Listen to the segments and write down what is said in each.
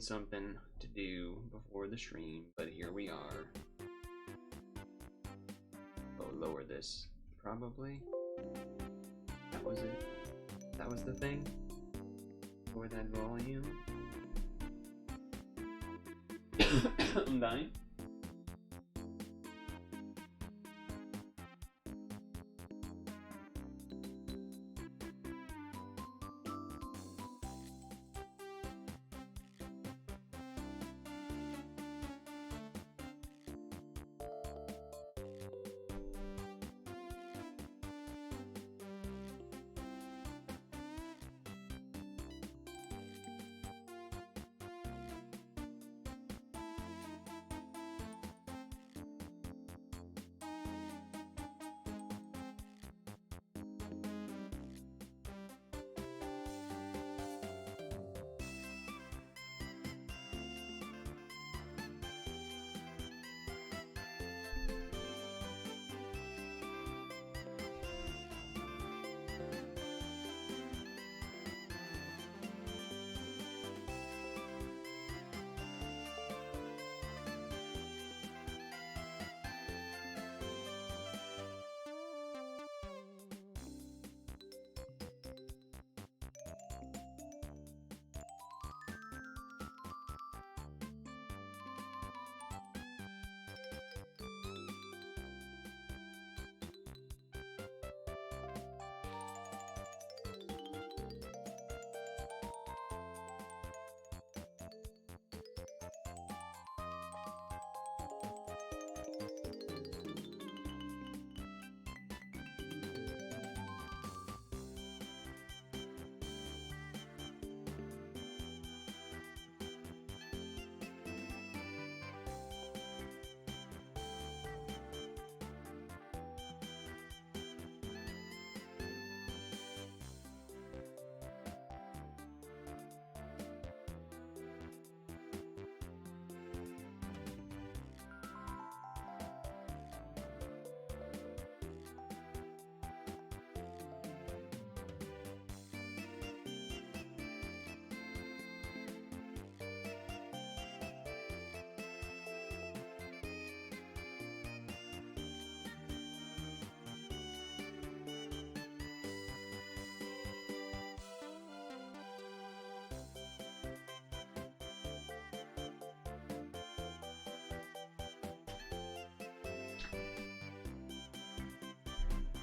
find something to do before the stream, but here we are. Oh, lower this, probably. That was it. That was the thing. Lower that volume. I'm dying.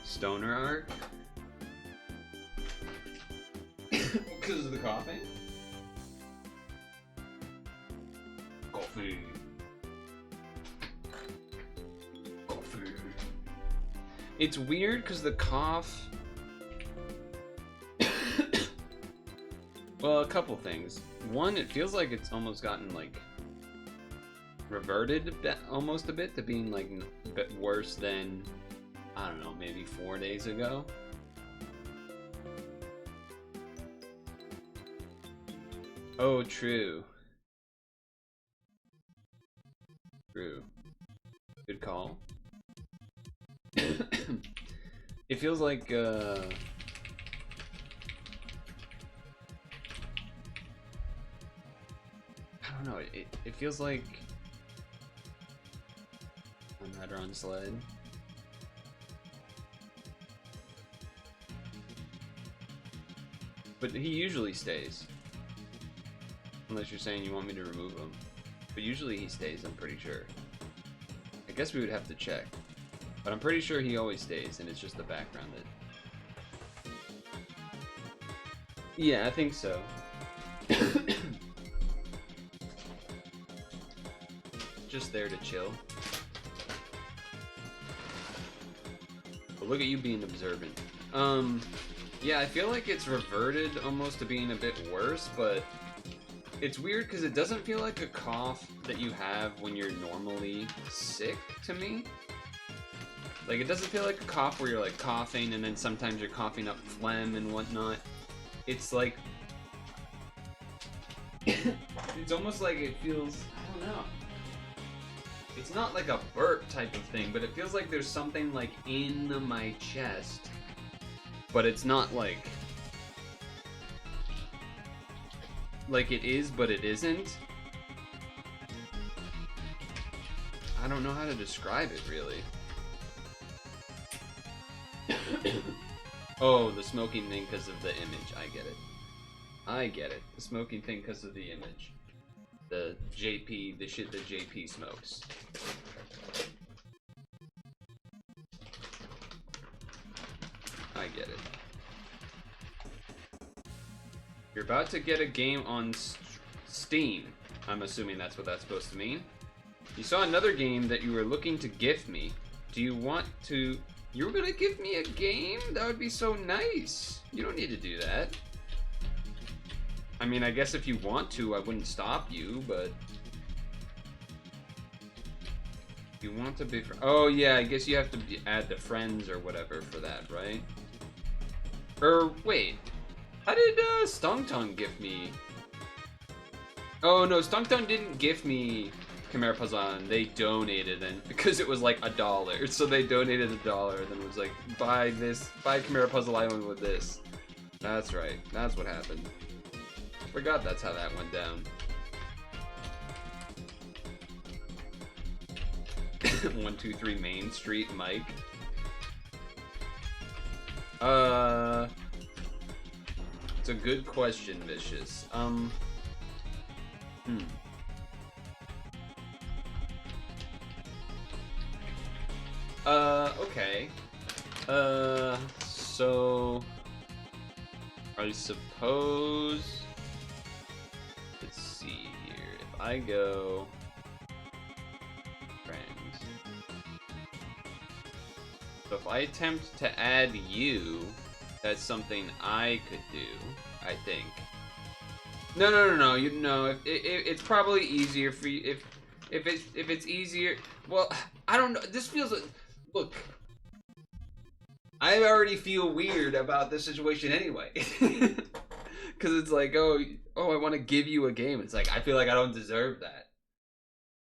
Stoner arc? Because of the coughing? Coffee. Coffee. It's weird because the cough... Well, a couple things. One, it feels like it's almost gotten, like, reverted almost a bit to being, like, a bit worse than... I don't know, maybe 4 days ago. Oh, true. True. Good call. It feels like, I don't know, it feels like... I'm not on sled. But he usually stays. Unless you're saying you want me to remove him. But usually he stays, I'm pretty sure. I guess we would have to check. But I'm pretty sure he always stays, and it's just the background that... Yeah, I think so. Just there to chill. But look at you being observant. Yeah, I feel like it's reverted almost to being a bit worse, but it's weird because it doesn't feel like a cough that you have when you're normally sick to me. Like, it doesn't feel like a cough where you're like coughing and then sometimes you're coughing up phlegm and whatnot. It's like... it's almost like it feels... I don't know. It's not like a burp type of thing, but it feels like there's something like in my chest. But it's not like... like it is, but it isn't. I don't know how to describe it, really. Oh, the smoking thing because of the image. I get it. I get it. The smoking thing because of the image. The JP, the shit that JP smokes. I get it. You're about to get a game on Steam. I'm assuming that's what that's supposed to mean. You saw another game that you were looking to gift me. Do you want to... You were gonna give me a game? That would be so nice. You don't need to do that. I mean, I guess if you want to, I wouldn't stop you, but... You want to be... Oh, yeah, I guess you have to add the friends or whatever for that, right? Or, wait. How did Stung Tongue gift me? Oh, no, Stung Tongue didn't gift me Chimera Puzzle Island. They donated, and because it was like $1. So they donated $1 and then was like, buy Chimera Puzzle Island with this. That's right. That's what happened. Forgot that's how that went down. 123 Main Street, Mike. It's a good question, Vicious. Okay. So I suppose, let's see here. If I go friends, so if I attempt to add you, that's something I could do, I think. No. You know, it's probably easier for you if it's easier. Well, I don't know. This feels like, look, I already feel weird about this situation anyway, because it's like, oh, I want to give you a game. It's like I feel like I don't deserve that,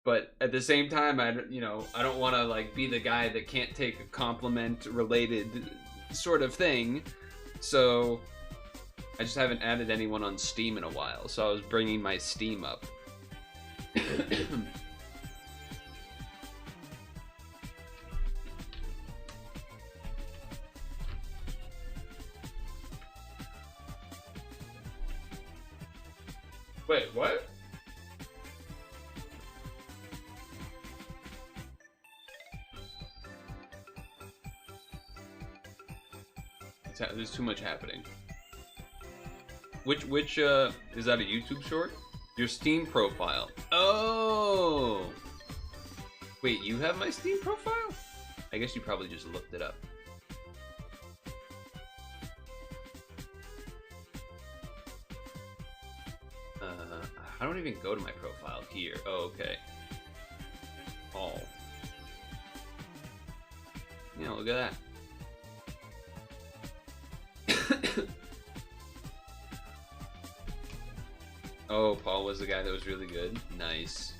but at the same time, I don't want to like be the guy that can't take a compliment related sort of thing. So I just haven't added anyone on Steam in a while, so I was bringing my Steam up. Wait, what? There's too much happening. Which is that a YouTube short? Your Steam profile. Oh! Wait, you have my Steam profile? I guess you probably just looked it up. I don't even go to my profile here. Oh, okay. Oh. Yeah, look at that. Oh, Paul was the guy that was really good. Nice.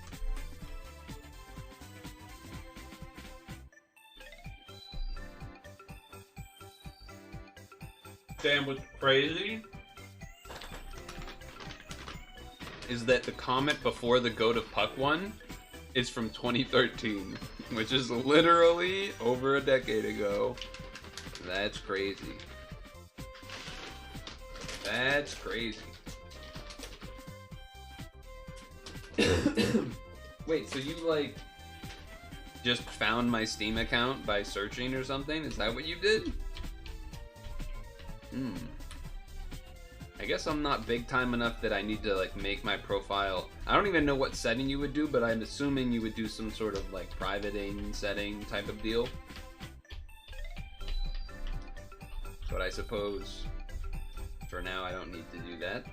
Damn, what's crazy is that the comment before the Go to Puck one is from 2013, which is literally over a decade ago. That's crazy. That's crazy. Wait, so you like just found my Steam account by searching or something? Is that what you did? I guess I'm not big time enough that I need to like make my profile. I don't even know what setting you would do, but I'm assuming you would do some sort of like privating setting type of deal. But I suppose for now I don't need to do that.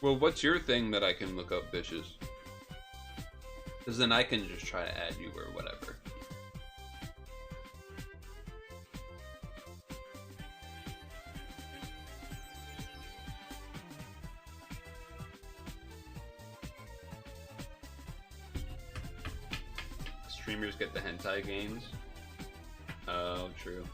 Well, what's your thing that I can look up, Vicious? Because then I can just try to add you or whatever. streamers get the hentai games. Oh, true.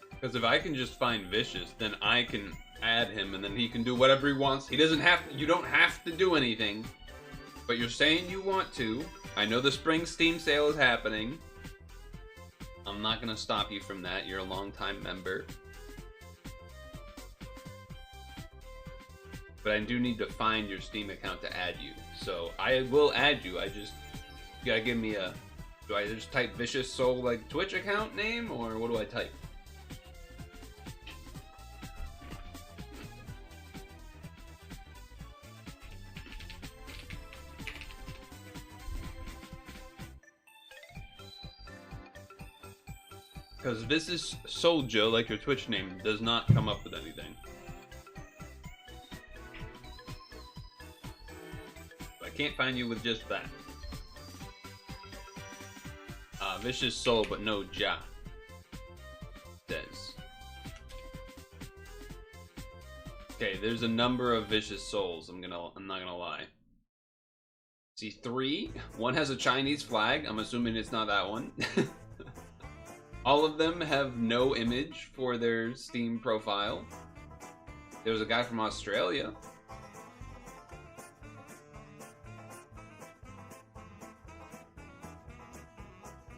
Because if I can just find Vicious, then I can add him, and then he can do whatever he wants. He doesn't have to, you don't have to do anything. But you're saying you want to. I know the spring Steam sale is happening. I'm not going to stop you from that. You're a long-time member. But I do need to find your Steam account to add you. So I will add you. I just, you gotta give me a, do I just type Vicious Soul like Twitch account name, or what do I type? Because Vicious Soldier, like your Twitch name, does not come up with anything. I can't find you with just that. Vicious Soul, but no Ja. Says. Okay, there's a number of Vicious Souls. I'm not gonna lie. See, 3. One has a Chinese flag. I'm assuming it's not that one. All of them have no image for their Steam profile. There's a guy from Australia.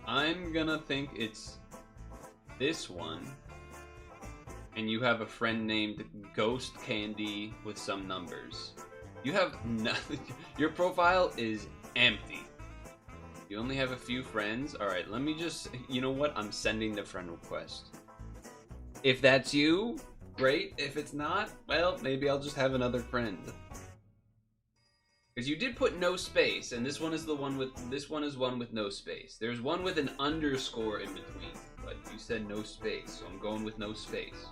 I'm gonna think it's this one. And you have a friend named Ghost Candy with some numbers. You have nothing. Your profile is empty. You only have a few friends? Alright, let me just... You know what? I'm sending the friend request. If that's you, great. If it's not, well, maybe I'll just have another friend. Because you did put no space, and this one is the one with... This one is one with no space. There's one with an underscore in between, but you said no space, so I'm going with no space.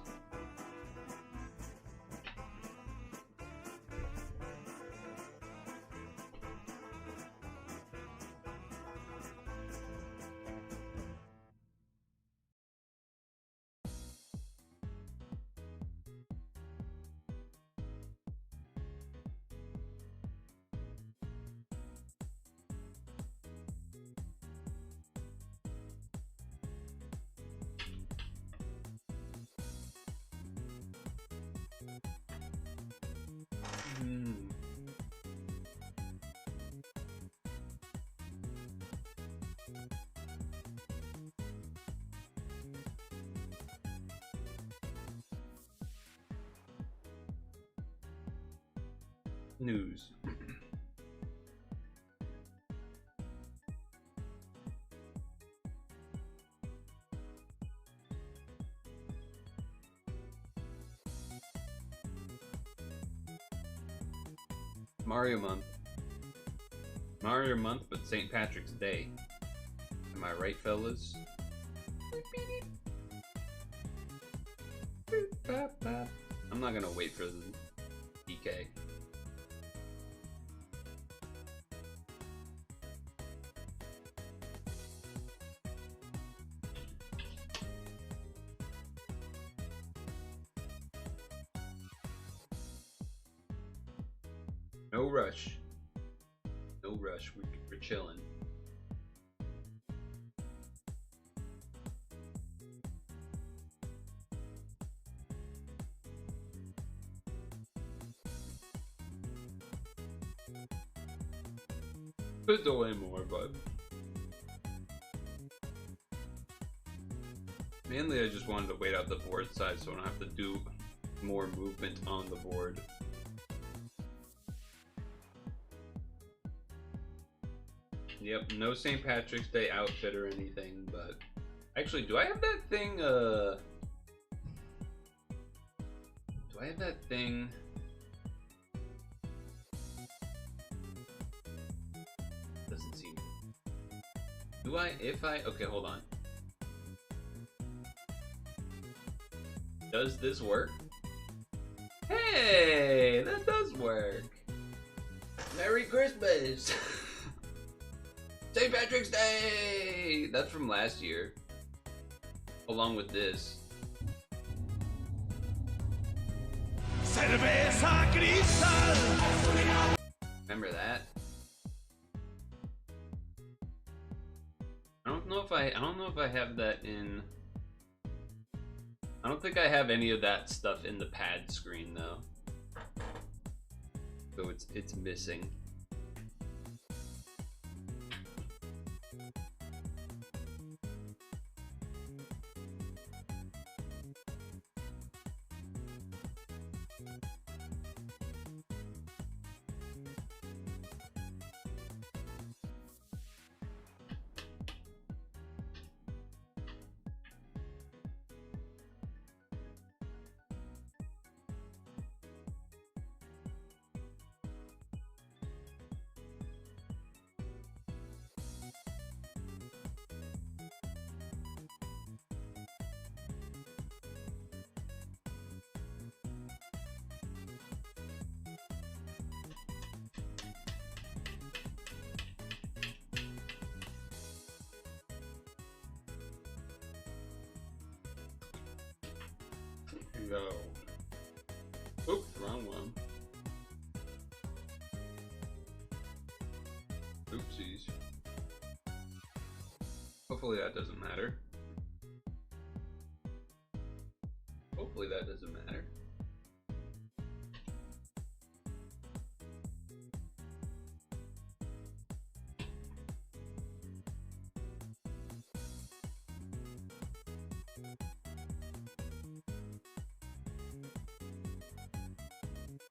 News. Mario month. Mario month, but St. Patrick's Day. Am I right, fellas? I'm not gonna wait for the DK. No rush. No rush. We're chilling. Could delay more, but mainly I just wanted to wait out the board size so I don't have to do more movement on the board. Yep, no St. Patrick's Day outfit or anything, but actually, do I have that thing, do I have that thing? Doesn't seem. Do I, okay, hold on. Does this work? Hey, that does work. Merry Christmas. St. Patrick's Day! That's from last year. Along with this. Remember that? I don't know if I have that in. I don't think I have any of that stuff in the pad screen though. So it's missing. Go. Oops, wrong one. Oopsies. Hopefully that doesn't matter. Hopefully that doesn't matter.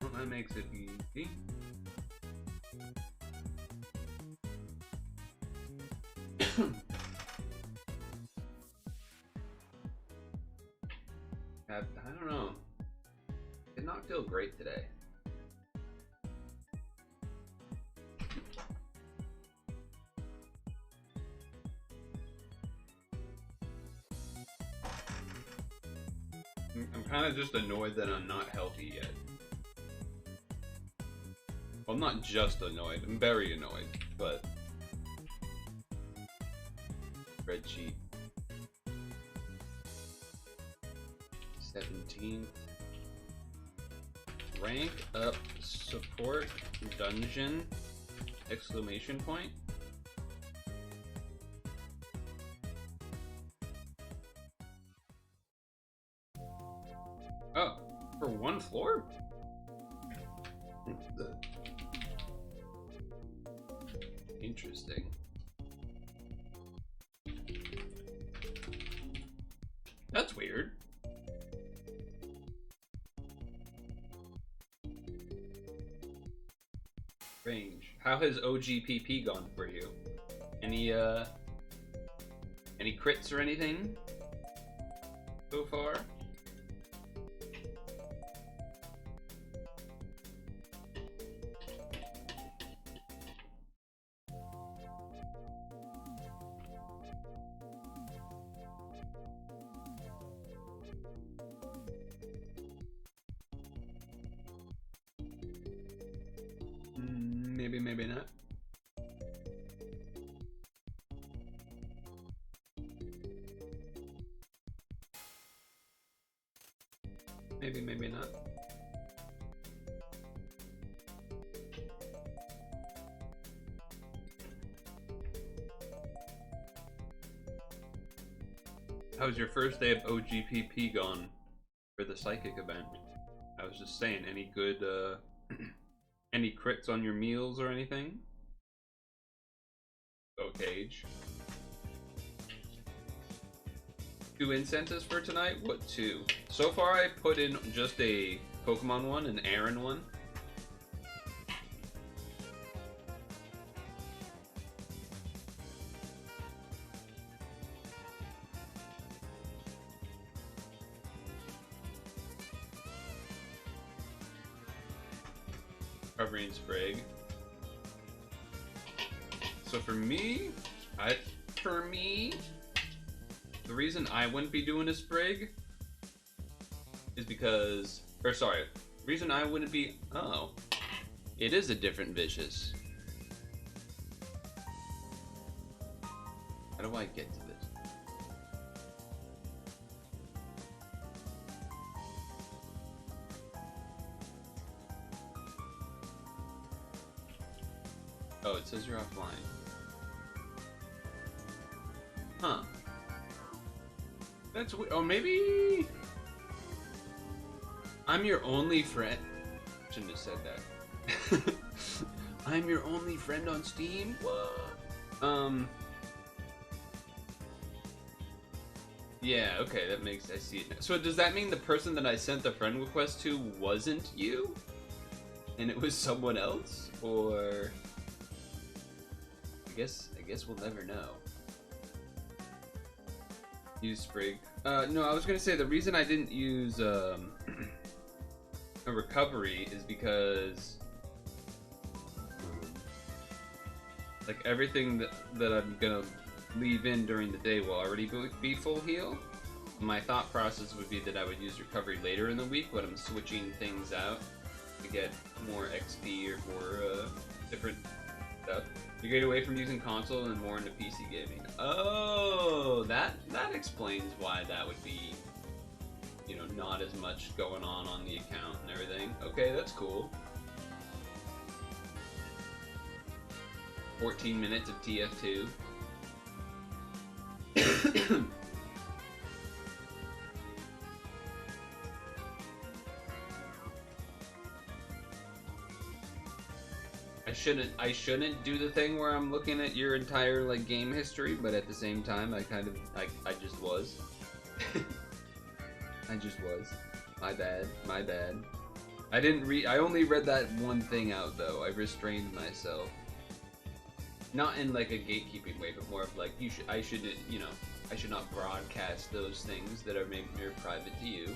Well, that makes it easy. I don't know. Did not feel great today. I'm kind of just annoyed that I'm not healthy yet. Well, I'm not just annoyed. I'm very annoyed, but... Spreadsheet. 17th. Rank up support dungeon! Exclamation point. Oh, for one floor? Interesting. That's weird. Range. How has OGPP gone for you? Any crits or anything so far? Maybe, maybe not. Maybe, maybe not. How's your first day of OGPP gone for the psychic event? I was just saying, any good, any crits on your meals or anything? Oh, Cage. 2 incentives for tonight? What 2? So far I put in just a Pokemon one, an Aaron one. Covering Sprague. So for me, the reason I wouldn't be doing a Sprig is because, or sorry, the reason I wouldn't be, oh, it is a different Vicious. How do I get to this? Oh, it says you're offline. Huh. That's weird. Oh, maybe I'm your only friend. Shouldn't have said that. I'm your only friend on Steam? What? Yeah, okay, that makes, I see it now. So does that mean the person that I sent the friend request to wasn't you? And it was someone else? Or... I guess we'll never know. Use Sprig. No, I was gonna say the reason I didn't use a recovery is because like everything that I'm gonna leave in during the day will already be full heal. My thought process would be that I would use recovery later in the week when I'm switching things out to get more XP or more different stuff. You get away from using console and more into PC gaming. Oh, that explains why that would be, you know, not as much going on the account and everything. Okay, that's cool. 14 minutes of TF2. I shouldn't do the thing where I'm looking at your entire like game history, but at the same time I just was. I just was. My bad. I only read that one thing out though. I restrained myself. Not in like a gatekeeping way, but more of like I should not broadcast those things that are maybe mere private to you.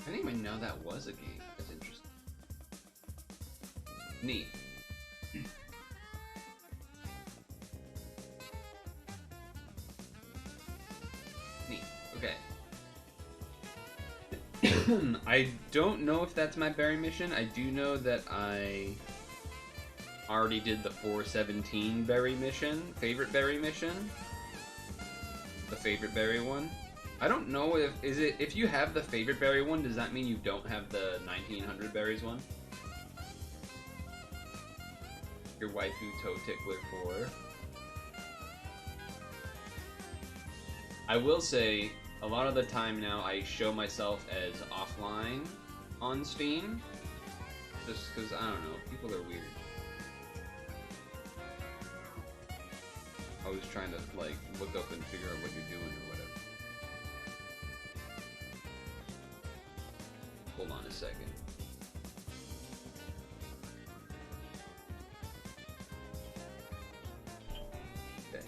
I didn't even know that was a game. That's interesting. Neat. Neat. Okay. I don't know if that's my berry mission. I do know that I already did the 417 berry mission, favorite berry mission. The favorite berry one. I don't know if you have the favorite berry one, does that mean you don't have the 1900 berries one? Your waifu toe tickler 4. I will say, a lot of the time now I show myself as offline on Steam, just because, I don't know, people are weird. Always trying to like look up and figure out what you're doing or whatever. Hold on a second. Okay.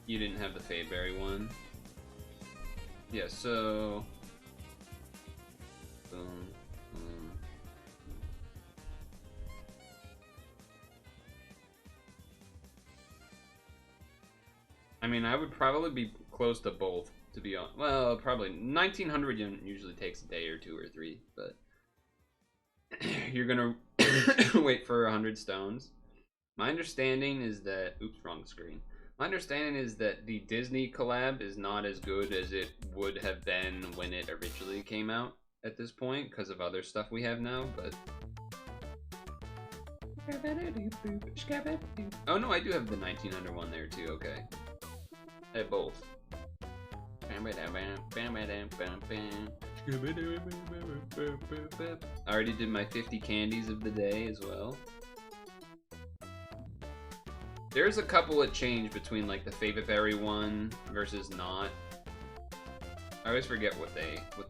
You didn't have the Faberry one? Yeah, so... I mean, I would probably be close to both, to be honest. Well, probably 1900 usually takes a day or 2 or 3, but you're gonna wait for 100 stones. My understanding is that, oops, wrong screen. My understanding is that the Disney collab is not as good as it would have been when it originally came out at this point because of other stuff we have now, but oh no, I do have the 1900 one there too. Okay. I have both. I already did my 50 candies of the day as well. There's a couple that change between like the favorite berry one versus not. I always forget what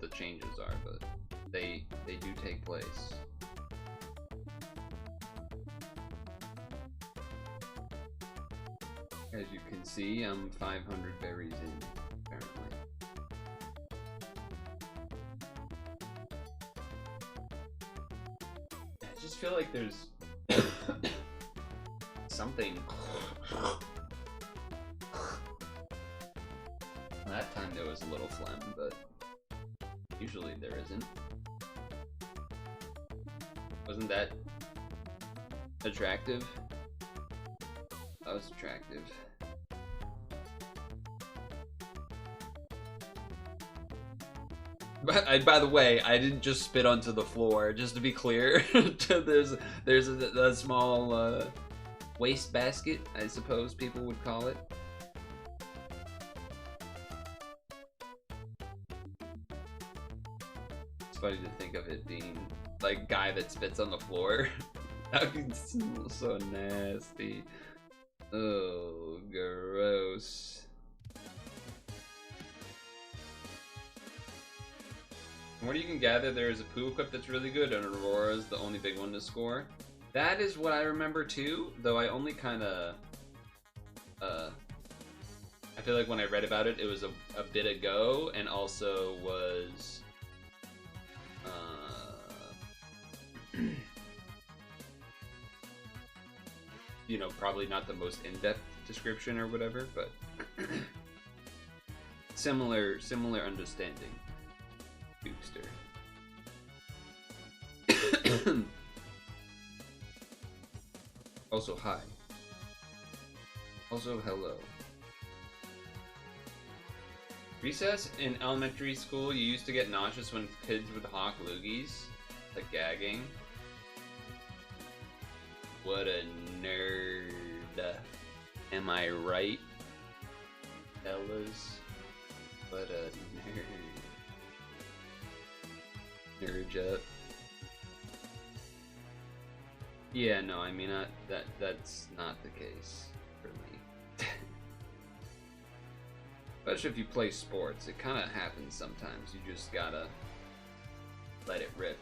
the changes are, but they do take place. As you can see, I'm 500 berries in, apparently. I just feel like there's something. That time there was a little phlegm, but usually there isn't. Wasn't that attractive? That was attractive. By the way, I didn't just spit onto the floor. Just to be clear, there's a small waste basket, I suppose people would call it. It's funny to think of it being like guy that spits on the floor. That would smell so nasty. Oh, gross. From what you can gather, there is a poo equip that's really good, and Aurora's the only big one to score. That is what I remember too, though I only kind of, I feel like when I read about it, it was a bit ago, and also was, you know, probably not the most in-depth description or whatever, but similar understanding. Bookster. Also, hi. Also, hello. Recess in elementary school, you used to get nauseous when kids would hawk loogies, like gagging. What a nerd. Am I right, fellas? What a nerd. Nerd up. Yeah, no, I mean, that's not the case for me. Especially if you play sports, it kind of happens sometimes. You just gotta let it rip.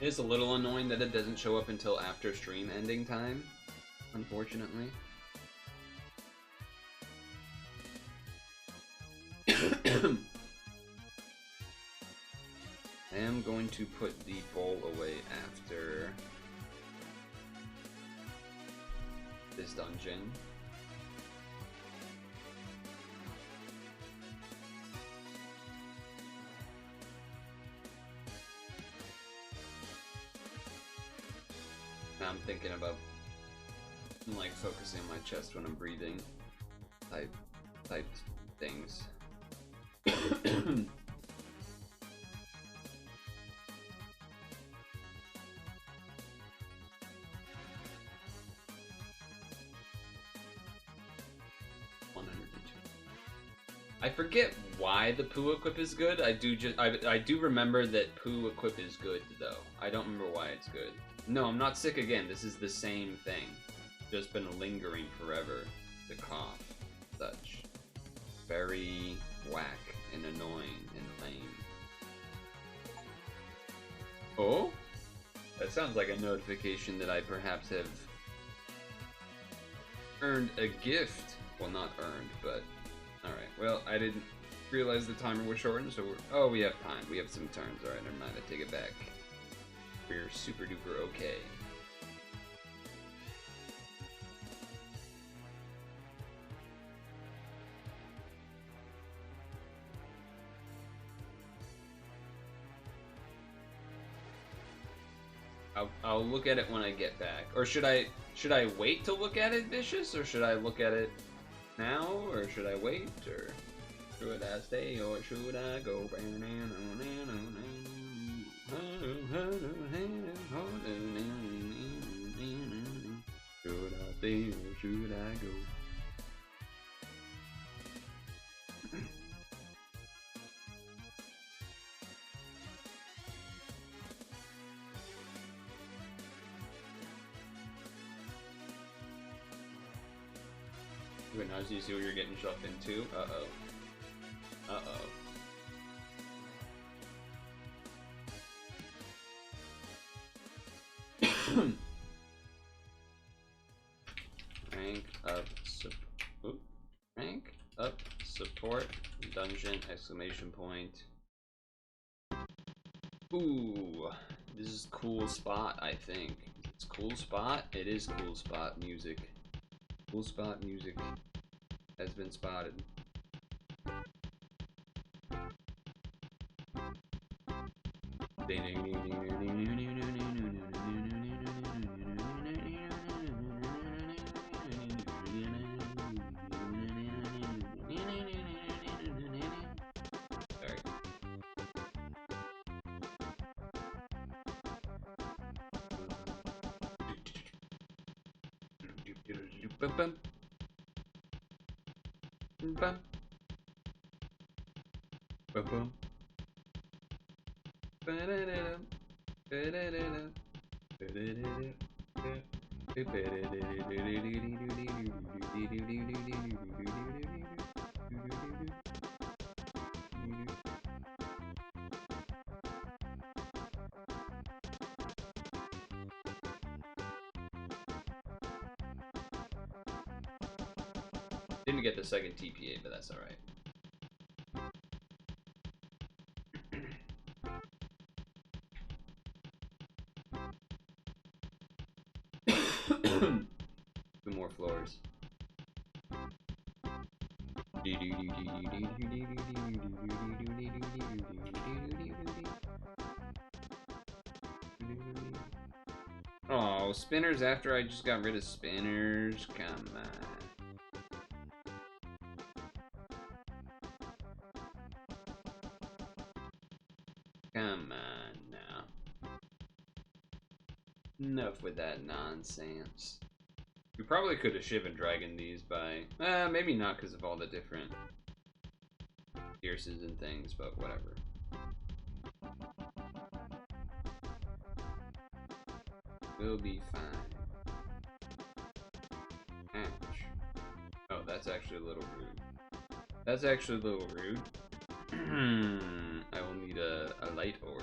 It is a little annoying that it doesn't show up until after stream ending time, unfortunately. I am going to put the bowl away after this dungeon. Now I'm thinking about like focusing on my chest when I'm breathing type things. I forget why the poo equip is good. I do remember that poo equip is good though. I don't remember why it's good. No, I'm not sick again. This is the same thing. Just been lingering forever. The cough, such. Very whack and annoying and lame. Oh? That sounds like a notification that I perhaps have earned a gift. Well, not earned, but alright. Well, I didn't realize the timer was shortened, so oh, we have time. We have some turns. Alright, never mind. I take it back. We're super duper okay. I'll look at it when I get back. Or should I wait to look at it, Vicious? Or should I look at it now? Or should I wait? Or should I stay? Or should I go? Should I stay or should I go? Wait, now do you see what you're getting shoved into? Uh-oh. Uh-oh. Rank up support dungeon exclamation point. Ooh, this is cool spot, I think. It's cool spot. It is cool spot music. Cool spot music has been spotted. Bum, bum. Bum. Bum, bum. Ba-da-da-dum. Ba-da-da-dum. Ba-da-da-dum. Didn't get the second TPA, but that's alright. Two more floors. Oh, spinners after I just got rid of spinners. Come on. Come on now. Enough with that nonsense. We probably could have Shivan Dragon these by... maybe not because of all the different pierces and things, but whatever. We'll be fine. Ouch. Oh, that's actually a little rude. That's actually a little rude. I will need a light orb.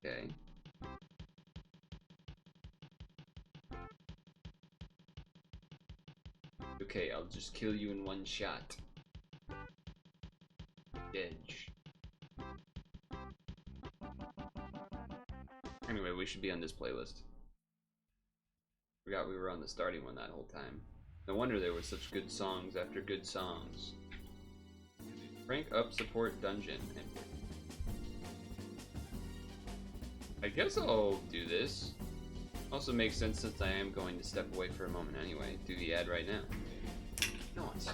Okay. Okay, I'll just kill you in one shot. Edge. Anyway, we should be on this playlist. Forgot we were on the starting one that whole time. No wonder there were such good songs after good songs. Rank up support dungeon. I guess I'll do this. Also makes sense since I am going to step away for a moment anyway. Do the ad right now. No, it's...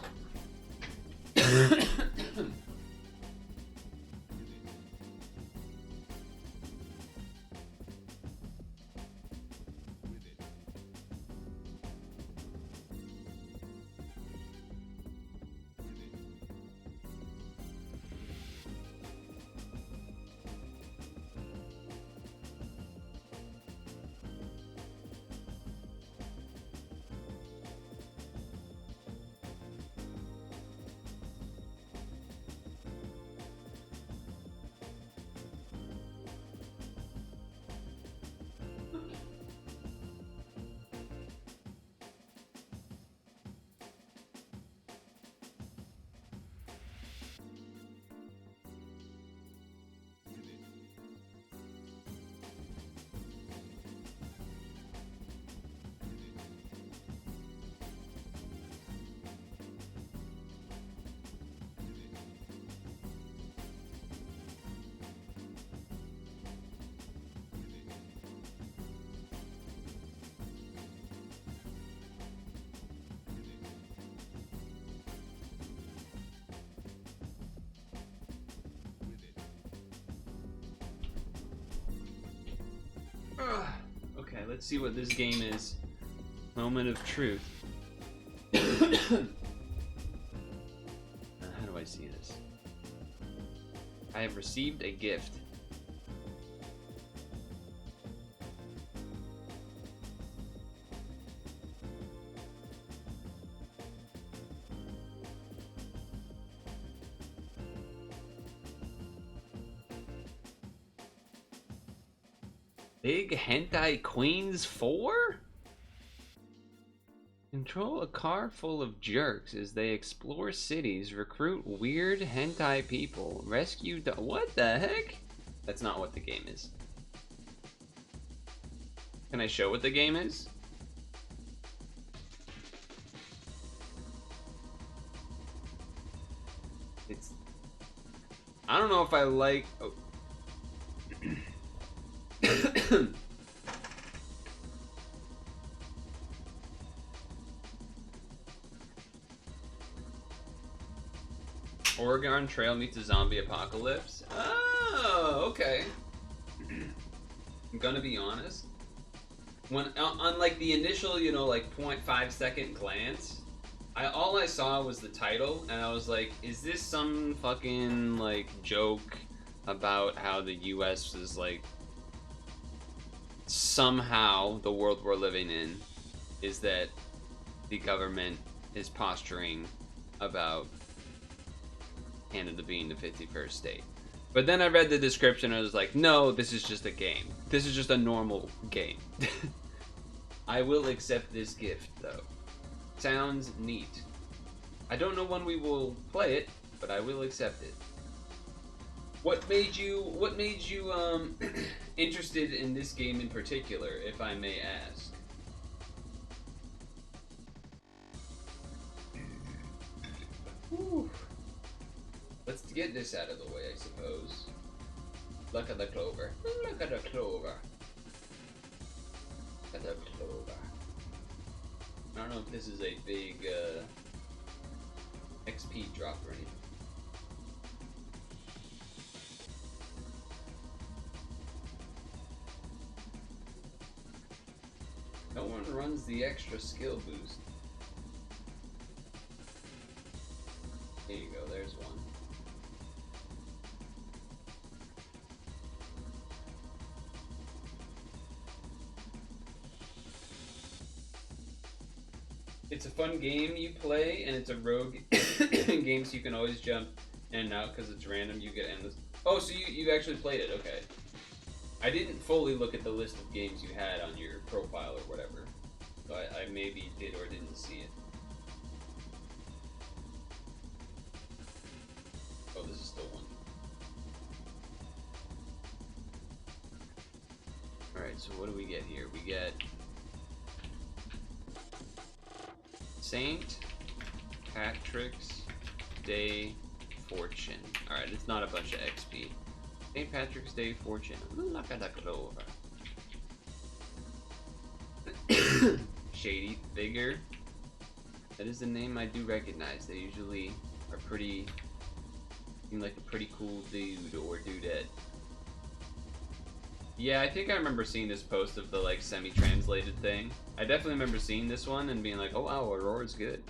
Okay, let's see what this game is. Moment of truth. How do I see this? I have received a gift. Big Hentai Queens 4? Control a car full of jerks as they explore cities, recruit weird hentai people, rescue what the heck? That's not what the game is. Can I show what the game is? It's... I don't know if I like... Oh. Oregon Trail meets a zombie apocalypse. Oh, okay. I'm gonna be honest. when on like the initial, you know, like 0.5 second glance, all I saw was the title, and I was like, is this some fucking like joke about how the U.S. is like somehow the world we're living in is that the government is posturing about Canada being the 51st state. But then I read the description and I was like, no, this is just a game. This is just a normal game. I will accept this gift, though. Sounds neat. I don't know when we will play it, but I will accept it. What made you interested in this game in particular, if I may ask? Whew. Let's get this out of the way, I suppose. Look at the clover. Look at the clover. Look at the clover. I don't know if this is a big XP drop or anything. No one runs the extra skill boost. There you go, there's one. It's a fun game you play, and it's a rogue game, so you can always jump in and out because it's random. You get endless. Oh, so you actually played it? Okay. I didn't fully look at the list of games you had on your profile or whatever, so I maybe did or didn't see it. Oh, this is still one. Alright, so what do we get here? We get Saint Patrick's Day Fortune. Alright, it's not a bunch of XP. St. Patrick's Day Fortune. Look at that clover. Shady Figure. That is the name I do recognize. They usually are pretty... seem like a pretty cool dude or dudette. Yeah, I think I remember seeing this post of the like semi-translated thing. I definitely remember seeing this one and being like, oh wow, Aurora's good.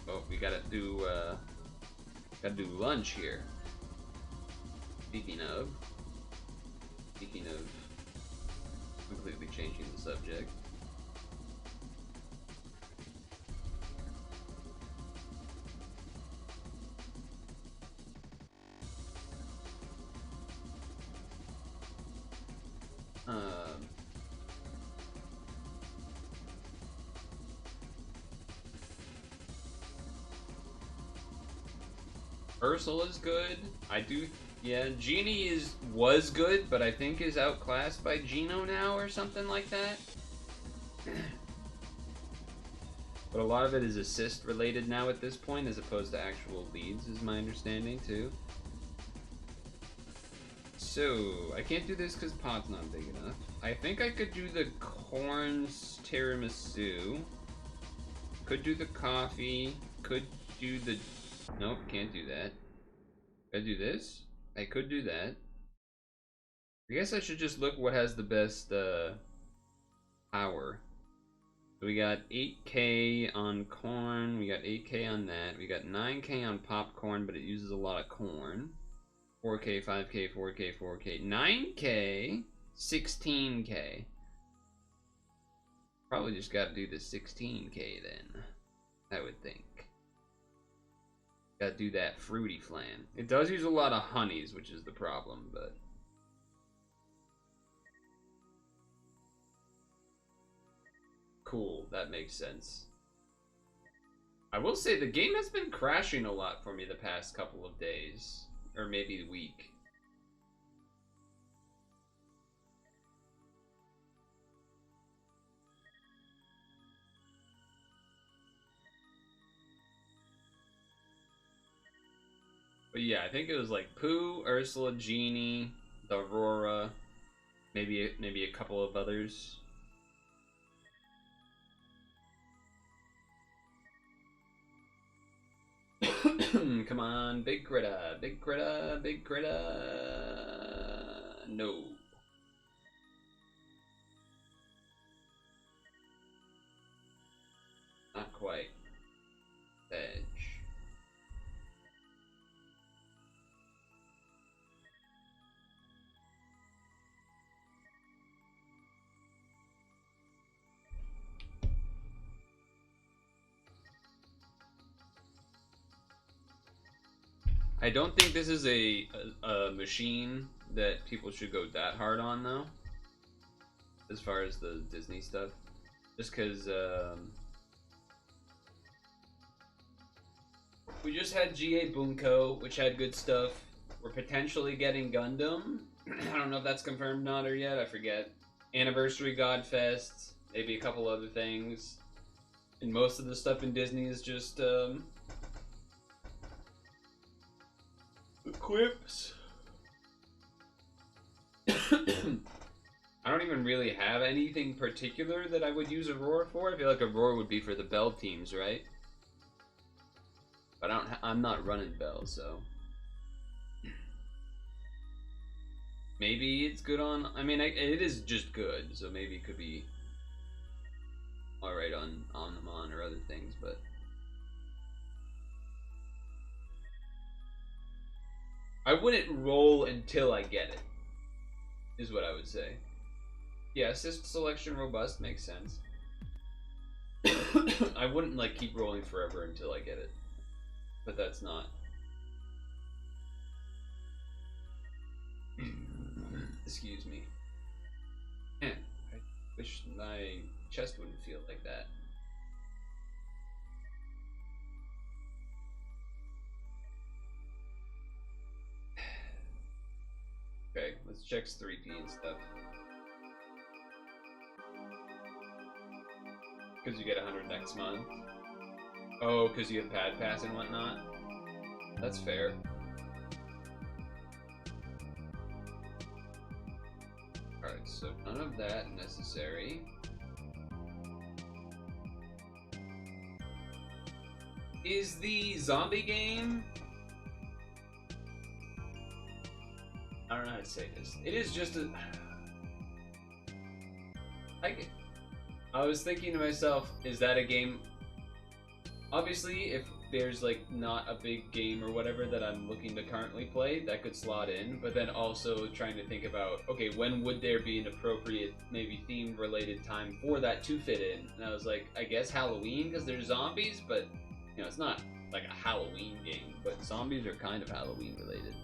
Oh, we gotta do lunch here. Speaking of completely changing the subject. Ursula's good. Yeah, Genie was good, but I think is outclassed by Gino now or something like that. But a lot of it is assist related now at this point, as opposed to actual leads, is my understanding too. So, I can't do this because pot's not big enough. I think I could do the corn's tiramisu. Could do the coffee. Could do the... Nope, can't do that. Could I do this? I could do that. I guess I should just look what has the best power. So we got 8K on corn. We got 8K on that. We got 9K on popcorn, but it uses a lot of corn. 4K, 5K, 4K, 4K, 9K, 16K. Probably just got to do the 16K then, I would think. Got to do that fruity flan. It does use a lot of honeys, which is the problem, but... Cool, that makes sense. I will say the game has been crashing a lot for me the past couple of days. Or maybe a week. But yeah, I think it was like Pooh, Ursula, Genie, the Aurora, maybe a couple of others. Come on, big critter, big critter, big critter. No. quite. Edge. I don't think this is a machine that people should go that hard on, though, as far as the Disney stuff. Just because we just had GA Bunko, which had good stuff. We're potentially getting Gundam. I don't know if that's confirmed or not or yet, I forget. Anniversary Godfest, maybe a couple other things. And most of the stuff in Disney is just quips. I don't even really have anything particular that I would use Aurora for. I feel like Aurora would be for the Bell teams, right? But I'm not running Bell, so maybe it's good on. I mean, it is just good, so maybe it could be all right on Omnimon or other things, but. I wouldn't roll until I get it, is what I would say. Yeah, assist selection robust makes sense. I wouldn't like keep rolling forever until I get it, but that's not. Excuse me. Man, I wish my chest wouldn't feel like that. Okay, let's check 3P and stuff. Because you get 100 next month. Oh, because you have pad pass and whatnot. That's fair. Alright, so none of that necessary. Is the zombie game... I don't know how to say this. It is just a... I was thinking to myself, is that a game... Obviously, if there's like not a big game or whatever that I'm looking to currently play, that could slot in. But then also trying to think about, okay, when would there be an appropriate, maybe theme-related time for that to fit in? And I was like, I guess Halloween, because there's zombies, but, you know, it's not like a Halloween game, but zombies are kind of Halloween-related.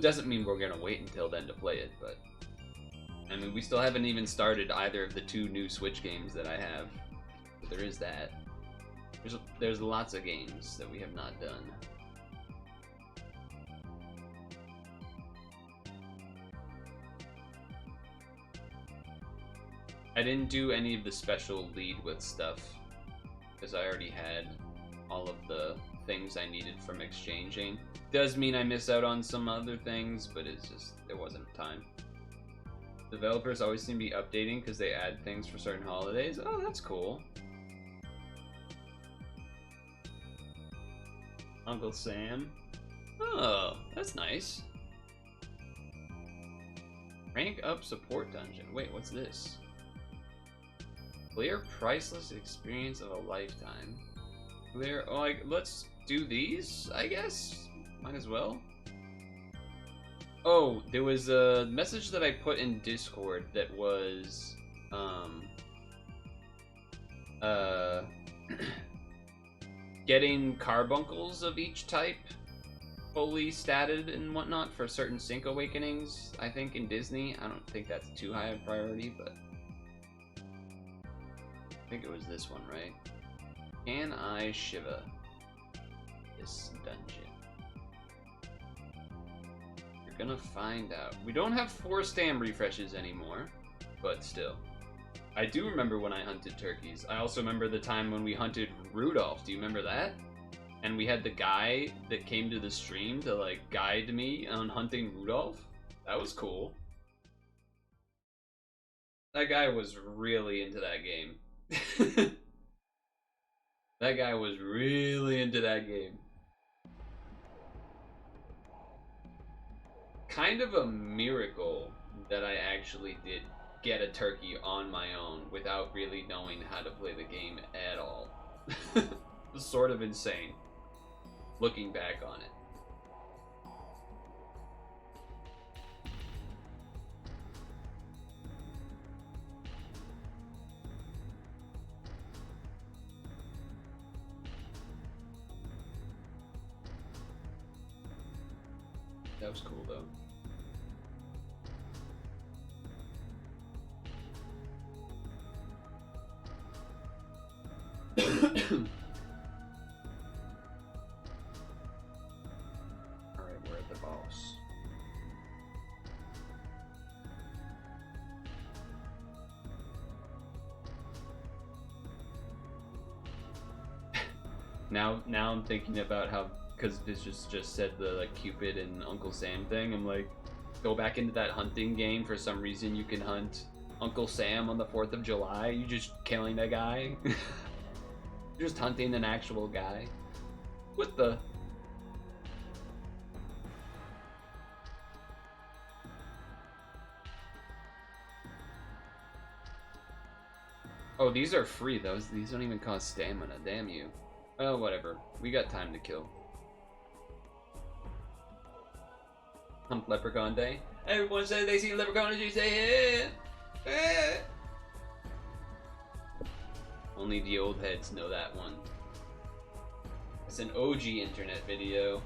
Doesn't mean we're gonna wait until then to play it, but I mean, we still haven't even started either of the 2 new Switch games that I have. But there is that. There's lots of games that we have not done. I didn't do any of the special lead with stuff because I already had all of the things I needed from exchanging. Does mean I miss out on some other things, but it's just, there wasn't time. Developers always seem to be updating because they add things for certain holidays. Oh, that's cool. Uncle Sam. Oh, that's nice. Rank up support dungeon. Wait, what's this? Clear priceless experience of a lifetime. Clear, oh, like, let's do these, I guess? Might as well. Oh, there was a message that I put in Discord that was, getting carbuncles of each type fully statted and whatnot for certain sync awakenings, I think, in Disney. I don't think that's too high a priority, but I think it was this one, right? Can I Shiva this dungeon? You're gonna find out. We don't have 4 stam refreshes anymore, but still. I do remember when I hunted turkeys. I also remember the time when we hunted Rudolph. Do you remember that? And we had the guy that came to the stream to like guide me on hunting Rudolph. That was cool. That guy was really into that game. That guy was really into that game. Kind of a miracle that I actually did get a turkey on my own without really knowing how to play the game at all. It's sort of insane, looking back on it. That was cool, though. Alright, we're at the boss. Now I'm thinking about how, because this just said the like Cupid and Uncle Sam thing. I'm like, go back into that hunting game. For some reason, you can hunt Uncle Sam on the 4th of July. You just killing a guy. You're just hunting an actual guy. What the? Oh, these are free. These don't even cost stamina. Damn you. Oh, whatever. We got time to kill. Hump Leprechaun Day. Everyone says they see a leprechaun and you say, eh, eh. Only the old heads know that one. It's an OG internet video.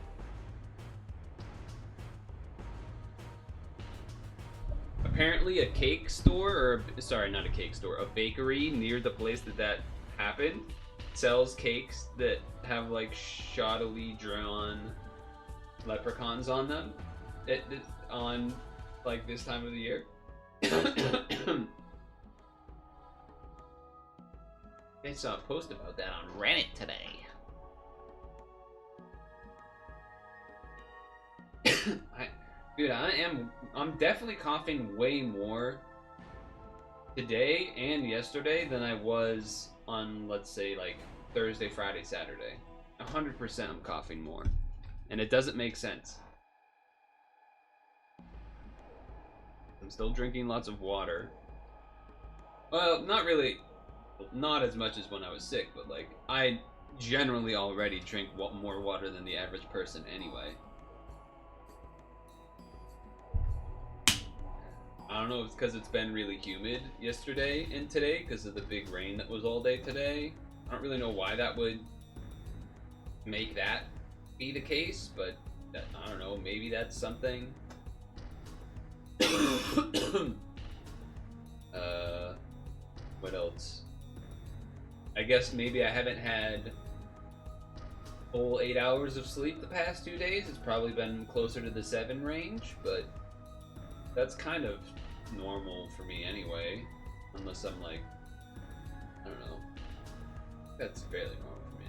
Apparently a cake store, or sorry, not a cake store, a bakery near the place that happened sells cakes that have like shoddily drawn leprechauns on them on like this time of the year. I saw a post about that on Reddit today. I'm definitely coughing way more today and yesterday than I was on, let's say, like Thursday, Friday, Saturday. 100% I'm coughing more. And it doesn't make sense. I'm still drinking lots of water. Well, not really, not as much as when I was sick, but like, I generally already drink more water than the average person anyway. I don't know if it's because it's been really humid yesterday and today because of the big rain that was all day today. I don't really know why that would make that be the case, but I don't know, maybe that's something. What else? I guess maybe I haven't had full 8 hours of sleep the past 2 days. It's probably been closer to the 7 range, but that's kind of normal for me anyway, unless I'm like, I don't know. That's fairly normal for me.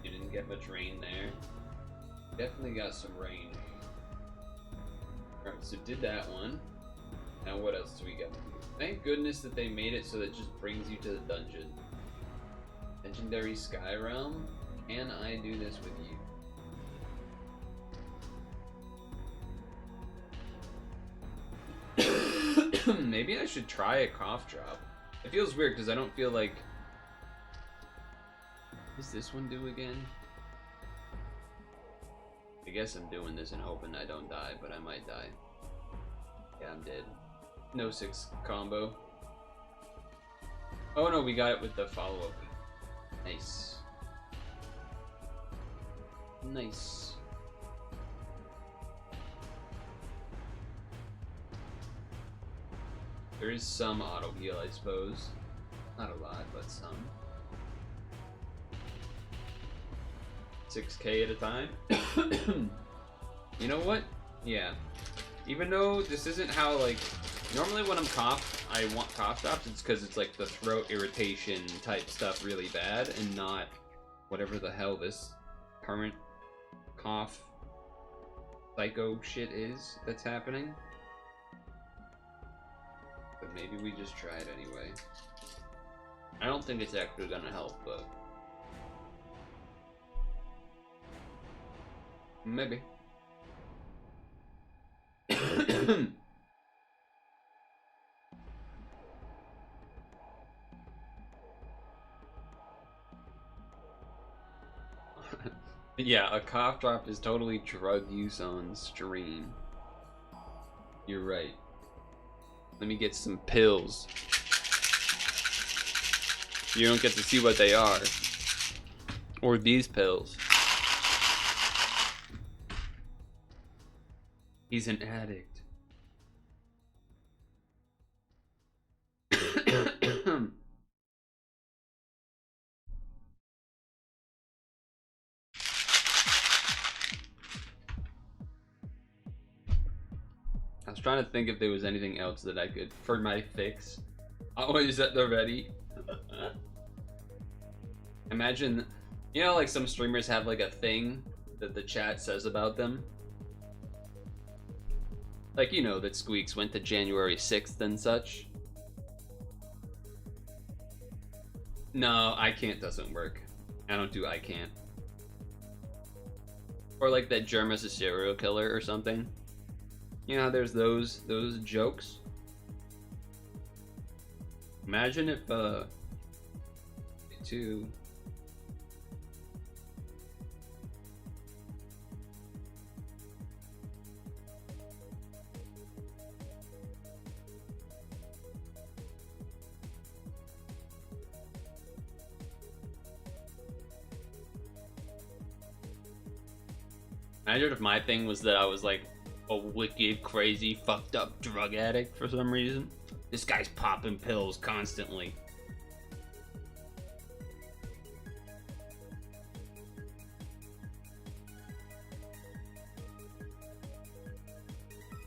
You didn't get much rain there. Definitely got some rain. Alright, so did that one. Now what else do we got? Thank goodness that they made it so that it just brings you to the dungeon. Legendary Sky Realm. Can I do this with you? Maybe I should try a cough drop. It feels weird because I don't feel like... What does this one do again? I guess I'm doing this and hoping I don't die, but I might die. Yeah, I'm dead. No 6 combo. Oh no, we got it with the follow-up. Nice. Nice. There is some auto heal, I suppose. Not a lot, but some. 6k at a time. You know what? Yeah. Even though this isn't how, like, normally when I'm I want cough drops, it's because it's like the throat irritation type stuff really bad, and not whatever the hell this current cough psycho shit is that's happening. But maybe we just try it anyway. I don't think it's actually gonna help, but maybe. Yeah, a cough drop is totally drug use on stream. You're right. Let me get some pills. You don't get to see what they are. Or these pills. He's an addict. I was trying to think if there was anything else that I could for my fix. Always at the ready. Imagine, you know, like some streamers have like a thing that the chat says about them. Like, you know, that Squeaks went to January 6th and such. No, I can't doesn't work. I don't do I can't. Or like that Germa's a serial killer or something. You know how there's those jokes? Imagine if to imagine if my thing was that I was like a wicked, crazy, fucked up drug addict for some reason. This guy's popping pills constantly.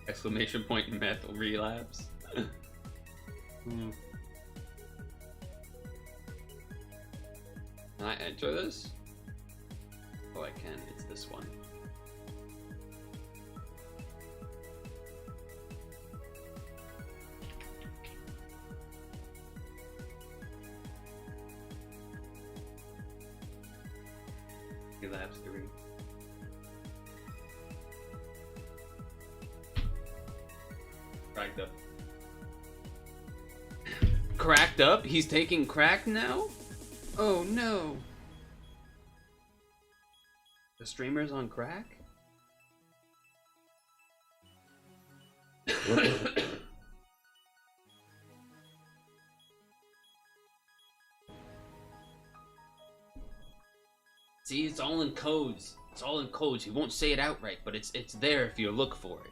Exclamation point meth relapse. Can I enter this? Oh, I can. It's this one. Relapse 3. Cracked up. Cracked up? He's taking crack now? Oh no. The streamer's on crack? See, it's all in codes. It's all in codes. He won't say it outright, but it's there if you look for it.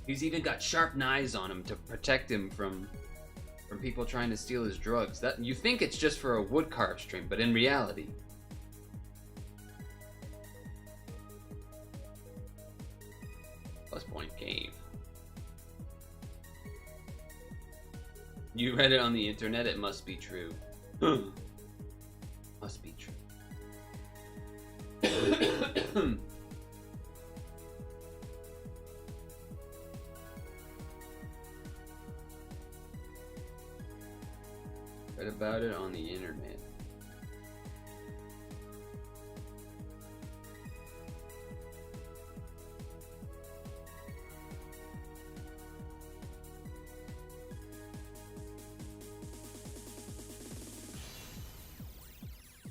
He's even got sharp knives on him to protect him from people trying to steal his drugs. That you think it's just for a wood carve stream, but in reality. Plus Point Cave. You read it on the internet, it must be true. Must be true. Read about it on the internet.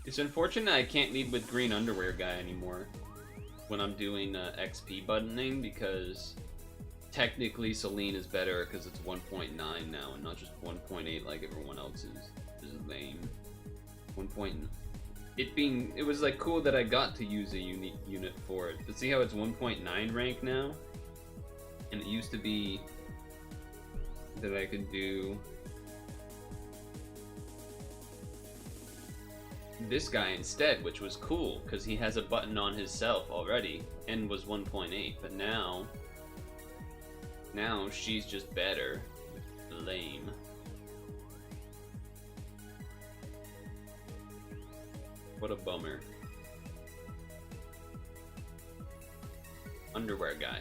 It's unfortunate I can't lead with green underwear guy anymore when I'm doing XP buttoning, because technically Celine is better because it's 1.9 now and not just 1.8 like everyone else's. This is lame. 1. It was like cool that I got to use a unique unit for it, but see how it's 1.9 rank now, and it used to be that I could do this guy instead, which was cool because he has a button on his self already and was 1.8, but now she's just better. Lame. What a bummer. Underwear guy.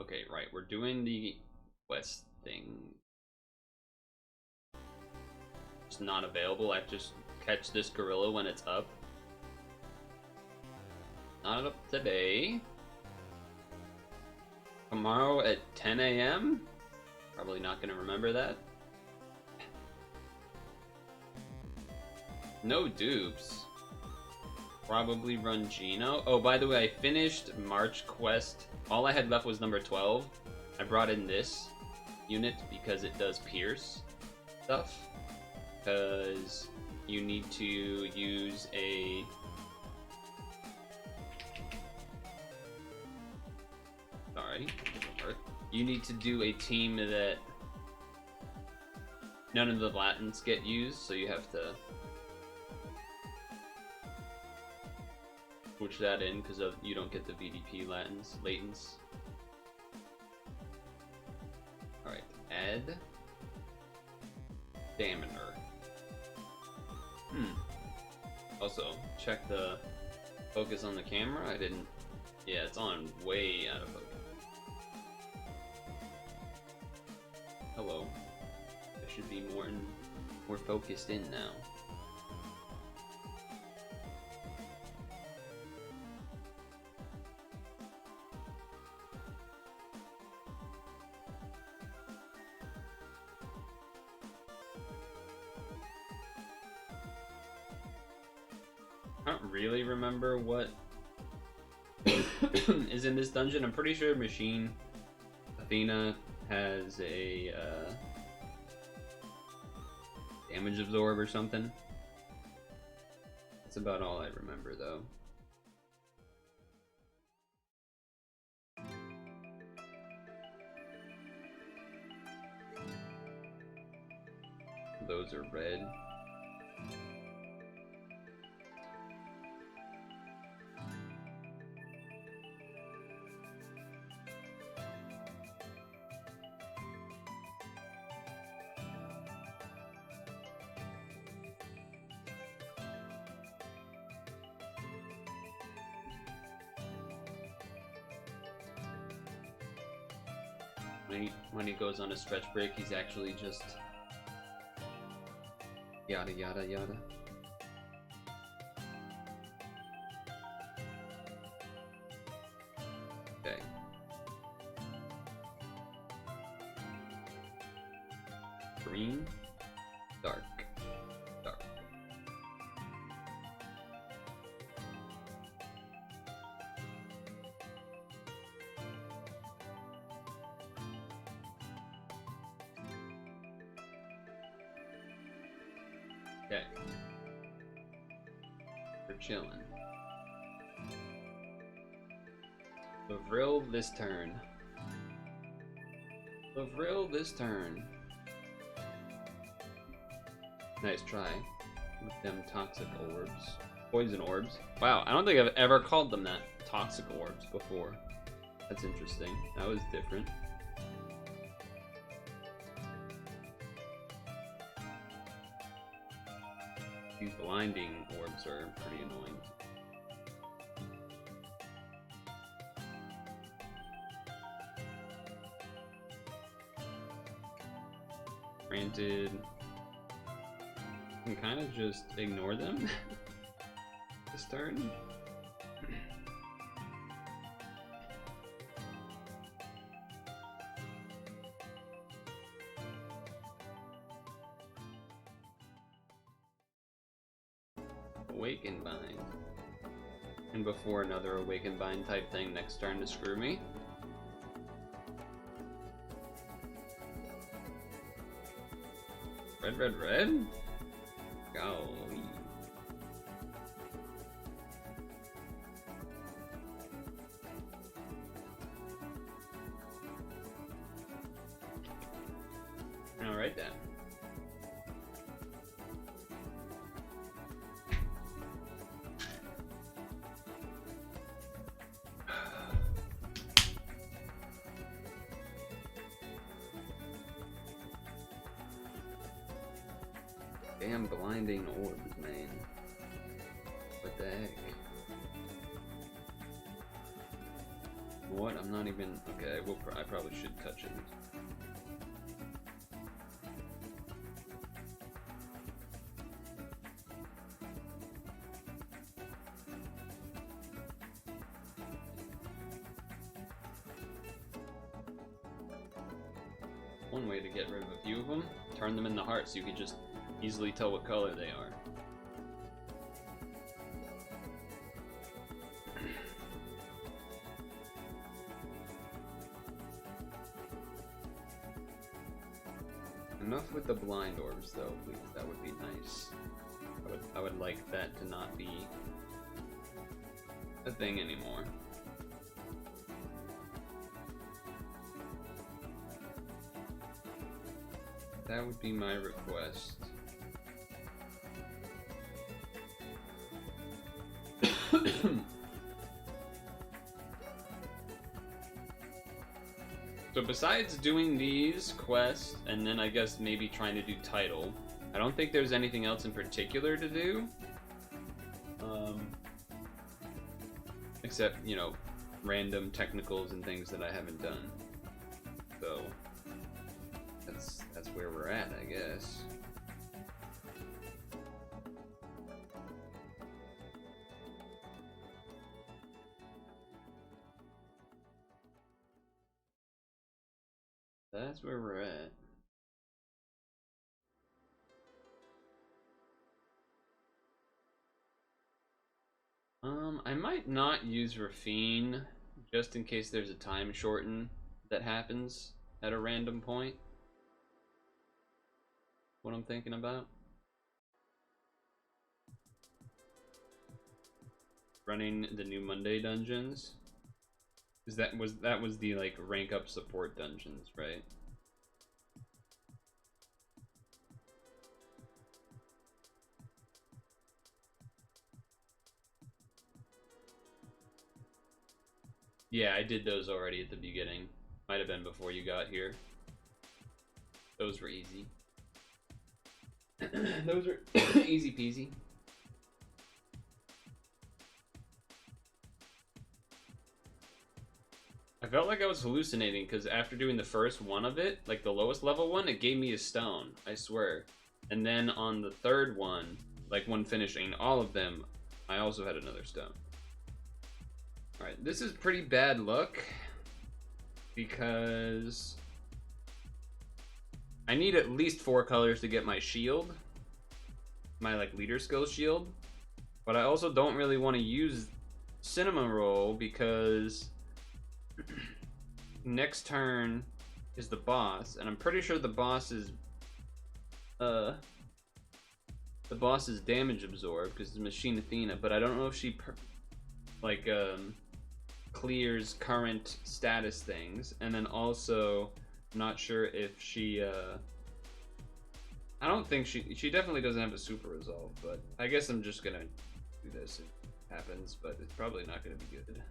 Okay, right, we're doing the quest thing. It's not available. I just catch this gorilla when it's up. Not up today. Tomorrow at 10 a.m.? Probably not gonna remember that. No dupes. Probably run Gino. Oh, by the way, I finished March Quest. All I had left was number 12. I brought in this unit because it does pierce stuff. Because you need to use a... Sorry. You need to do a team that none of the Latins get used, so you have to switch that in because you don't get the VDP latents. Alright, add Stamina. Also, check the focus on the camera. I didn't... Yeah, it's on way out of focus. Hello. I should be more focused in now. I don't really remember what is in this dungeon. I'm pretty sure Machine Athena has a damage absorb or something. That's about all I remember though. Those are red. When he goes on a stretch break, he's actually just yada yada yada. Okay. Green, dark, dark. Okay. We're chilling. Lavril this turn. Lavril this turn. Nice try with them toxic orbs. Poison orbs. Wow, I don't think I've ever called them that. Toxic orbs before. That's interesting. That was different. These blinding orbs are pretty annoying. Granted, I can kind of just ignore them this turn. Awaken Bind. And before another Awaken Bind type thing next turn to screw me. Red, red, red? Golly. Alright then. Damn blinding orbs, man. What the heck? What? I'm not even... Okay, I probably should touch it. one way to get rid of a few of them. Turn them into hearts so you can just easily tell what color they are. Enough with the blind orbs though, please. That would be nice. I would like that to not be a thing anymore. That would be my request. So besides doing these quests, and then I guess maybe trying to do title, I don't think there's anything else in particular to do. Except, you know, random technicals and things that I haven't done. So that's where we're at, I guess. That's where we're at. I might not use Rafine just in case there's a time shorten that happens at a random point. What I'm thinking about. Running the new Monday dungeons. Is that was the like rank up support dungeons, right? Yeah, I did those already at the beginning. Might have been before you got here. Those were easy. Those are easy peasy. I felt like I was hallucinating because after doing the first one of it, like the lowest level one, it gave me a stone, I swear. And then on the third one, like when finishing all of them, I also had another stone. Alright, this is pretty bad luck because I need at least 4 colors to get my shield, my like leader skill shield, but I also don't really want to use Cinnamon Roll because next turn is the boss, and I'm pretty sure the boss is damage absorb because it's Machine Athena, but I don't know if she clears current status things, and then also I'm not sure if she I don't think she definitely doesn't have a super resolve, but I guess I'm just gonna do this if it happens, but it's probably not gonna be good.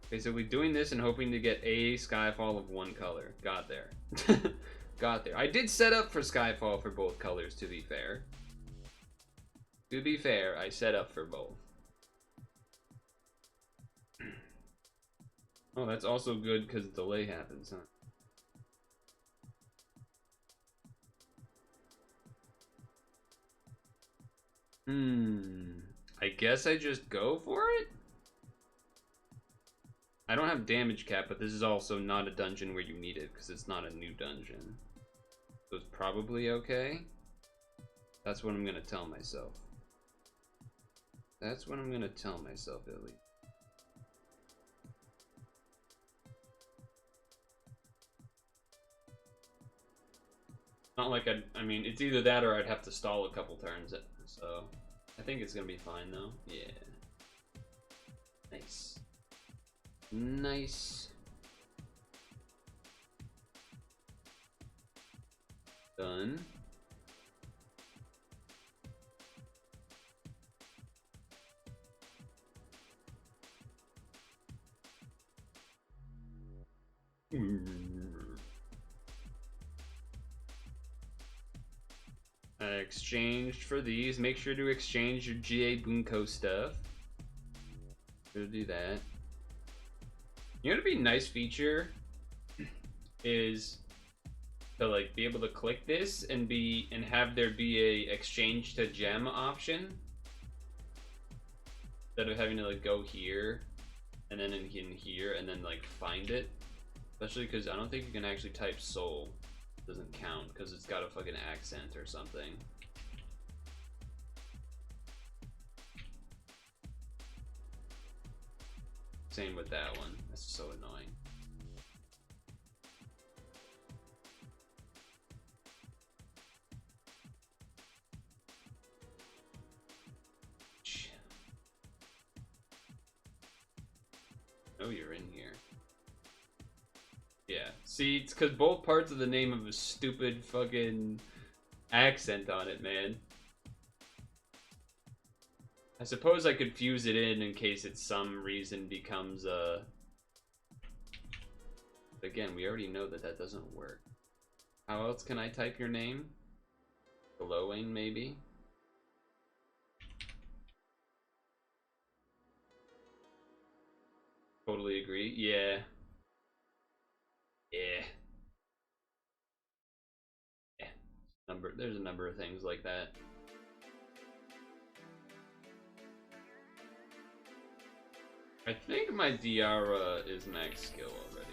Basically doing this and hoping to get a Skyfall of one color. Got there. Got there. I did set up for Skyfall for both colors, to be fair. To be fair, I set up for both. Oh, that's also good because delay happens, huh? I guess I just go for it? I don't have damage cap, but this is also not a dungeon where you need it because it's not a new dungeon. So it's probably okay. That's what I'm gonna tell myself. That's what I'm gonna tell myself, at least. Not like I mean, it's either that or I'd have to stall a couple turns, so I think it's gonna be fine though. Yeah. Nice. Nice. Done. Exchanged for these. Make sure to exchange your GA Bunko stuff. Gonna do that. You know, what'd be a nice feature is to like be able to click this and have there be a exchange to gem option. instead of having to like go here and then in here and then like find it. Especially because I don't think you can actually type soul. It doesn't count because it's got a fucking accent or something. Same with that one. That's so annoying. Oh, you're in here. Yeah. See, it's because both parts of the name have a stupid fucking accent on it, man. I suppose I could fuse it in case it some reason becomes a... Again, we already know that that doesn't work. How else can I type your name? Glowing, maybe? Totally agree. Yeah. Yeah. Yeah. There's a number of things like that. I think my Diara is max skill already.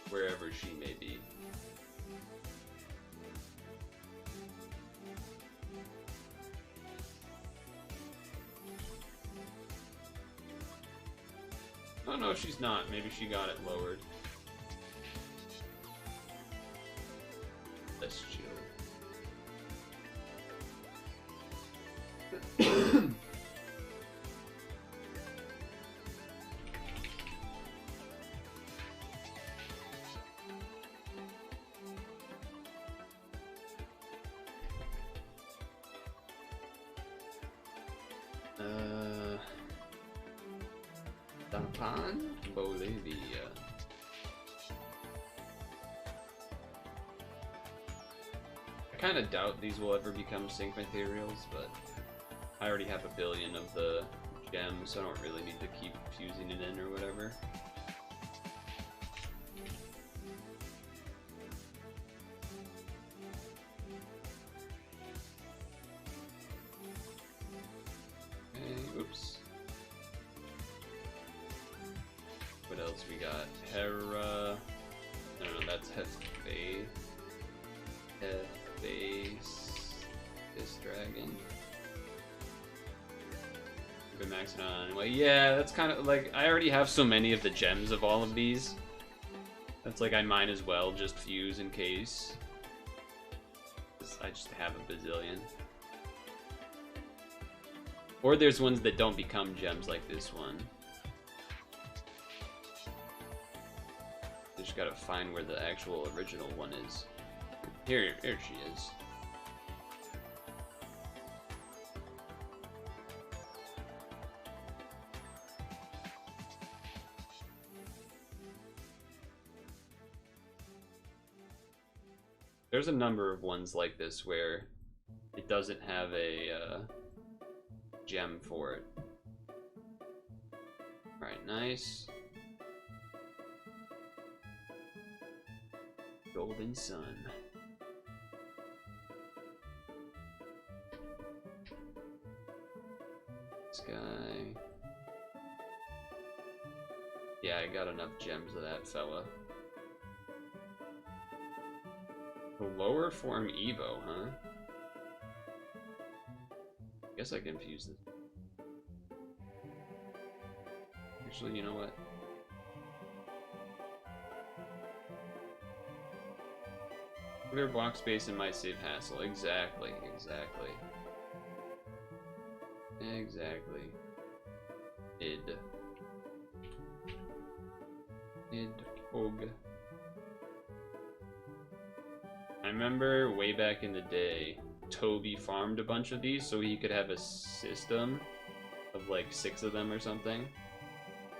Wherever she may be. Oh no, she's not. Maybe she got it lowered. Let's chill. Dapan, Bolivia. I kind of doubt these will ever become sync materials, but I already have a billion of the gems, so I don't really need to keep fusing it in or whatever. Okay, oops. What else we got? Hera. No, that's Hefe. This dragon. Been maxing on anyway. Yeah, that's kind of like I already have so many of the gems of all of these. That's like I might as well just fuse in case. I just have a bazillion. Or there's ones that don't become gems like this one. Just gotta find where the actual original one is. Here she is. There's a number of ones like this where it doesn't have a gem for it. Alright, nice. Golden Sun. This guy. Yeah, I got enough gems of that fella. The lower form Evo, huh? Guess I can fuse this. Actually, you know what? Clear block space and might save hassle. Exactly. Id Hog. I remember way back in the day, Toby farmed a bunch of these so he could have a system of like 6 of them or something.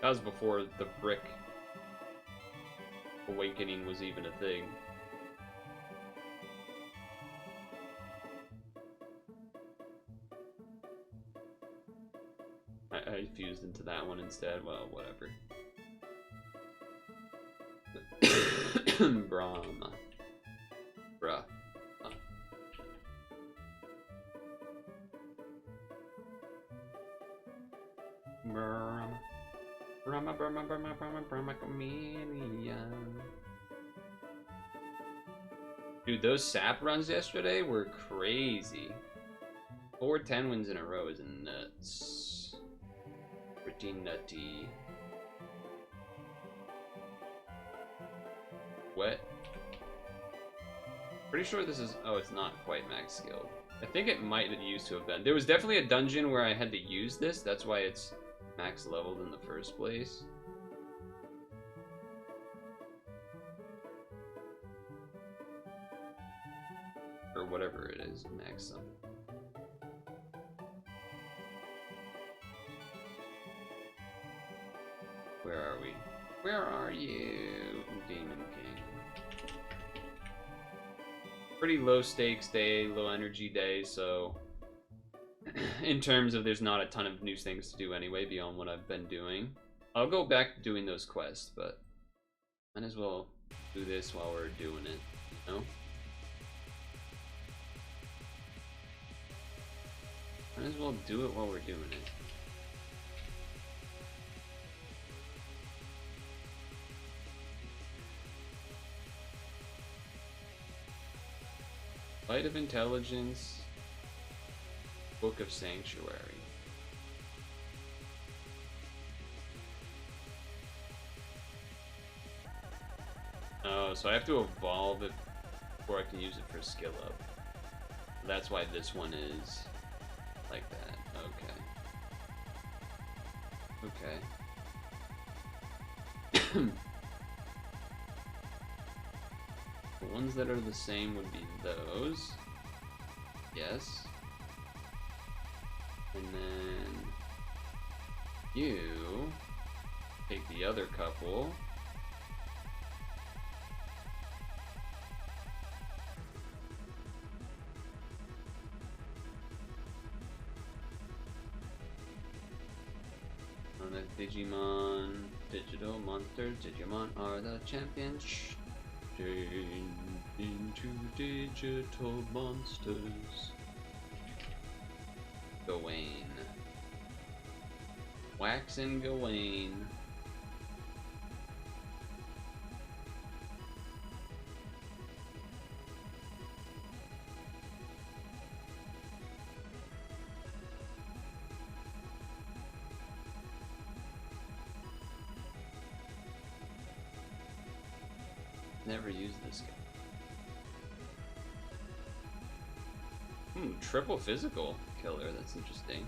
That was before the brick awakening was even a thing. I fused into that one instead. Well, whatever. Brahm. Bruh. Dude, those sap runs yesterday were crazy. 4 10 wins in a row is nuts. Pretty nutty. What? Pretty sure this is... Oh, it's not quite max skilled. I think it might have used to have been. There was definitely a dungeon where I had to use this. That's why it's max leveled in the first place. Or whatever it is, max sum. Where are we? Where are you, Demon King? Pretty low stakes day, low energy day, so in terms of there's not a ton of new things to do anyway beyond what I've been doing. I'll go back to doing those quests, but might as well do this while we're doing it, you know? Might as well do it while we're doing it. Light of Intelligence, Book of Sanctuary. Oh, so I have to evolve it before I can use it for skill up. That's why this one is like that. Okay. Okay. The ones that are the same would be those. Yes. And then you take the other couple. On the Digimon, digital monsters, Digimon are the champions. Change into digital monsters. Gawain. Wax and Gawain. Never used this guy. Triple physical killer, that's interesting.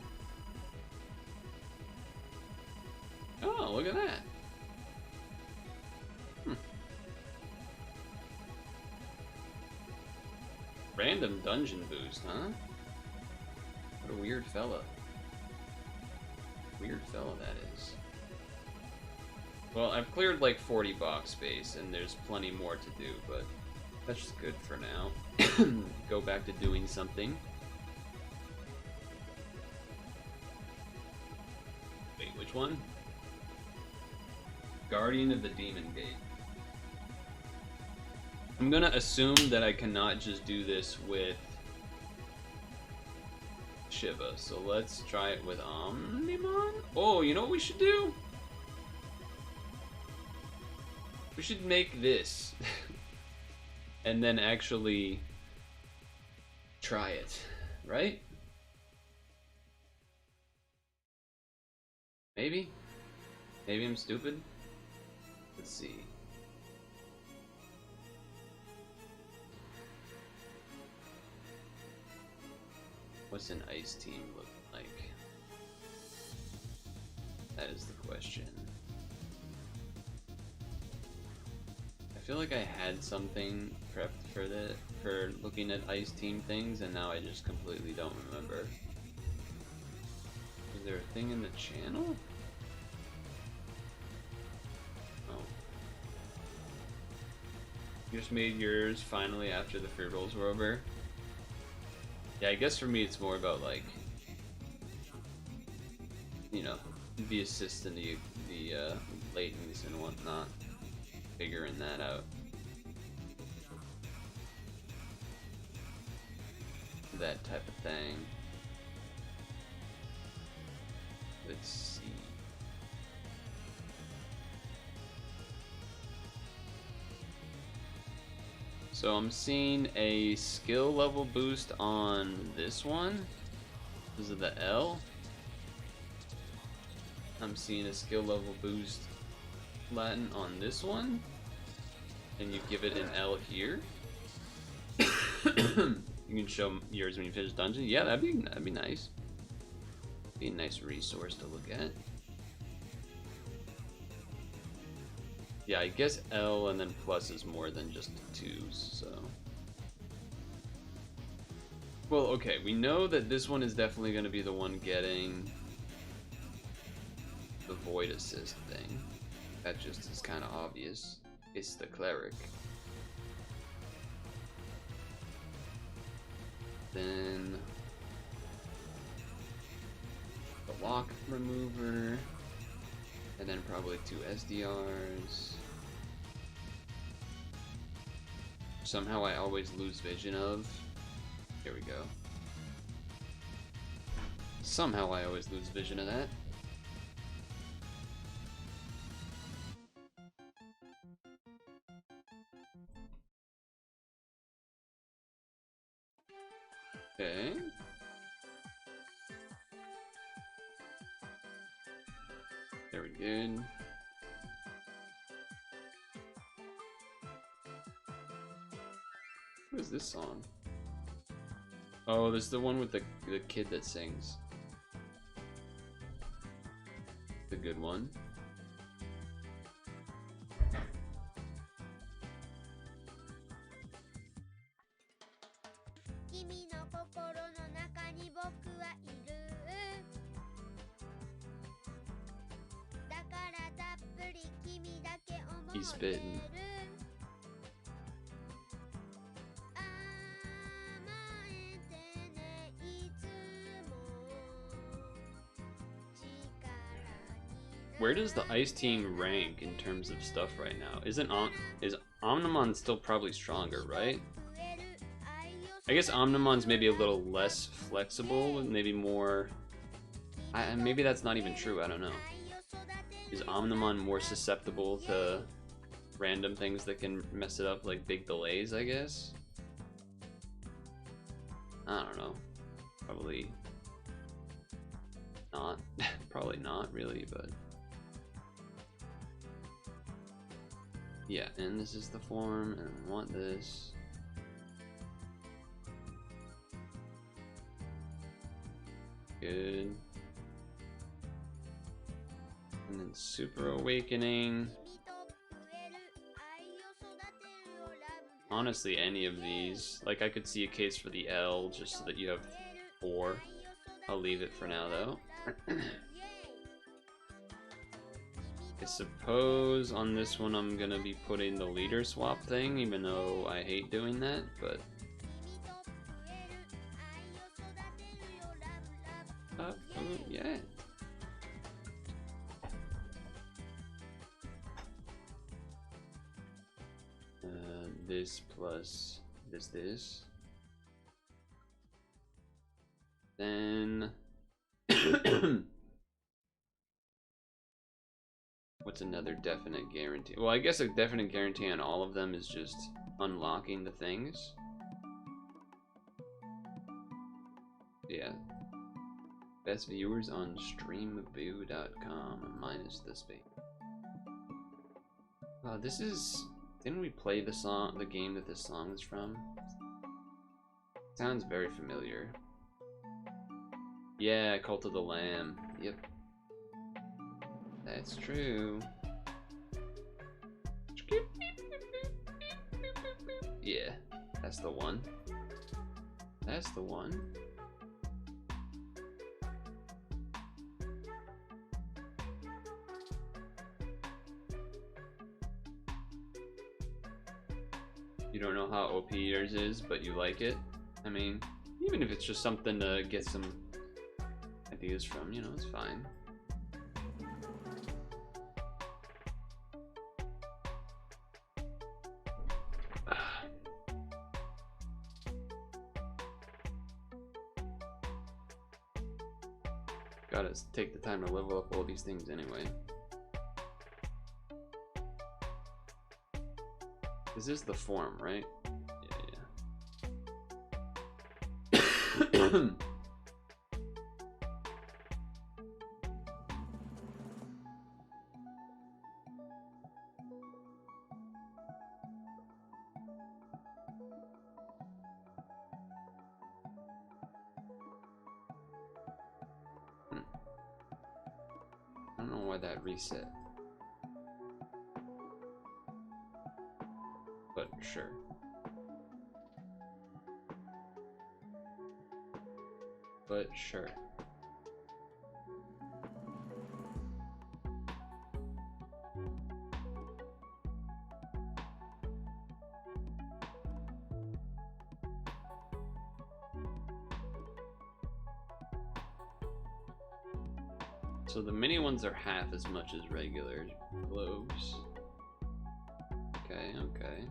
Oh, look at that. Random dungeon boost, huh? What a weird fella. Weird fella that is. Well, I've cleared like 40 box space, and there's plenty more to do, but that's just good for now. Go back to doing something. Wait, which one? Guardian of the Demon Gate. I'm gonna assume that I cannot just do this with Shiva, so let's try it with Omnimon? Oh, you know what we should do? We should make this and then actually try it, right? Maybe? Maybe I'm stupid? Let's see. What's an ice team look like? That is the question. I feel like I had something prepped for looking at ice team things, and now I just completely don't remember. Is there a thing in the channel? Oh. You just made yours finally after the free rolls were over? Yeah, I guess for me it's more about, like, you know, the assist and the latents and whatnot. Figuring that out. That type of thing. Let's see. So I'm seeing a skill level boost on this one. This is the L. I'm seeing a skill level boost Latin on this one. And you give it an L here. You can show yours when you finish dungeon. Yeah, that'd be nice. Be a nice resource to look at. Yeah, I guess L and then plus is more than just twos, so. Well, okay, we know that this one is definitely going to be the one getting the void assist thing. That just is kind of obvious. It's the cleric. Then the lock remover, and then probably 2 SDRs. Somehow I always lose vision of. Here we go. Somehow I always lose vision of that. Okay. Very good. What is this song? Oh, this is the one with the kid that sings. The good one. He's spitting. Where does the Ice team rank in terms of stuff right now? Is Omnimon still probably stronger, right? I guess Omnimon's maybe a little less flexible, maybe more. Maybe that's not even true. I don't know. Is Omnimon more susceptible to random things that can mess it up, like big delays? I guess. I don't know. Probably not. Probably not really, but. Yeah, and this is the form, and I want this. Good. And then Super Awakening. Honestly, any of these. Like, I could see a case for the L, just so that you have 4. I'll leave it for now, though. I suppose on this one I'm gonna be putting the leader swap thing, even though I hate doing that, but yeah. This plus this. Then what's another definite guarantee? Well, I guess a definite guarantee on all of them is just unlocking the things. Yeah. Best viewers on streamview.com minus the space. This is. Didn't we play the game that this song is from? Sounds very familiar. Yeah, Cult of the Lamb. Yep. That's true. Yeah, that's the one. That's the one. You don't know how OP yours is, but you like it. I mean, even if it's just something to get some ideas from, you know, it's fine. Gotta take the time to level up all these things anyway. This is the form, right? I don't know why that reset. But sure. But sure. So the mini ones are half as much as regular globes. Okay, okay.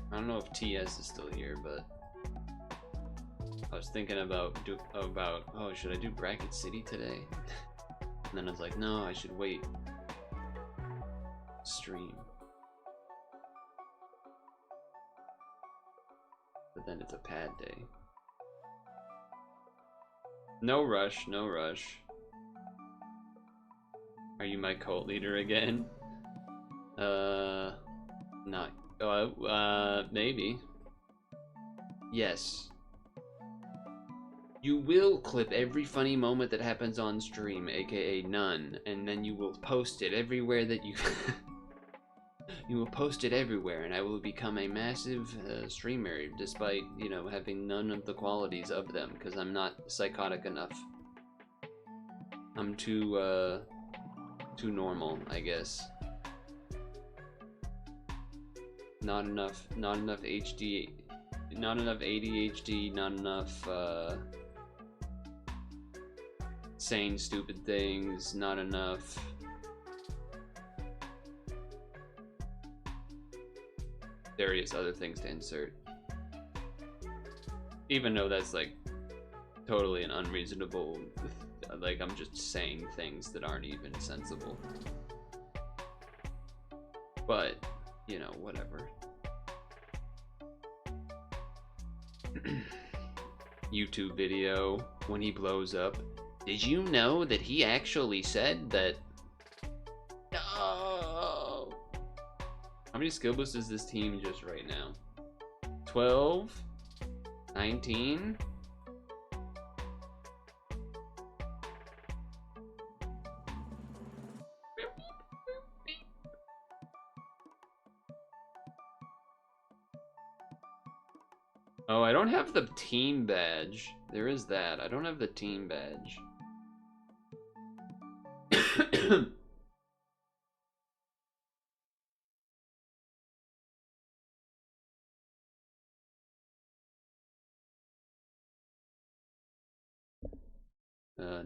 I don't know if TS is still here, but I was thinking about oh, should I do Bracket City today? And then I was like, no, I should wait. Stream. But then it's a pad day. No rush, no rush. Are you my cult leader again? Not. Maybe. Yes. You will clip every funny moment that happens on stream, aka none, and then you will post it everywhere that you... You will post it everywhere, and I will become a massive streamer, despite, you know, having none of the qualities of them, because I'm not psychotic enough. I'm too normal, I guess. Not enough HD, not enough ADHD, not enough saying stupid things, not enough various other things to insert. Even though that's like totally an unreasonable, like I'm just saying things that aren't even sensible. But, you know, whatever. YouTube video when he blows up. Did you know that he actually said that? No. How many skill boosts is this team just right now? 12? 19? Oh, I don't have the team badge. There is that. I don't have the team badge.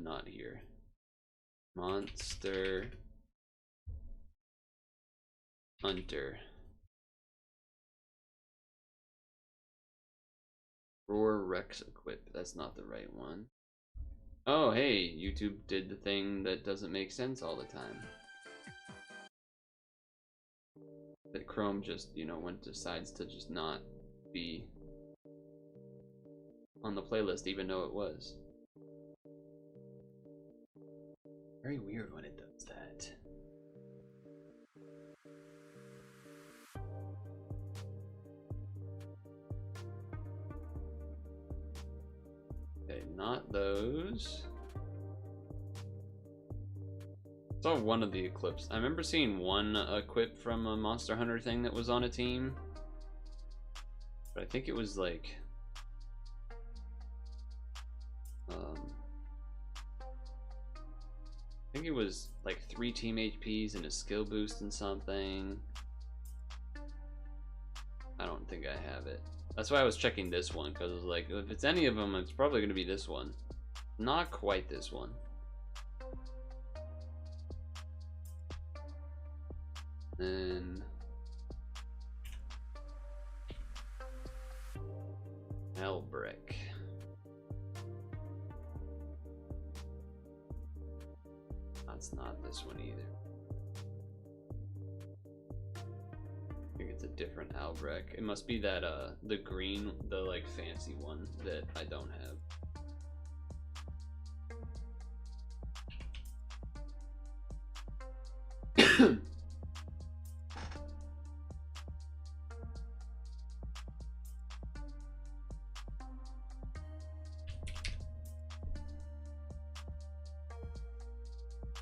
Not here. Monster Hunter. Roar Rex equip. That's not the right one. Oh, hey, YouTube did the thing that doesn't make sense all the time. That Chrome just, you know, decides to just not be on the playlist even though it was. Very weird when it does that. Okay, not those. I saw one of the Eclipse. I remember seeing one equip from a Monster Hunter thing that was on a team. But I think it was like... I think it was like 3 team HPs and a skill boost and something. I don't think I have it. That's why I was checking this one, because I was like, if it's any of them, it's probably going to be this one. Not quite this one. Then Elbrick. That's not this one either. I think it's a different Albrecht. It must be that the green, the like fancy one that I don't have.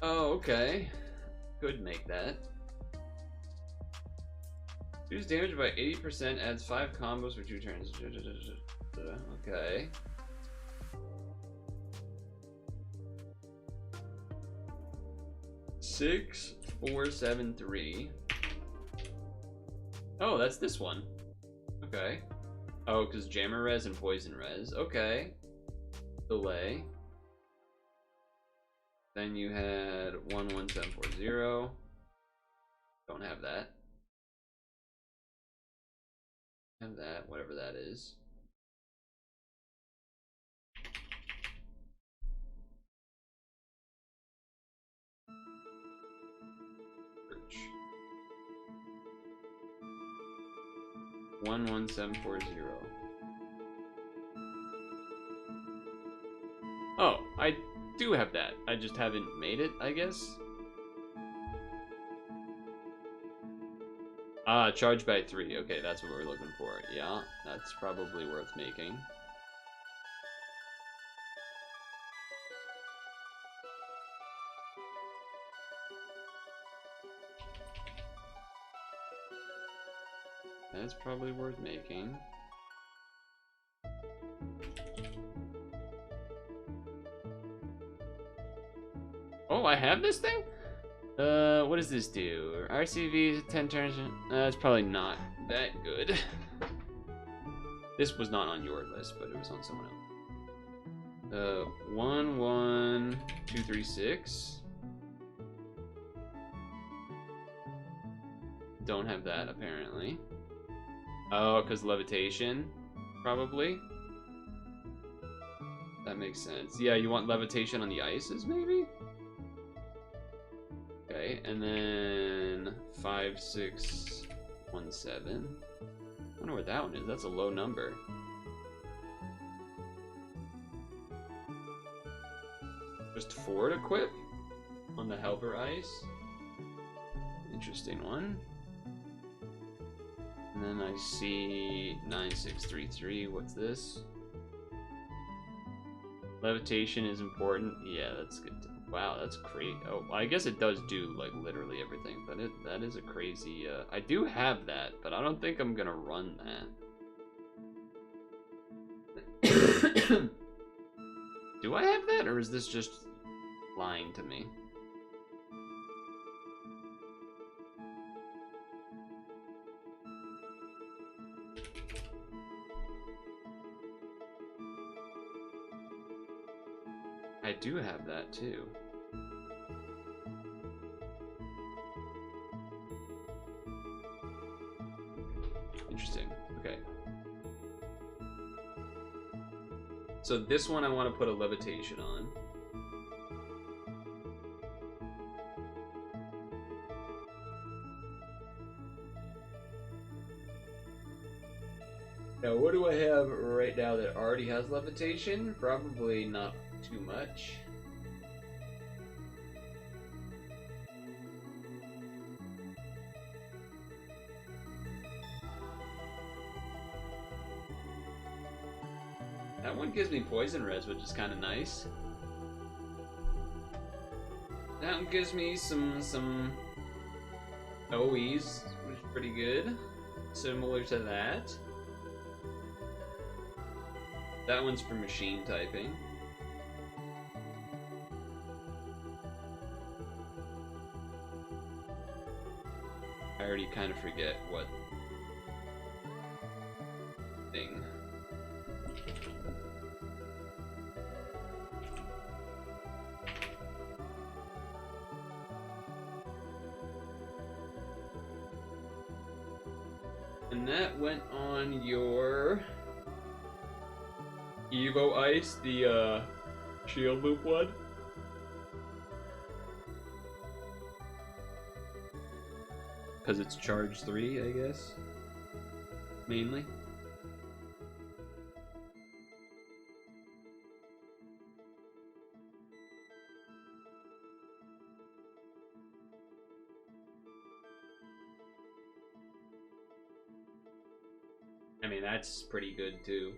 Oh, okay. Could make that. Reduce damage by 80%, adds 5 combos for 2 turns. Okay. Six, 4, 7, 3. Oh, that's this one. Okay. Oh, because Jammer Res and Poison Res. Okay. Delay. Then you had 11740. Don't have that. Have that, whatever that is. Search. 11740. Oh, I do have that. I just haven't made it, I guess. Ah, charge by 3. Okay, that's what we're looking for. Yeah, that's probably worth making. That's probably worth making. Oh, I have this thing? What does this do? RCV 10 turns. It's probably not that good. This was not on your list, but it was on someone else. 11236. Don't have that apparently. Oh, because levitation, probably. That makes sense. Yeah, you want levitation on the ices, maybe? Okay, and then 5617. I wonder what that one is. That's a low number. Just 4 to equip on the helper ice. Interesting one. And then I see 9633. What's this? Levitation is important. Yeah, that's good. Wow, that's crazy. Oh, I guess it does do like literally everything, but that is a crazy. I do have that, but I don't think I'm gonna run that. Do I have that, or is this just lying to me? I do have that too. Interesting. Okay. So this one I want to put a levitation on. Now, what do I have right now that already has levitation? Probably not too much. That one gives me poison res, which is kind of nice. That one gives me some OEs, which is pretty good. Similar to that. That one's for machine typing. I already kind of forget what thing. And that went on your Evo Ice, the shield loop one. Because it's charge 3, I guess. Mainly. I mean, that's pretty good too.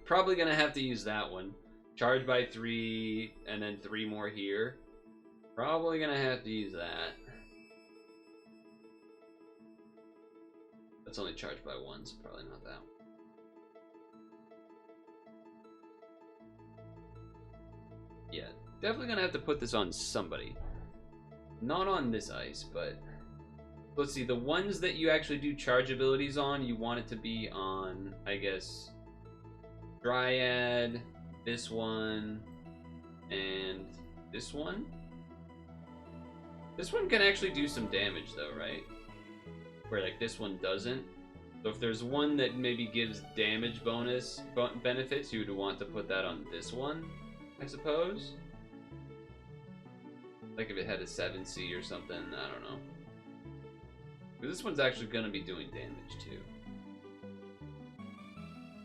Probably gonna have to use that one. Charge by 3, and then 3 more here. Probably gonna have to use that. That's only charged by 1, so probably not that one. Yeah, definitely gonna have to put this on somebody. Not on this ice, but... Let's see, the ones that you actually do charge abilities on, you want it to be on, I guess, Dryad, this one, and this one. This one can actually do some damage though, right? Where like this one doesn't. So if there's one that maybe gives damage bonus benefits, you would want to put that on this one, I suppose. Like if it had a 7C or something, I don't know. But this one's actually going to be doing damage too.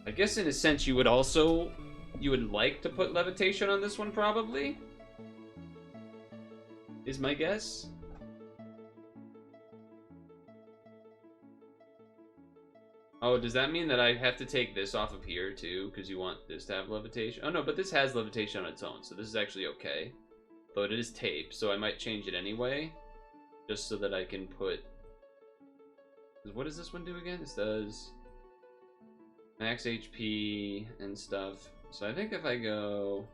I guess in a sense you would like to put levitation on this one probably? Is my guess. Oh, does that mean that I have to take this off of here too? Because you want this to have levitation? Oh no, but this has levitation on its own, so this is actually okay. Though it is tape, so I might change it anyway. Just so that I can put... What does this one do again? This does max HP and stuff. So I think if I go...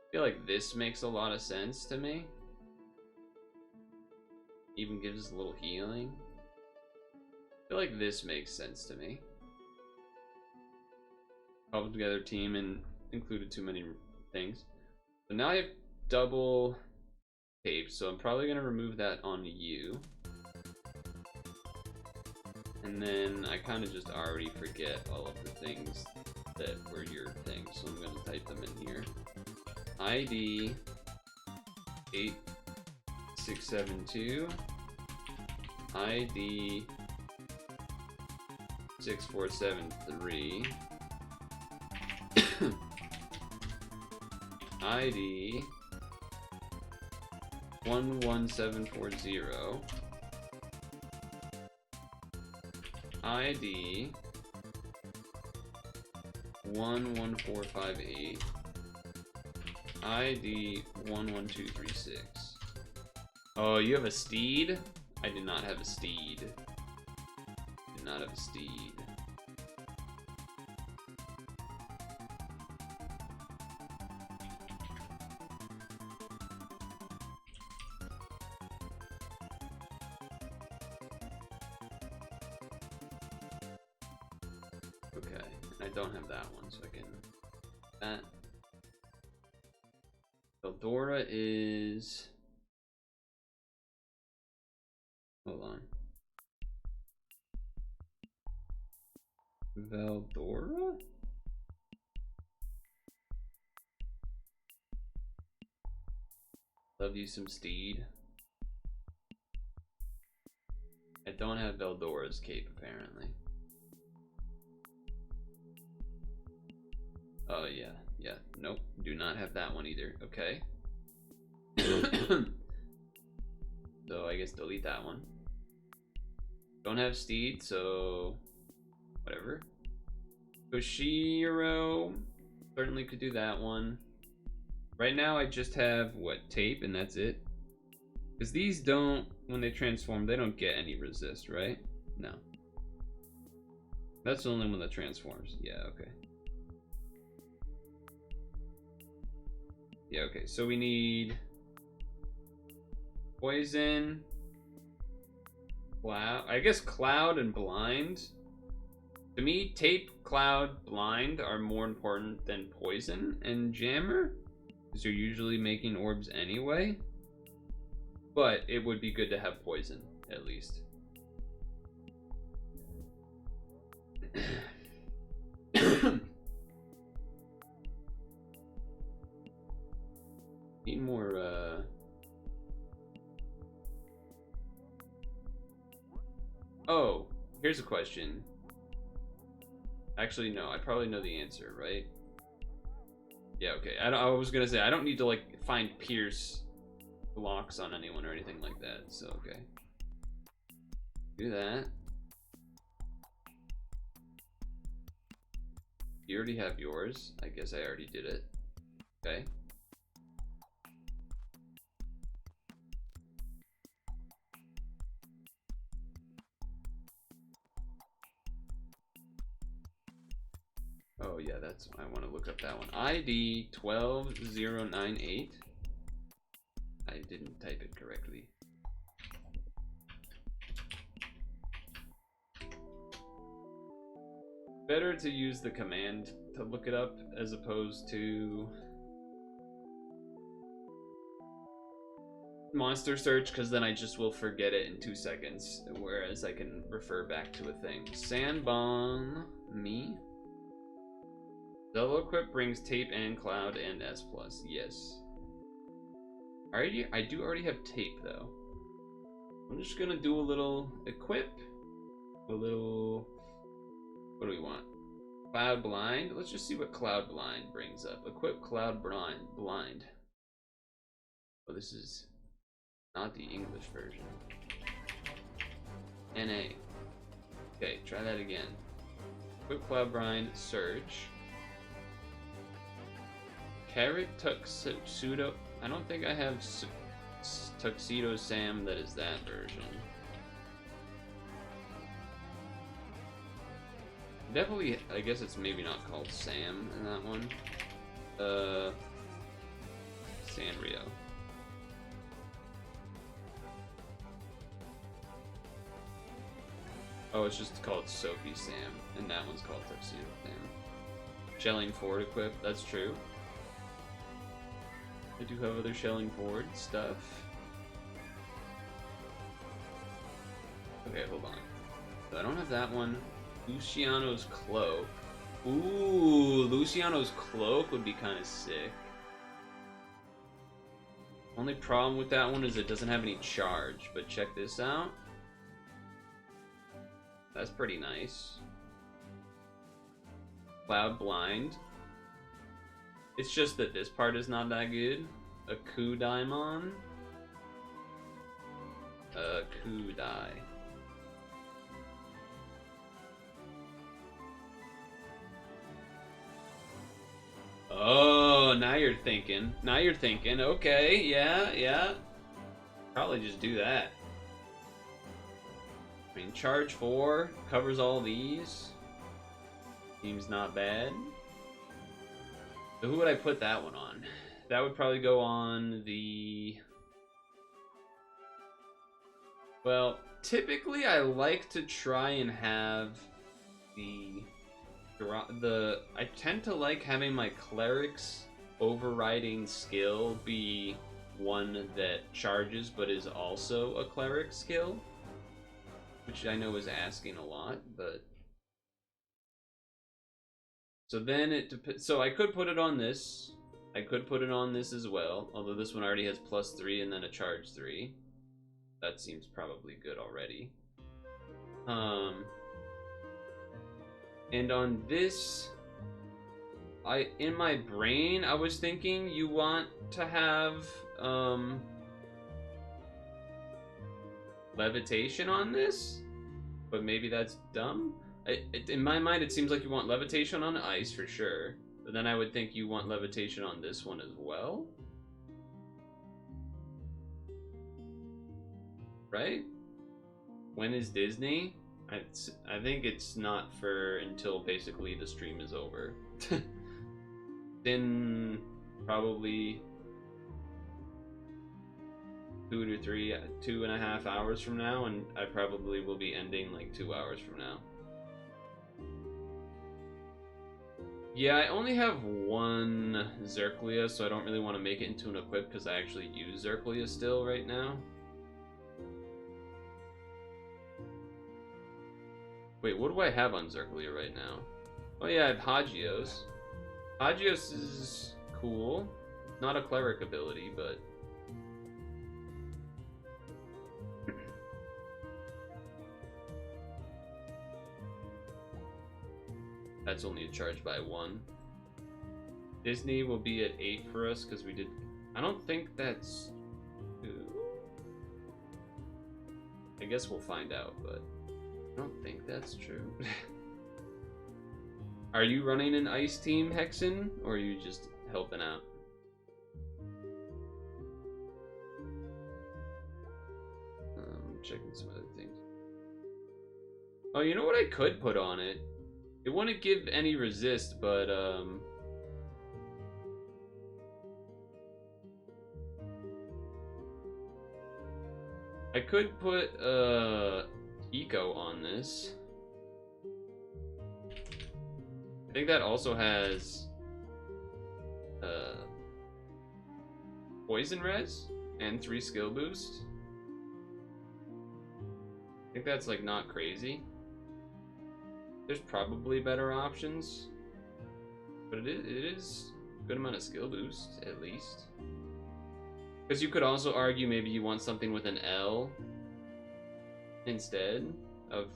I feel like this makes a lot of sense to me. Even gives us a little healing. I feel like this makes sense to me. Cobbled together team and included too many things. So now I have double tape, so I'm probably going to remove that on you. And then I kind of just already forget all of the things that were your things, so I'm going to type them in here. ID 8672, ID 6473, ID 11740, ID 11458, ID 11236. Oh, you have a steed? I did not have a steed. Did not have a steed. Okay, I don't have that one, so I can... That. Eldora is... Hold on. Veldora? Love you some steed. I don't have Veldora's cape apparently. Oh yeah, yeah. Nope, do not have that one either. Okay. So I guess delete that one. Don't have steed, so whatever. Koshiro certainly could do that one. Right now I just have what, tape, and that's it. Because these don't, when they transform, they don't get any resist, right? No. That's the only one that transforms. Yeah, okay. Yeah, okay. So we need poison, cloud. I guess cloud and blind. To me, tape, cloud, blind are more important than poison and jammer, because you're usually making orbs anyway. But it would be good to have poison, at least. Need more, Oh, here's a question. Actually, no, I probably know the answer, right? Yeah, okay. I was gonna say, I don't need to, like, find pierce blocks on anyone or anything like that, so, okay. Do that. You already have yours. I guess I already did it. Okay. Oh yeah, that's, I want to look up that one. ID 12098. I didn't type it correctly. Better to use the command to look it up as opposed to monster search, because then I just will forget it in 2 seconds, whereas I can refer back to a thing. Sandbomb me. Double equip brings tape and cloud and S+. Yes. I do already have tape though. I'm just gonna do a little equip. A little, what do we want? Cloud blind. Let's just see what cloud blind brings up. Equip cloud blind. Oh, this is not the English version. NA. Okay, try that again. Equip cloud blind. Search. Carrot tuxedo. I don't think I have Tuxedo Sam that is that version. Definitely, I guess it's maybe not called Sam in that one. Sanrio. Oh, it's just called Sophie Sam, and that one's called Tuxedo Sam. Shelling Ford equip, that's true. I do have other Shelling Ford stuff. Okay, hold on. So I don't have that one. Luciano's Cloak. Ooh, Luciano's Cloak would be kind of sick. Only problem with that one is it doesn't have any charge, but check this out. That's pretty nice. Cloud Blind. It's just that this part is not that good. A Kudaimon. A Kudai. Oh, now you're thinking. Now you're thinking. Okay, yeah. Probably just do that. I mean, charge 4 covers all these. Seems not bad. So who would I put that one on? That would probably go on the... Well, typically I like to try and have I tend to like having my cleric's overriding skill be one that charges but is also a cleric skill, which I know is asking a lot, but so then so I could put it on this. I could put it on this as well, although this one already has +3 and then a charge 3. That seems probably good already. And on this, in my brain, I was thinking you want to have levitation on this, but maybe that's dumb. In my mind, it seems like you want levitation on ice for sure, but then I would think you want levitation on this one as well. Right? When is Disney? I think it's not for until basically the stream is over. Then probably 2.5 hours from now, and I probably will be ending like 2 hours from now. Yeah, I only have one Zerclia, so I don't really want to make it into an equip because I actually use Zerclia still right now. Wait, what do I have on Zerglia right now? Oh yeah, I have Hagios. Hagios is cool. Not a cleric ability, but... That's only a charge by 1. Disney will be at 8 for us because we did... I don't think that's... I guess we'll find out, but I don't think that's true. Are you running an ice team, Hexen, or are you just helping out? Checking some other things. Oh, you know what I could put on it? It wouldn't give any resist, but I could put eco on this. I think that also has poison res and 3 skill boost. I think that's like not crazy. There's probably better options, but it is a good amount of skill boost at least. Because you could also argue maybe you want something with an L instead of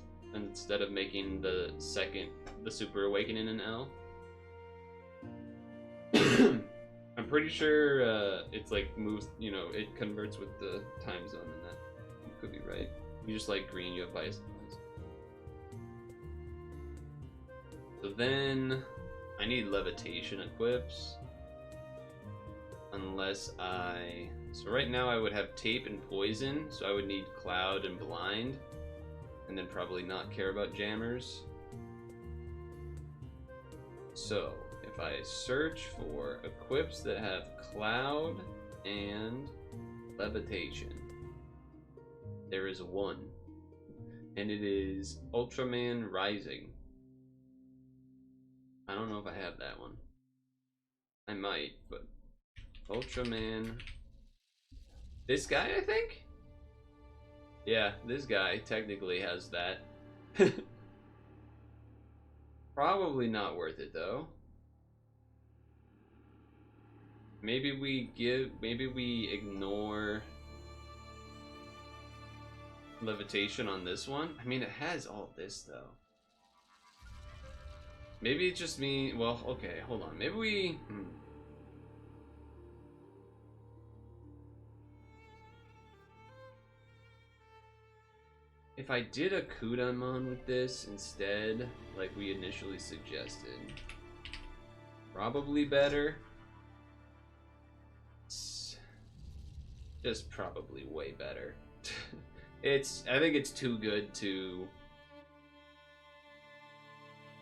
making the super awakening an L. I'm pretty sure it's like moves, you know, it converts with the time zone, and that you could be right. You just like green, you have bias. So then I need levitation equips. Unless so right now I would have tape and poison, so I would need cloud and blind, and then probably not care about jammers. So if I search for equips that have cloud and levitation, there is one, and it is Ultraman Rising. I don't know if I have that one. I might, but Ultraman. This guy, I think? Yeah, this guy technically has that. Probably not worth it though. Maybe we ignore levitation on this one. I mean, it has all this though. Maybe it just means, well, okay, hold on. Maybe we... If I did a Kudamon with this instead, like we initially suggested, probably better. It's just probably way better. I think it's too good to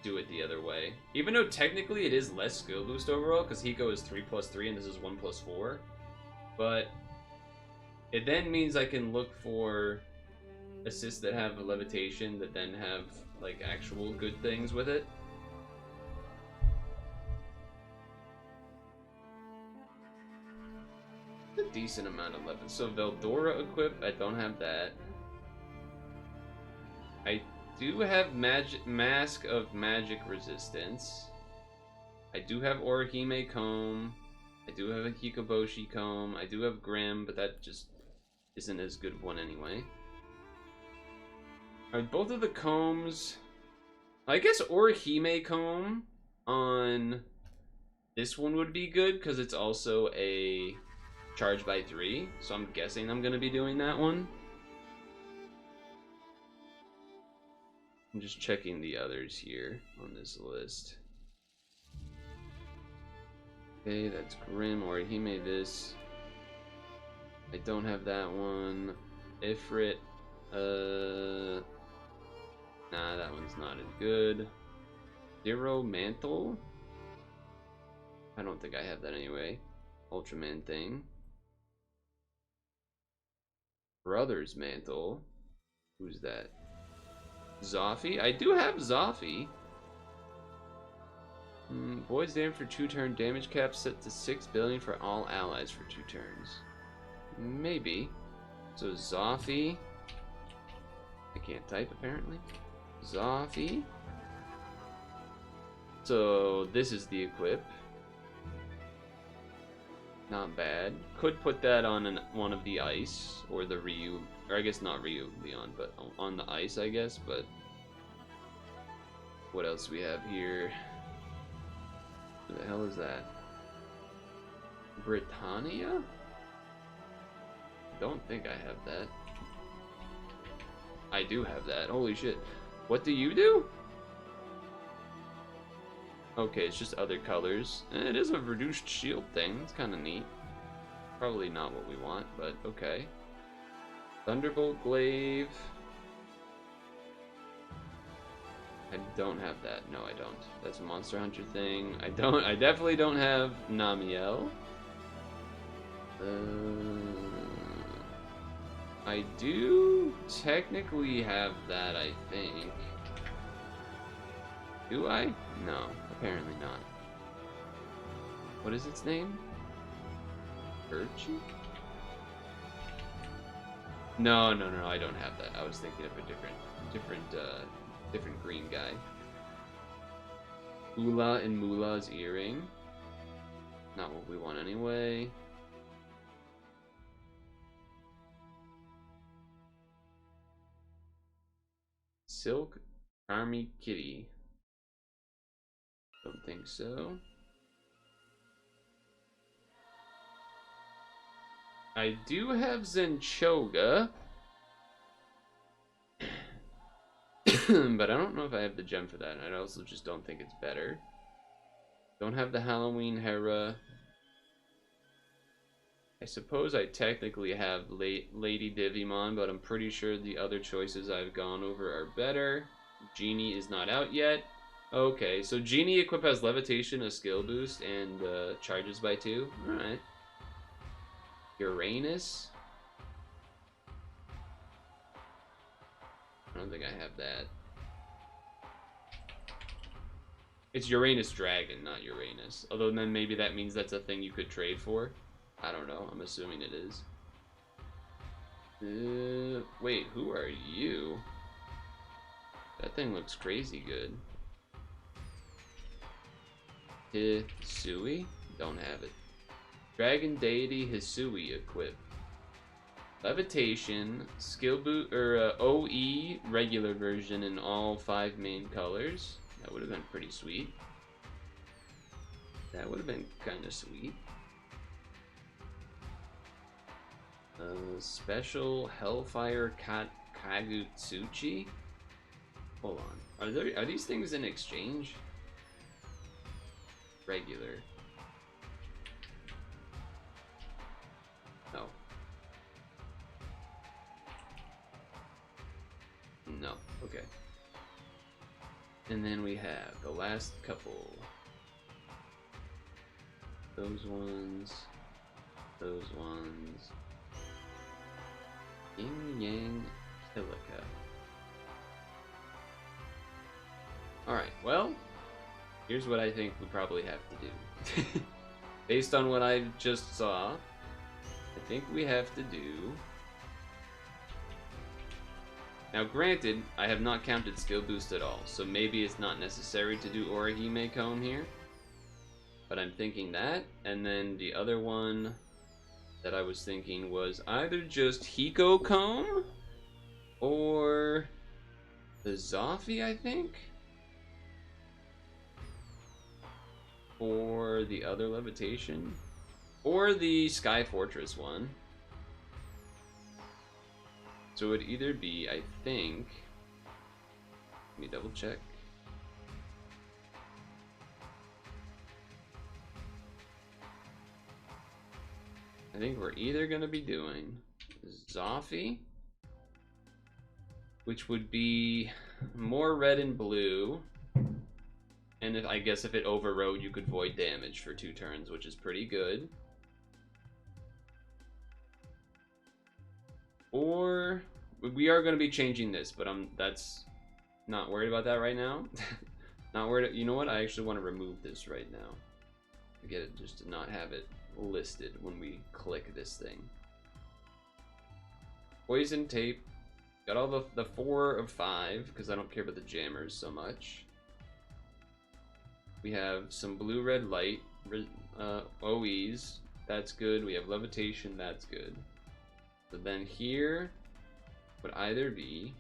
do it the other way. Even though technically it is less skill boost overall, because Hiko is 3+3 and this is 1+4. But it then means I can look for assists that have a levitation that then have like actual good things with it. A decent amount of levitation. So Veldora equip, I don't have that. I do have Mask of Magic Resistance. I do have Orihime Comb. I do have a Hikoboshi Comb. I do have Grim, but that just isn't as good of one anyway. Alright, both of the combs... I guess Orihime Comb on this one would be good, because it's also a charge by 3. So I'm guessing I'm going to be doing that one. I'm just checking the others here on this list. Okay, that's Grim, Orihime this. I don't have that one. Ifrit. Nah, that one's not as good. Zero Mantle? I don't think I have that anyway. Ultraman thing. Brother's Mantle. Who's that? Zoffy? I do have Zoffy. Void's damage for 2 turn damage cap set to 6 billion for all allies for 2 turns. Maybe. So Zoffy. I can't type apparently. Zoffy. So this is the equip. Not bad. Could put that on one of the ice or the Ryu, or I guess not Ryu, Leon, but on the ice, I guess. But what else do we have here? What the hell is that? Britannia? Don't think I have that. I do have that. Holy shit. What do you do? Okay, it's just other colors. It is a reduced shield thing. It's kind of neat. Probably not what we want, but okay. Thunderbolt Glaive. I don't have that. No, I don't. That's a Monster Hunter thing. I definitely don't have Namiel. I do technically have that, I think. Do I? No, apparently not. What is its name? Urchin? No, I don't have that. I was thinking of a different green guy. Ula and Mula's earring. Not what we want anyway. Silk Army Kitty. Don't think so. I do have Zenchoga. But I don't know if I have the gem for that. And I also just don't think it's better. Don't have the Halloween Hera. I suppose I technically have Lady Divimon, but I'm pretty sure the other choices I've gone over are better. Genie is not out yet. Okay, so Genie equip has Levitation, a skill boost, and charges by 2. Alright. Uranus. I don't think I have that. It's Uranus Dragon, not Uranus. Although then maybe that means that's a thing you could trade for. I don't know. I'm assuming it is. Wait, who are you? That thing looks crazy good. Hisui? Don't have it. Dragon Deity Hisui equip. Levitation, skill boot, or OE regular version in all 5 main colors. That would have been pretty sweet. That would have been kind of sweet. Special Hellfire Kagutsuchi. Hold on. Are these things in exchange? Regular. No. No. Okay. And then we have the last couple. Those ones. Those ones. Yin Yang Kilika. Alright, well, here's what I think we probably have to do. Based on what I just saw, I think we have to do... Now granted, I have not counted skill boost at all, so maybe it's not necessary to do Orihime Comb here. But I'm thinking that, and then the other one that I was thinking was either just Hiko Comb or the Zoffy, I think, or the other Levitation, or the Sky Fortress one. So it would either be, I think, let me double check. I think we're either going to be doing Zoffy, which would be more red and blue, and I guess if it overrode, you could void damage for 2 turns, which is pretty good. Or we are going to be changing this, but that's not worried about that right now. Not worried. You know what? I actually want to remove this right now. Get it, just to not have it listed when we click this thing. Poison tape, Got all the 4 of 5, because I don't care about the jammers so much. We have some blue-red light, OEs, that's good. We have levitation, that's good. So then here would either be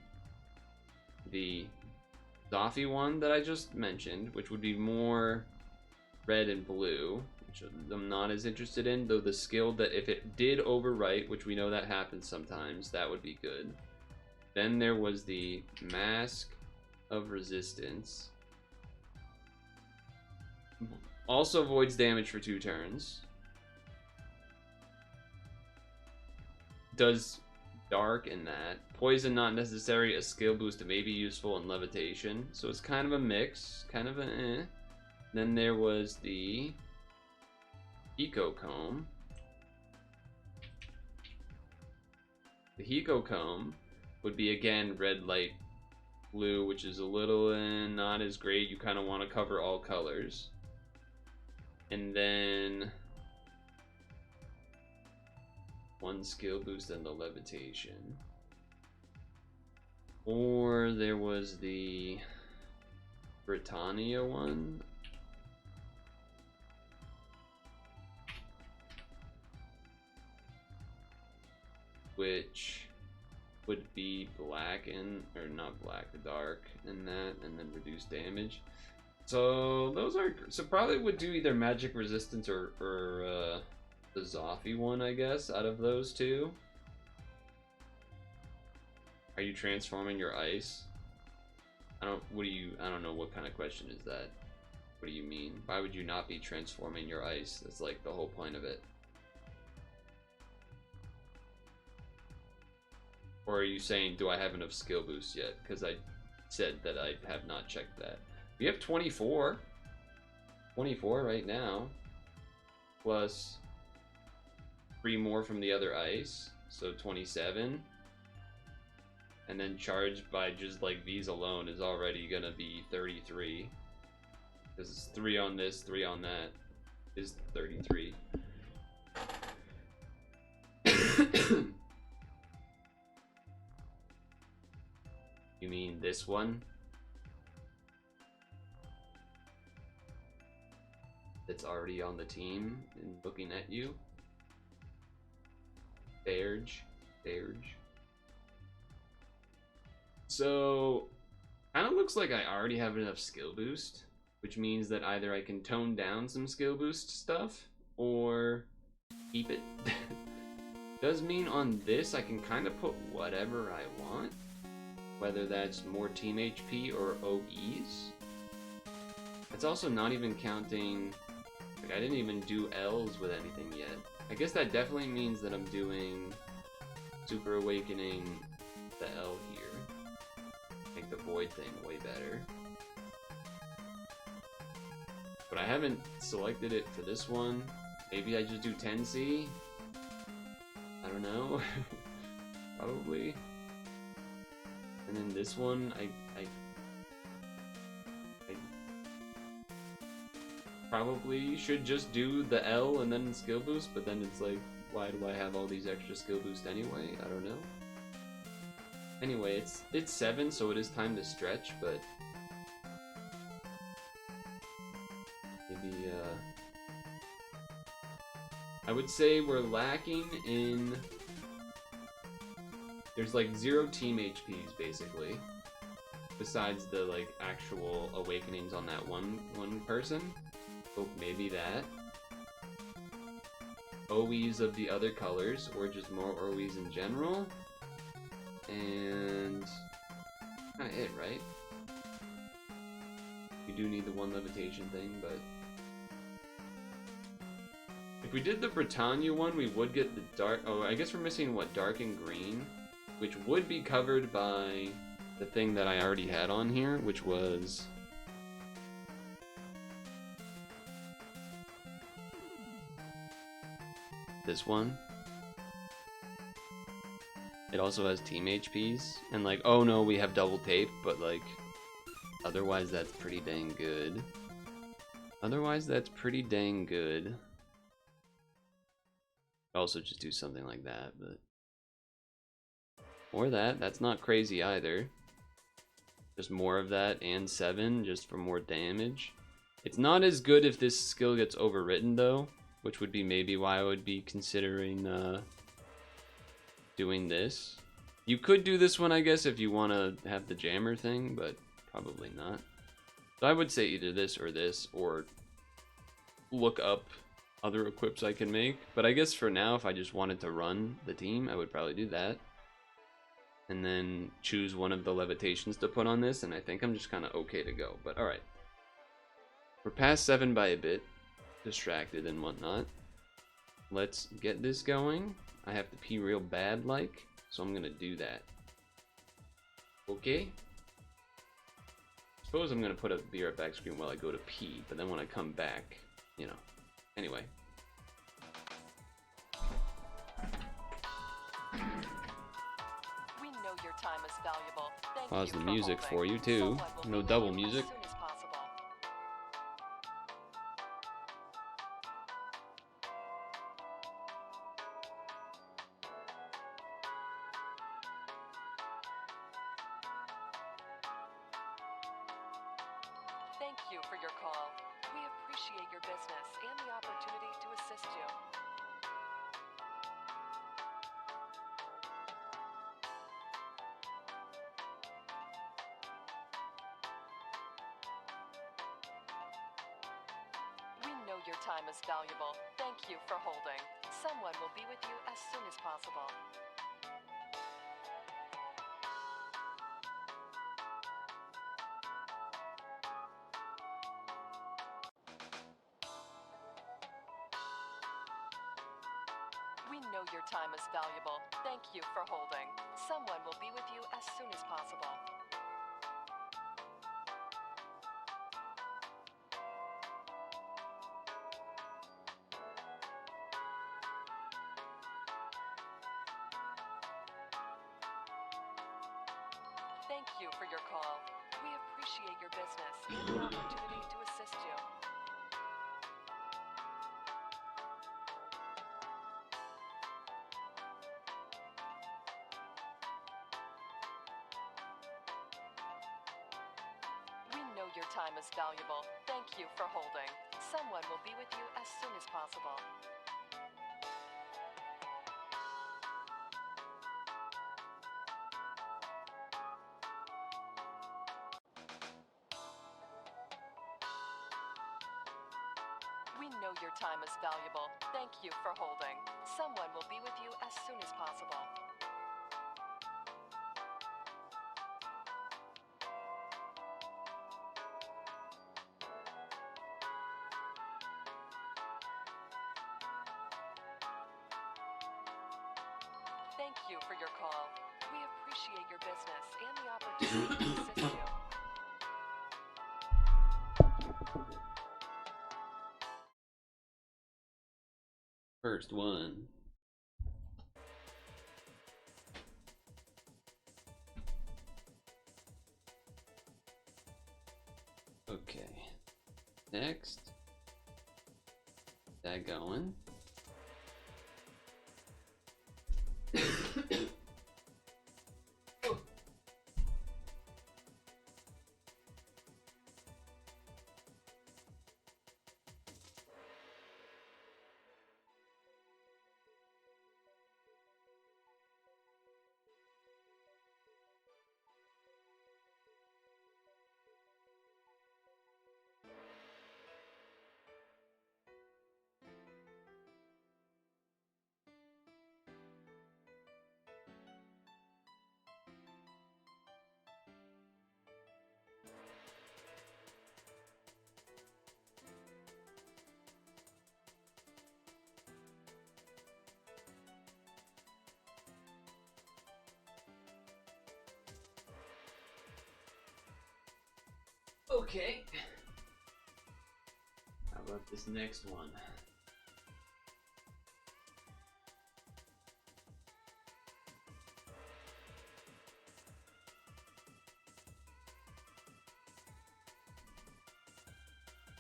the Zoffy one that I just mentioned, which would be more red and blue, which I'm not as interested in, though the skill that if it did overwrite, which we know that happens sometimes, that would be good. Then there was the Mask of Resistance. Also avoids damage for 2 turns. Does dark in that. Poison not necessary, a skill boost may be useful in levitation. So it's kind of a mix, kind of a eh. Then there was the Eco Comb. The Eco Comb would be again red, light, blue, which is a little not as great. You kind of want to cover all colors. And then 1 skill boost and the levitation. Or there was the Britannia one. Which would be black and, or not black, dark and that, and then reduce damage. So those are, so probably would do either magic resistance or the Zoffy one, I guess, out of those two. Are you transforming your ice? I don't know what kind of question is that. What do you mean? Why would you not be transforming your ice? That's like the whole point of it. Or are you saying, do I have enough skill boosts yet? Because I said that I have not checked that. We have 24. 24 right now. Plus 3 more from the other ice. So 27. And then charged by just like these alone is already going to be 33. Because it's 3 on this, 3 on that is 33. You mean this one? That's already on the team and looking at you? Berge. So, kind of looks like I already have enough skill boost, which means that either I can tone down some skill boost stuff, or keep it. Does mean on this I can kind of put whatever I want. Whether that's more team HP or OEs. It's also not even counting, like I didn't even do L's with anything yet. I guess that definitely means that I'm doing Super Awakening the L here. Make the Void thing way better. But I haven't selected it for this one. Maybe I just do 10C? I don't know. Probably. And then this one, I probably should just do the L and then skill boost, but then it's like, why do I have all these extra skill boost anyway? I don't know. Anyway, it's 7, so it is time to stretch, but maybe I would say we're lacking in. There's like 0 team HPs basically, besides the like actual awakenings on that one person. Oh, maybe that. OEs of the other colors, or just more OEs in general. And kinda it, right? We do need the 1 levitation thing, but if we did the Britannia one, we would get the dark. Oh, I guess we're missing what, dark and green, which would be covered by the thing that I already had on here, which was this one. It also has team HPs, and like, oh no, we have double tape, but like, otherwise that's pretty dang good. Otherwise that's pretty dang good. Also just do something like that, but Or that. That's not crazy either. Just more of that and 7 just for more damage. It's not as good if this skill gets overwritten though, which would be maybe why I would be considering doing this. You could do this one, I guess, if you want to have the jammer thing, but probably not. So I would say either this, or look up other equips I can make. But I guess for now, if I just wanted to run the team, I would probably do that. And then choose one of the levitations to put on this, and I think I'm just kind of okay to go. But alright. We're past 7 by a bit. Distracted and whatnot. Let's get this going. I have to pee real bad like, so I'm gonna do that. Okay? Suppose I'm gonna put a be right back screen while I go to pee, but then when I come back, you know. Anyway. We know your time is valuable. Thank Pause you the for music holding. for you too. Someone will No be double with you music. as soon as possible. Thank you for your call. We appreciate your business and the opportunity to assist you. We know your time is valuable. Thank you for holding. Someone will be with you as soon as possible. We know your time is valuable. Thank you for holding. Someone will be with you as soon as possible. Thank you for your call. We appreciate your business and the opportunity to assist you. We know your time is valuable. Thank you for holding. Someone will be with you as soon as possible. We know your time is valuable. Thank you for holding. Someone will be with you as soon as possible. Thank you for your call. We appreciate your business and the opportunity to assist you. First one. Okay. Next. That going. Okay. How about this next one?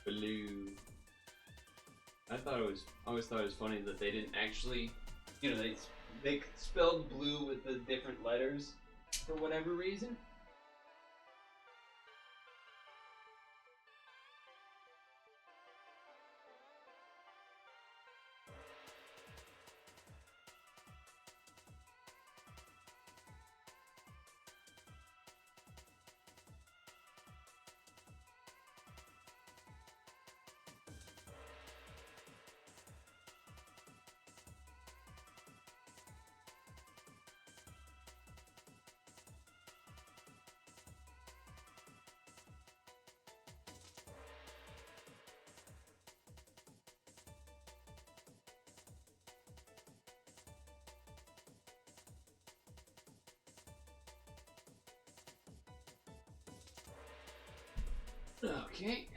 Blue. I always thought it was funny that they didn't actually, you know, they They spelled blue with the different letters for whatever reason. Okay.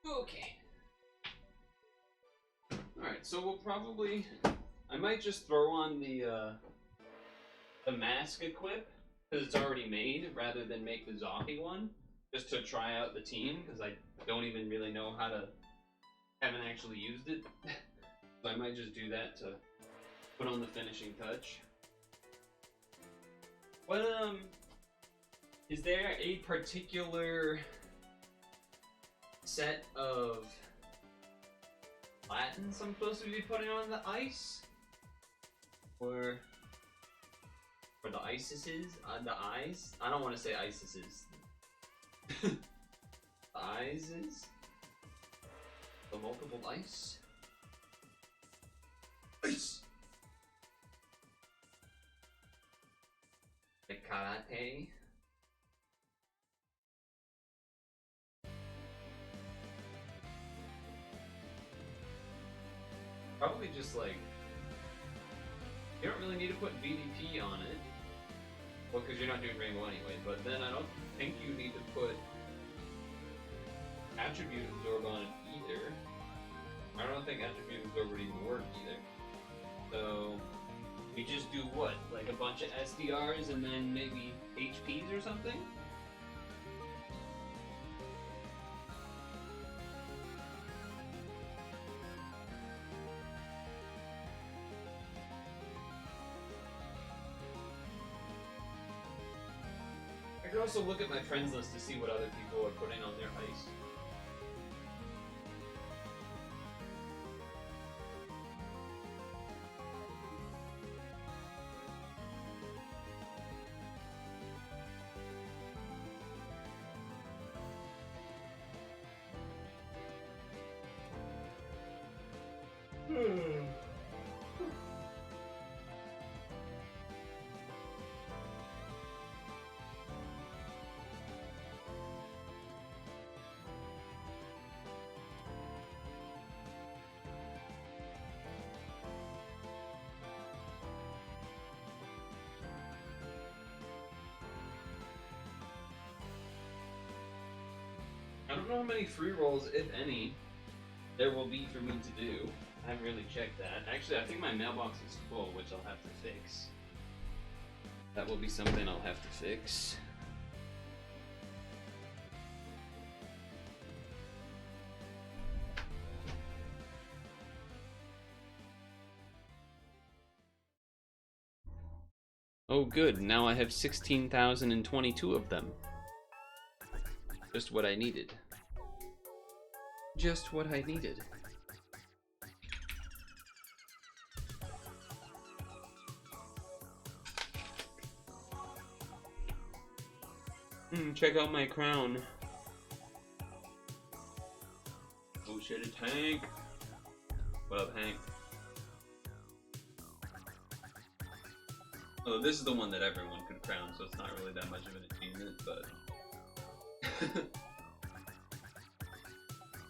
Okay. Alright, so we'll probably... I might just throw on the mask equip, because it's already made, rather than make the zombie one, just to try out the team, because I don't even really know how to... haven't actually used it. So I might just do that to put on the finishing touch. What, is there a particular set of Latins I'm supposed to be putting on the ice? Or the Isises? The eyes? I don't want to say Isises. The Ises? The multiple ice? Ice! The karate? Probably just like... You don't really need to put VDP on it. Well, because you're not doing Rainbow anyway, but then I don't think you need to put Attribute Absorb on it either. I don't think Attribute Absorb would even work either. So, we just do what? Like a bunch of SDRs and then maybe HPs or something? I could also look at my friends list to see what other people are putting on their ice. I don't know how many free rolls, if any, there will be for me to do. I haven't really checked that. Actually, I think my mailbox is full, which I'll have to fix. That will be something I'll have to fix. Oh good, now I have 16,022 of them. Just what I needed. Just what I needed. Check out my crown. Oh shit, it's Hank. What up, Hank? Oh, this is the one that everyone could crown, so it's not really that much of an achievement, but...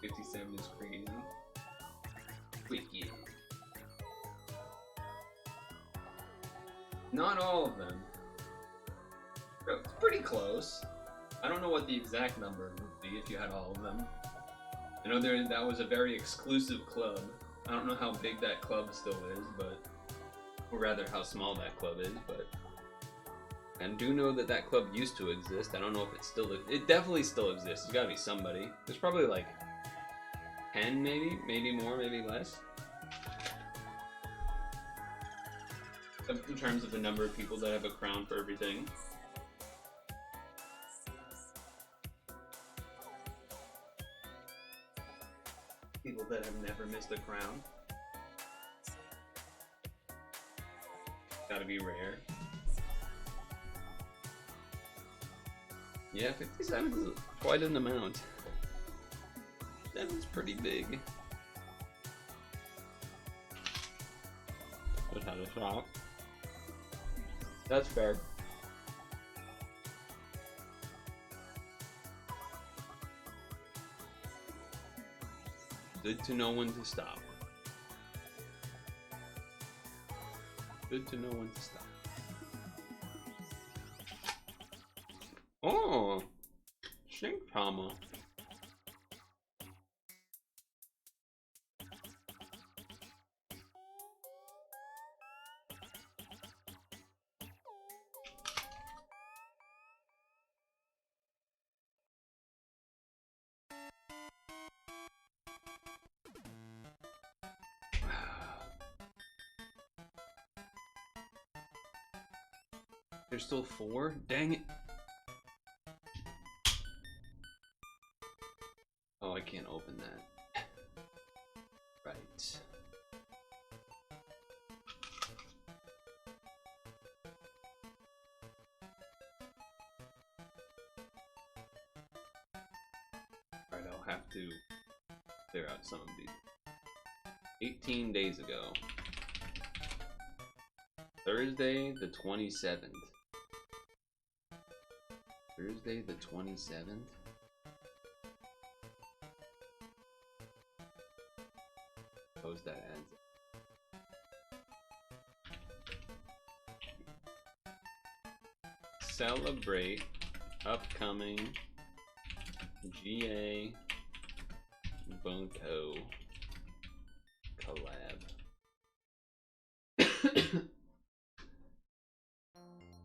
57 is crazy. Wiki. Not all of them. It's pretty close. I don't know what the exact number would be if you had all of them. I know that was a very exclusive club. I don't know how big that club still is, but Or rather, how small that club is, but... I do know that that club used to exist. I don't know if it still... It definitely still exists. There's gotta be somebody. There's probably like 10 maybe? Maybe more, maybe less. In terms of the number of people that have a crown for everything. People that have never missed a crown. Gotta be rare. Yeah, 57 is quite an amount. That is pretty big. Just had a shot. That's fair. Good to know when to stop. Good to know when to stop. Oh, Sink Trauma. There's still 4? Dang it. Oh, I can't open that. Right. Alright, I'll have to clear out some of these. 18 days ago. Thursday the 27th. Thursday the 27th? Suppose that adds up. Celebrate upcoming GA Bunko collab.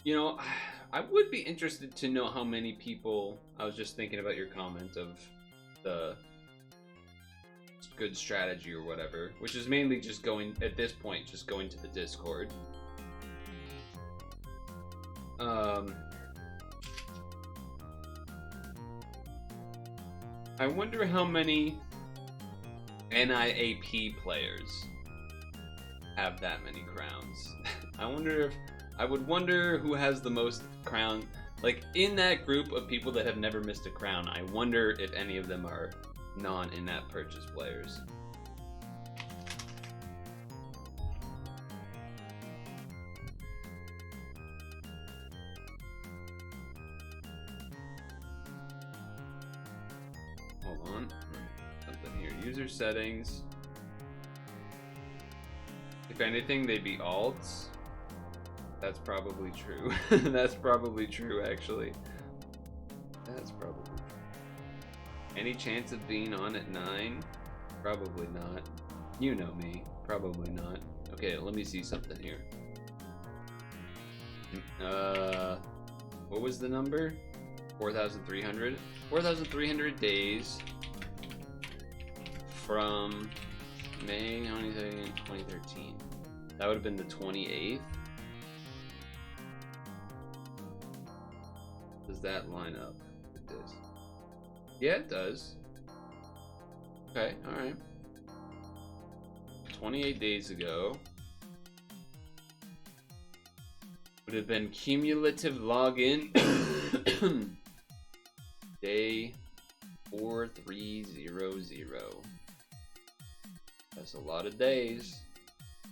You know, I would be interested to know how many people. I was just thinking about your comment of the good strategy or whatever, which is mainly just going, at this point, just going to the Discord. I wonder how many NIAP players have that many crowns. I would wonder who has the most crown. Like, in that group of people that have never missed a crown, I wonder if any of them are non-in-app purchase players. Hold on. Something here. User settings. If anything, they'd be alts. That's probably true. That's probably true, actually. That's probably true. Any chance of being on at 9? Probably not. You know me. Probably not. Okay, let me see something here. What was the number? 4,300? 4,300 days from May 2013. That would have been the 28th. Does that line up with this? Yeah, it does. Okay, alright. 28 days ago would have been cumulative login day 4300. That's a lot of days.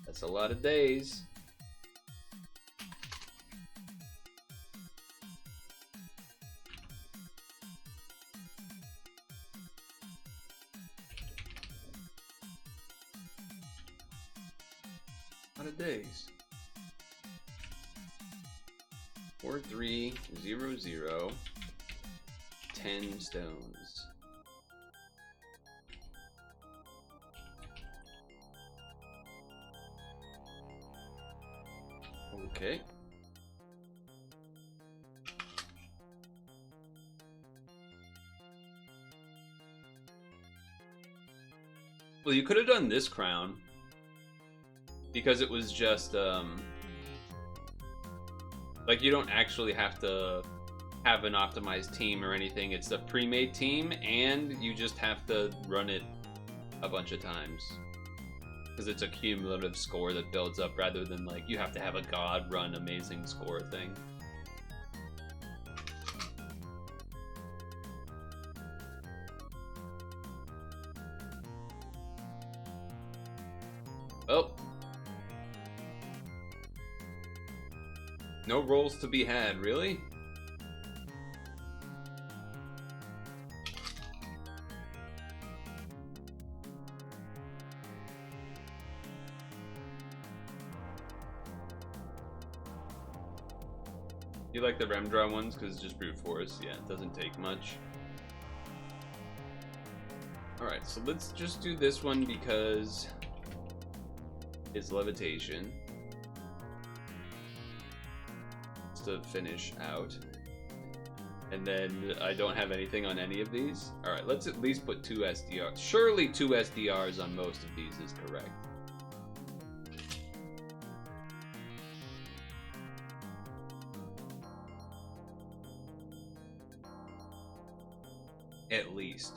That's a lot of days. A lot of days. 4300. 10 stones. Okay. Well, you could have done this crown because it was just like you don't actually have to have an optimized team or anything. It's a pre-made team, and you just have to run it a bunch of times because it's a cumulative score that builds up rather than like you have to have a god run amazing score thing. Oh. No rolls to be had, really? You like the Remdraw ones because it's just brute force. Yeah, it doesn't take much. Alright, so let's just do this one because it's levitation. Just to finish out. And then I don't have anything on any of these. Alright, let's at least put 2 SDRs. Surely 2 SDRs on most of these is correct. At least.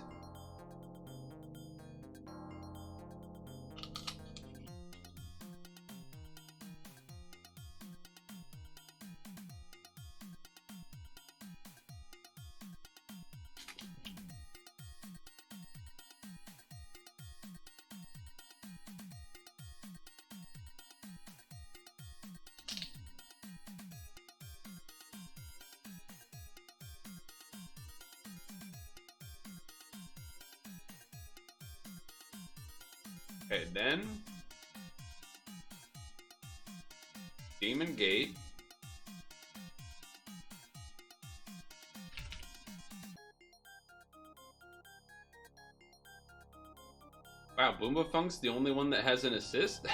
Okay, then Demon Gate. Wow, Boombafunk's the only one that has an assist?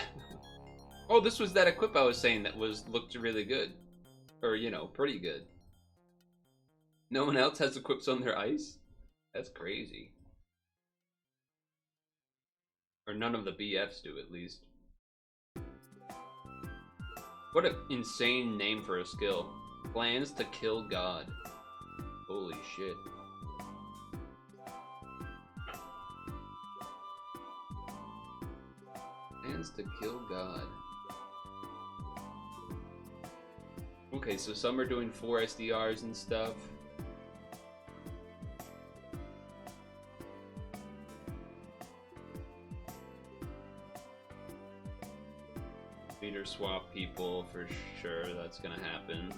Oh, this was that equip I was saying that looked really good. Or, you know, pretty good. No one else has equips on their ice? That's crazy. Or none of the BFs do, at least. What an insane name for a skill. Plans to kill God. Holy shit. Plans to kill God. Okay, so some are doing 4 SDRs and stuff. Meter swap people for sure, that's gonna happen.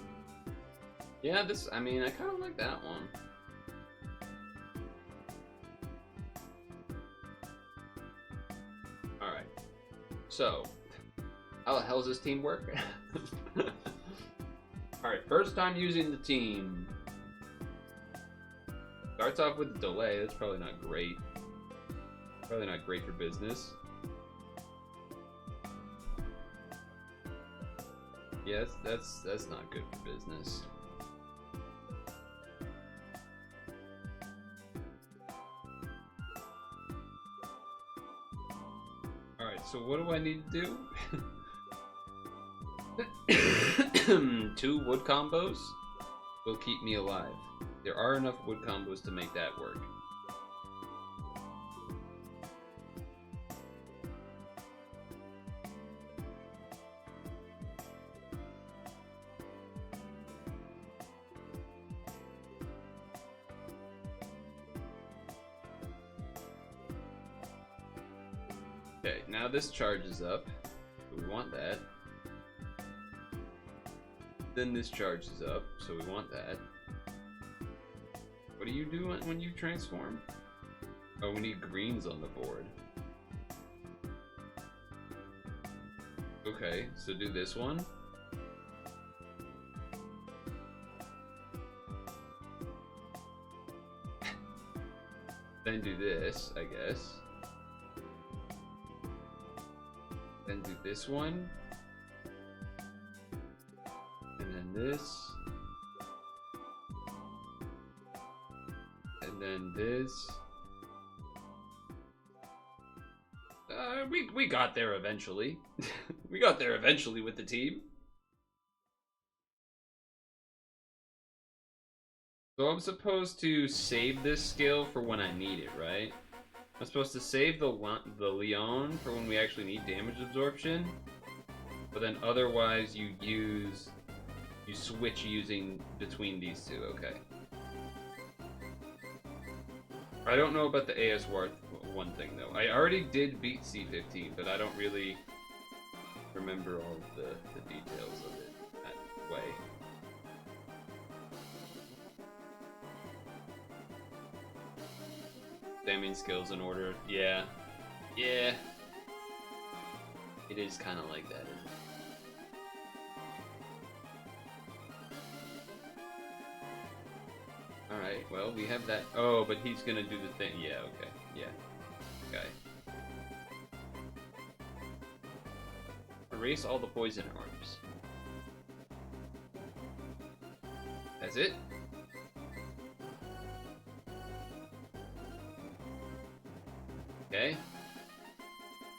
Yeah, I mean, I kind of like that one. Alright. So, how the hell does this team work? Alright, first time using the team. Starts off with a delay, that's probably not great. Probably not great for business. Yeah, that's not good for business. Alright, so what do I need to do? 2 wood combos will keep me alive. There are enough wood combos to make that work. Okay, now this charges up. We want that. Then this charges up, so we want that. What do you do when you transform? Oh, we need greens on the board. Okay, so do this one. Then do this, I guess. Then do this one. this. And then this. We got there eventually. We got there eventually with the team. So I'm supposed to save this skill for when I need it, right? I'm supposed to save the Leon for when we actually need damage absorption. But then otherwise you switch using between these two, okay. I don't know about the AS Worth one thing though. I already did beat C15, but I don't really remember all of the details of it that way. Spamming skills in order. Yeah. Yeah. It is kind of like that, isn't it? Alright, well, we have that. Oh, but he's gonna do the thing. Yeah, okay. Yeah. Okay. Erase all the poison orbs. That's it? Okay.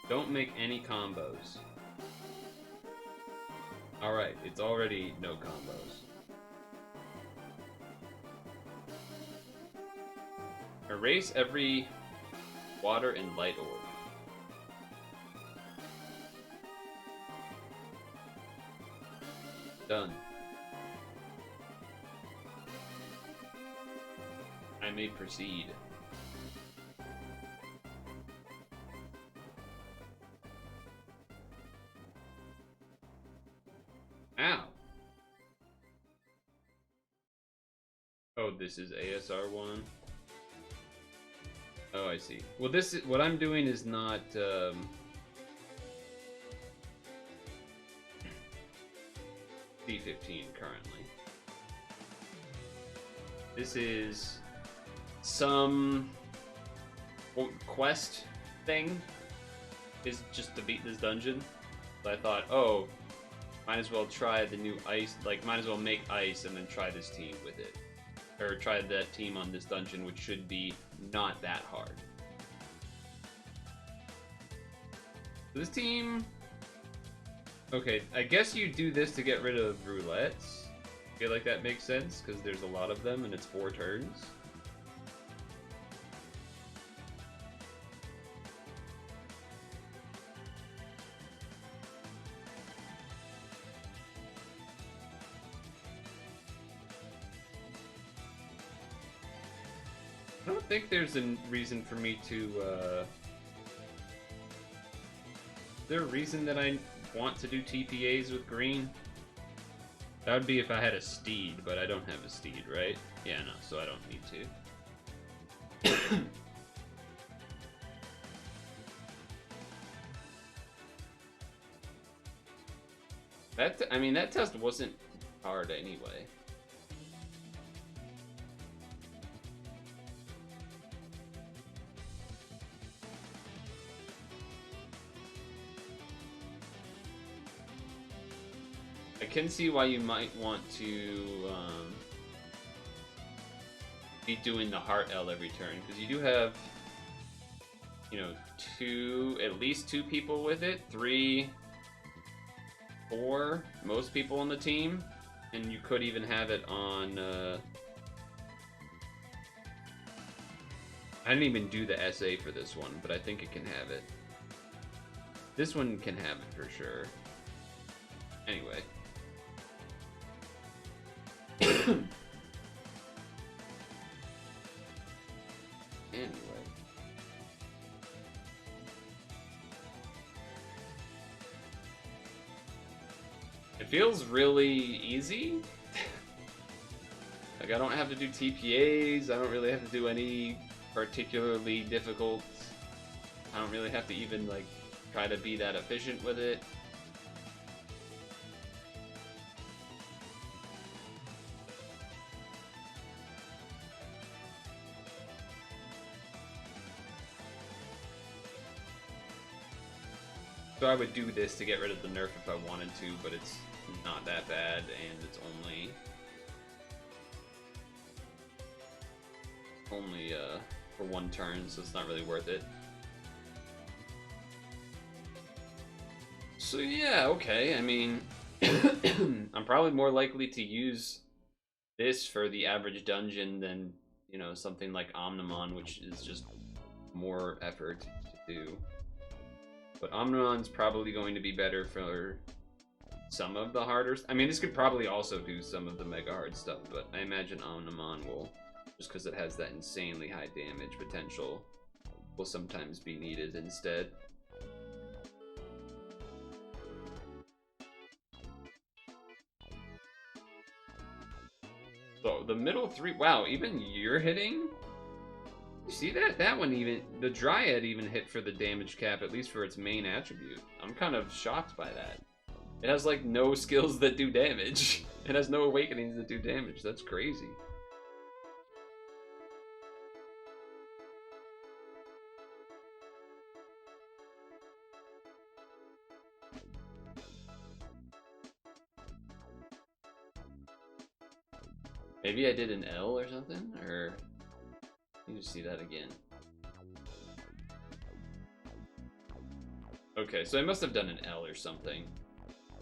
Don't make any combos. Alright, it's already no combos. Erase every water and light orb. Done. I may proceed. Ow! Oh, this is ASR1. Oh, I see. Well, this is, what I'm doing is not D15 currently. This is some quest thing. Is just to beat this dungeon. So I thought, oh, might as well try the new ice. Like, might as well make ice and then try this team with it. Or try that team on this dungeon, which should be not that hard. This team... Okay, I guess you do this to get rid of roulettes. I feel like that makes sense, because there's a lot of them and it's 4 turns. I don't think there's a reason for me to, Is there a reason that I want to do TPAs with green? That would be if I had a steed, but I don't have a steed, right? Yeah, no, so I don't need to. I mean, that test wasn't hard anyway. I can see why you might want to be doing the heart L every turn, because you do have, you know, at least two people with it, 3, 4, most people on the team, and you could even have it on. I didn't even do the SA for this one, but I think it can have it. This one can have it for sure. Anyway. Anyway. It feels really easy. Like, I don't have to do TPAs, I don't really have to do any particularly difficult. I don't really have to even, like, try to be that efficient with it. So I would do this to get rid of the nerf if I wanted to, but it's not that bad, and it's only for one turn, so it's not really worth it. So yeah, okay, I mean, I'm probably more likely to use this for the average dungeon than, you know, something like Omnimon, which is just more effort to do. But Omnimon's probably going to be better for some of the harder... I mean, this could probably also do some of the mega hard stuff, but I imagine Omnimon will, just because it has that insanely high damage potential, will sometimes be needed instead. So the middle three... Wow, even you're hitting? You see that? That one even... The Dryad even hit for the damage cap, at least for its main attribute. I'm kind of shocked by that. It has, like, no skills that do damage. It has no awakenings that do damage. That's crazy. Maybe I did an L or something? Or... Let me just see that again. Okay, so I must have done an L or something.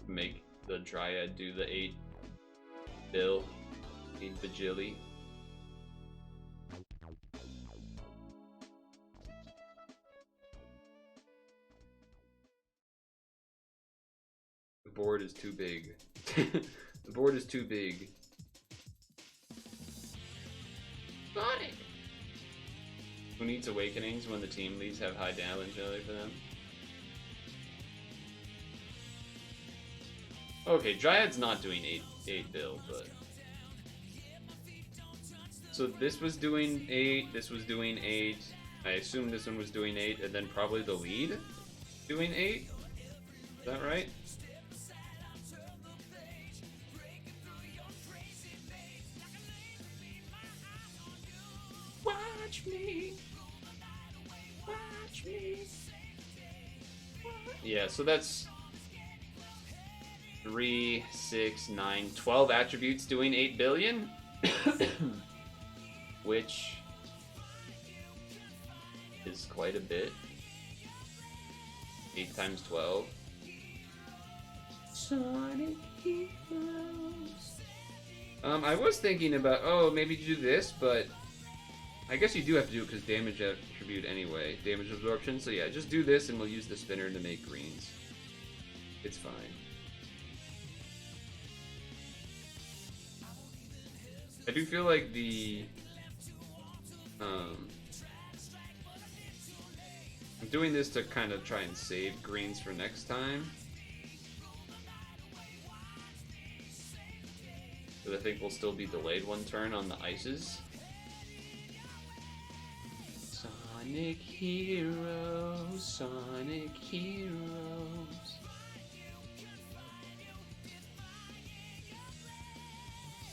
Make the Dryad do the 8 bill, 8 bajilli. The board is too big. The board is too big. Sonic! Who needs awakenings when the team leads have high damage value for them? Okay, Dryad's not doing 8 bill, but... So this was doing 8, this was doing 8, I assume this one was doing 8, and then probably the lead doing 8? Is that right? Watch me! Watch me! Yeah, so that's... 3, 6, 9, 12 attributes doing 8 billion? Which is quite a bit. 8 times 12. Sonic Heroes. I was thinking about, oh, maybe do this, but I guess you do have to do it because damage attribute anyway. Damage absorption, so yeah, just do this and we'll use the spinner to make greens. It's fine. I do feel like the I'm doing this to kind of try and save greens for next time. But I think we'll still be delayed one turn on the ices. Sonic Heroes, Sonic Heroes.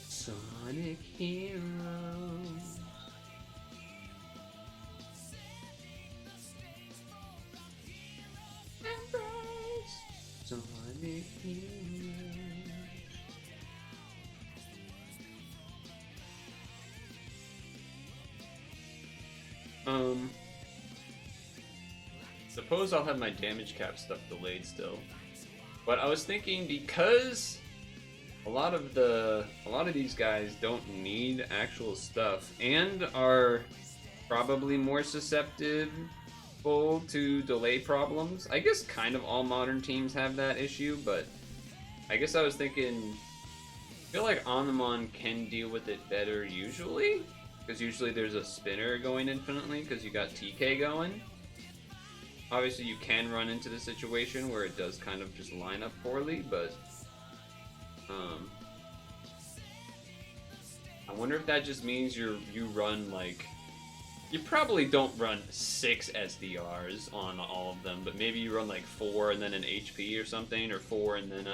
Sonic Heroes. Embrace Sonic Heroes. Suppose I'll have my damage cap stuff delayed still. But I was thinking because a lot of these guys don't need actual stuff and are probably more susceptible to delay problems. I guess kind of all modern teams have that issue, but I guess I was thinking, I feel like Omnimon can deal with it better usually, because usually there's a spinner going infinitely because you got TK going. Obviously you can run into the situation where it does kind of just line up poorly, but I wonder if that just means you run like, you probably don't run 6 SDRs on all of them, but maybe you run like 4 and then an HP or something, or 4 and then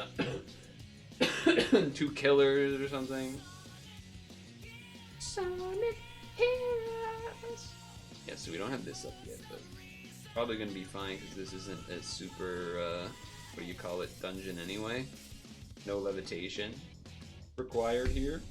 a 2 killers or something. Sonic Heroes. Yeah, so we don't have this up yet, but Probably gonna be fine because this isn't a super, what do you call it, dungeon anyway. No levitation required here.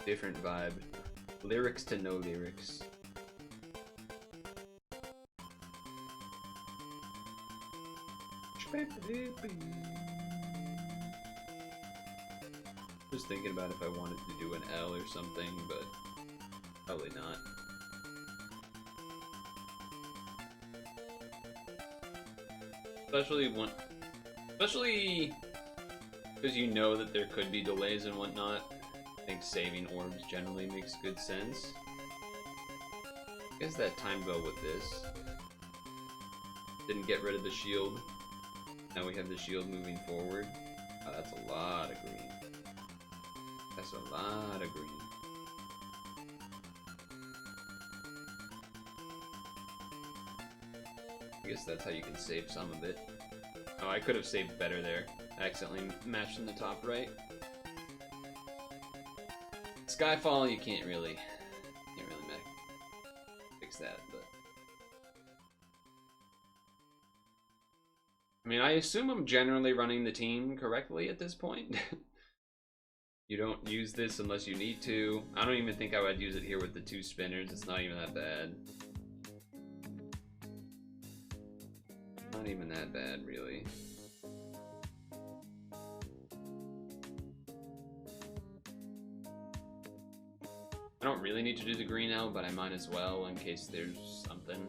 Different vibe. Lyrics to no lyrics. Just thinking about if I wanted to do an L or something, but probably not. Especially because you know that there could be delays and whatnot. I think saving orbs generally makes good sense. I guess that timed well with this. Didn't get rid of the shield. Now we have the shield moving forward. Oh, that's a lot of green. That's a lot of green. I guess that's how you can save some of it. Oh, I could have saved better there. I accidentally matched in the top right. Skyfall, you can't really fix that, but I mean, I assume I'm generally running the team correctly at this point. You don't use this unless you need to. I don't even think I would use it here with the 2 spinners. It's not even that bad. Not even that bad, really. I don't really need to do the green L, but I might as well in case there's something.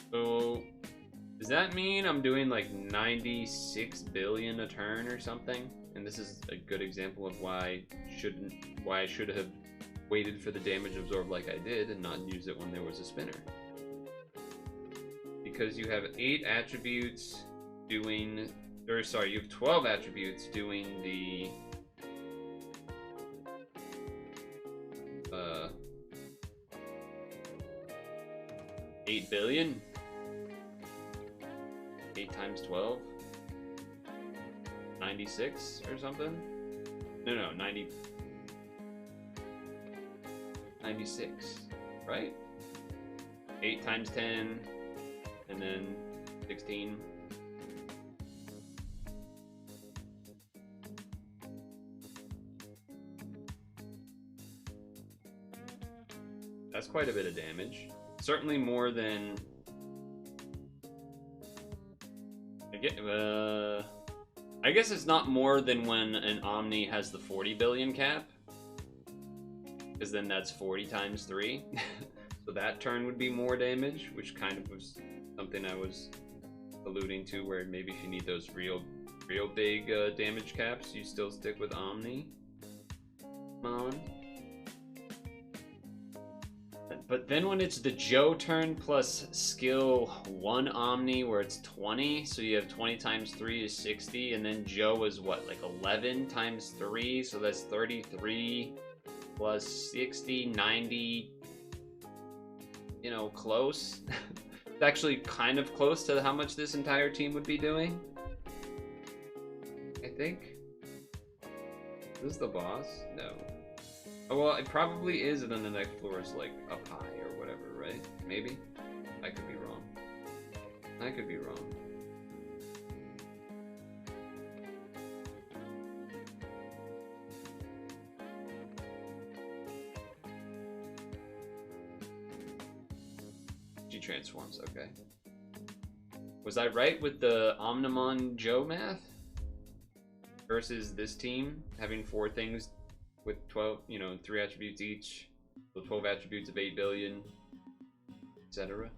So, does that mean I'm doing like 96 billion a turn or something? And this is a good example of why I should have waited for the damage absorb like I did and not use it when there was a spinner. Because you have 8 attributes doing, or sorry, you have 12 attributes doing the 8 billion. 8 times 12? 96 or something? No, 96, right? 8 times 10, and then 16. That's quite a bit of damage. Certainly more than... I guess it's not more than when an Omni has the 40 billion cap. Because then that's 40 times 3. So that turn would be more damage, which kind of was something I was alluding to, where maybe if you need those real big damage caps, you still stick with Omni. Come on. But then when it's the Joe turn plus skill 1 Omni where it's 20, so you have 20 times 3 is 60, and then Joe is what, like 11 times 3, so that's 33 plus 60, 90, you know, close. It's actually kind of close to how much this entire team would be doing, I think. Is this the boss? No. Oh, well, it probably is, and then the next floor is, like, up high or whatever, right? Maybe? I could be wrong. I could be wrong. She transforms, okay. Was I right with the Omnimon Joe math? Versus this team having 4 things with 12, you know, 3 attributes each, so 12 attributes of 8 billion, etc.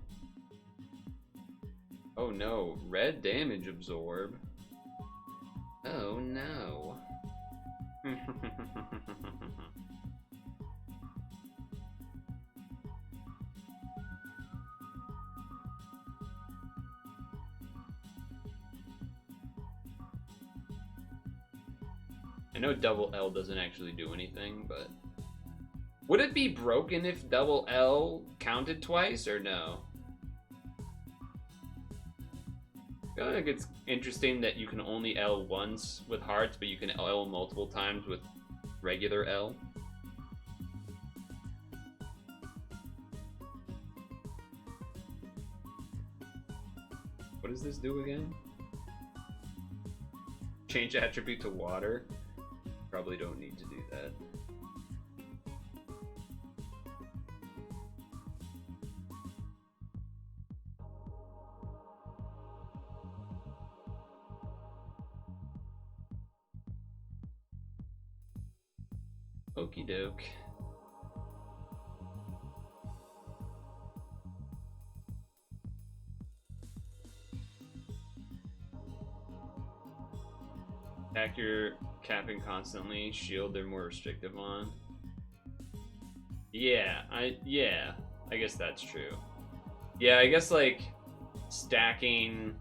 Oh no, red damage absorb. Oh no. I know double L doesn't actually do anything, but would it be broken if double L counted twice or no? I feel like it's interesting that you can only L once with hearts, but you can L multiple times with regular L. What does this do again? Change attribute to water? Probably don't need to do that. Okie doke. Attack your capping constantly. Shield they're more restrictive on. Yeah, I guess that's true. Yeah, I guess like stacking.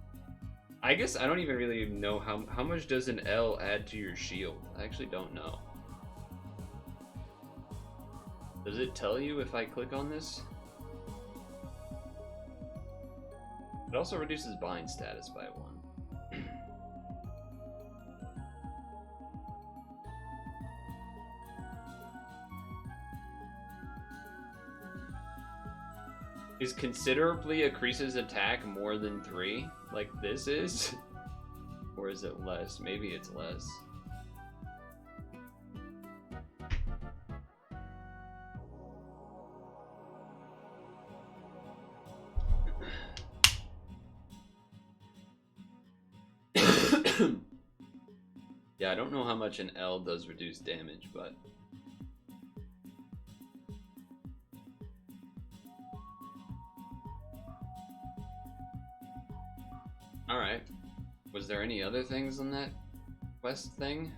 I guess I don't even really know how much does an L add to your shield. I actually don't know. Does it tell you if I click on this? It also reduces bind status by 1. Is considerably increases attack more than 3, like this is? Or is it less? Maybe it's less. Yeah, I don't know how much an L does reduce damage, but alright. Was there any other things on that quest thing?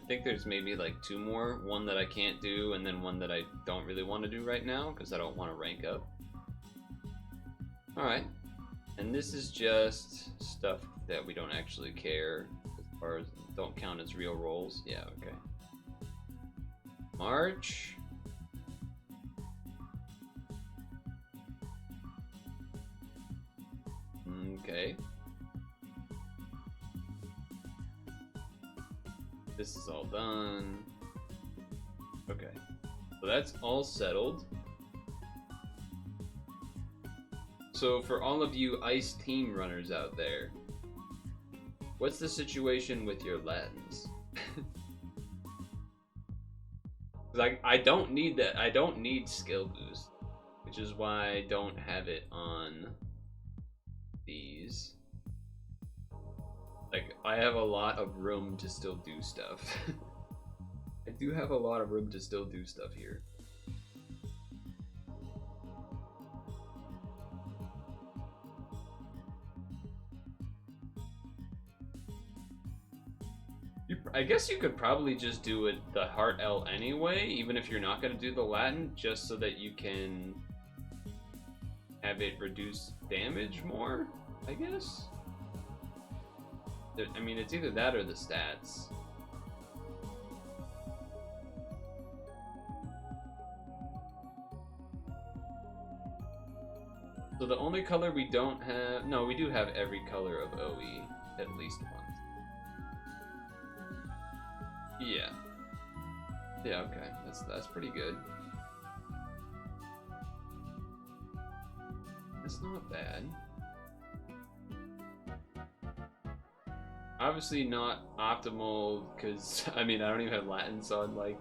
I think there's maybe like 2 more. One that I can't do, and then one that I don't really want to do right now, because I don't want to rank up. Alright. And this is just stuff that we don't actually care, as far as don't count as real rolls. Yeah, okay. March. Okay. This is all done. Okay. So that's all settled. So for all of you ice team runners out there, what's the situation with your lens? Like, I don't need that. I don't need skill boost, which is why I don't have it on these. Like, I have a lot of room to still do stuff. I do have a lot of room to still do stuff here. I guess you could probably just do it the heart L anyway, even if you're not going to do the Latin, just so that you can have it reduce damage more, I guess? I mean, it's either that or the stats. So the only color we don't have... No, we do have every color of OE, at least once. Yeah. Yeah, okay. That's pretty good. That's not bad. Obviously not optimal, because, I mean, I don't even have Latins on, like,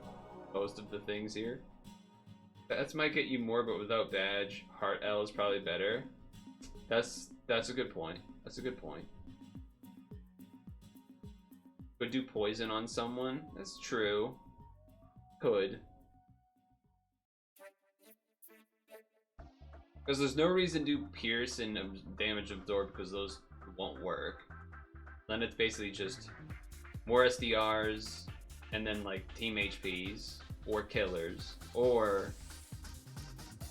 most of the things here. That might get you more, but without badge, Heart L is probably better. That's a good point. That's a good point. Could do poison on someone. That's true. Could. Because there's no reason to do pierce and damage absorb, because those won't work. Then it's basically just more SDRs, and then like team HPs, or killers, or,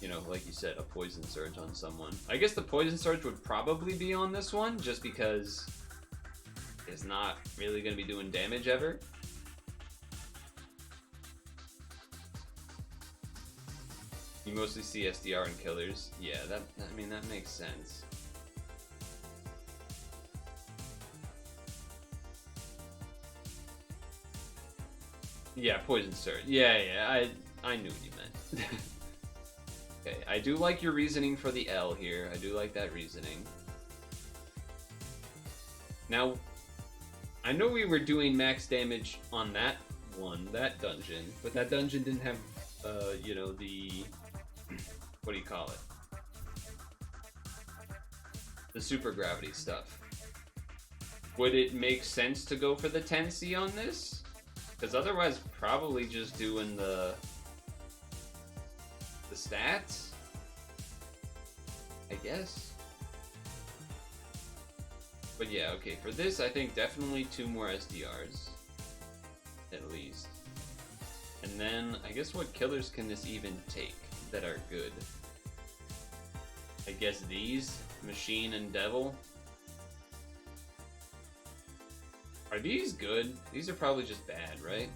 you know, like you said, a poison surge on someone. I guess the poison surge would probably be on this one, just because it's not really going to be doing damage ever. mostly see SDR and killers. Yeah, I mean, that makes sense. Yeah, poison surge. Yeah, I knew what you meant. Okay, I do like your reasoning for the L here. I do like that reasoning. Now, I know we were doing max damage on that dungeon, but that dungeon didn't have, you know, the, what do you call it? The super gravity stuff. Would it make sense to go for the 10C on this? Because otherwise, probably just doing the stats, I guess. But yeah, okay, for this, I think definitely 2 more SDRs, at least. And then, I guess what killers can this even take that are good? I guess these, Machine and Devil. Are these good? These are probably just bad, right?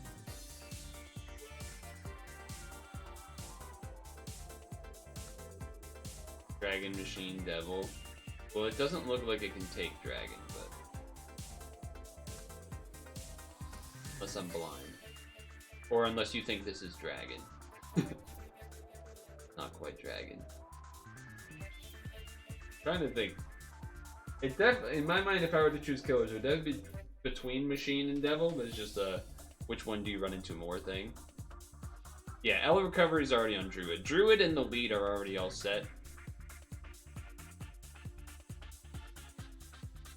Dragon, Machine, Devil. Well, it doesn't look like it can take Dragon, but... Unless I'm blind. Or unless you think this is Dragon. Not quite Dragon. Trying to think. It in my mind, if I were to choose killers, it would definitely be between Machine and Devil, but it's just a which one do you run into more thing. Yeah, L recovery is already on Druid. Druid and the lead are already all set.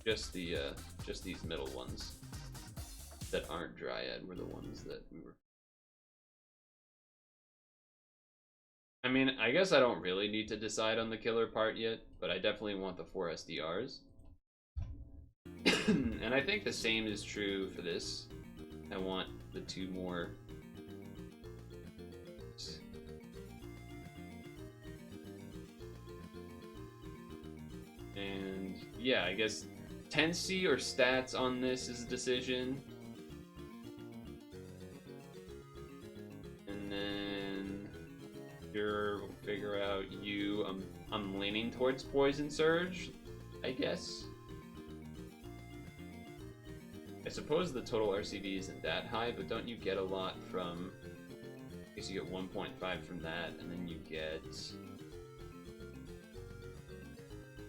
Just these middle ones that aren't Dryad were the ones that we were. I mean, I guess I don't really need to decide on the killer part yet, but I definitely want the 4 SDRs. And I think the same is true for this. I want the 2 more. And yeah, I guess 10C or stats on this is a decision. And then we'll figure out you. I'm leaning towards Poison Surge, I guess. I suppose the total RCD isn't that high, but don't you get a lot from... I guess you get 1.5 from that, and then you get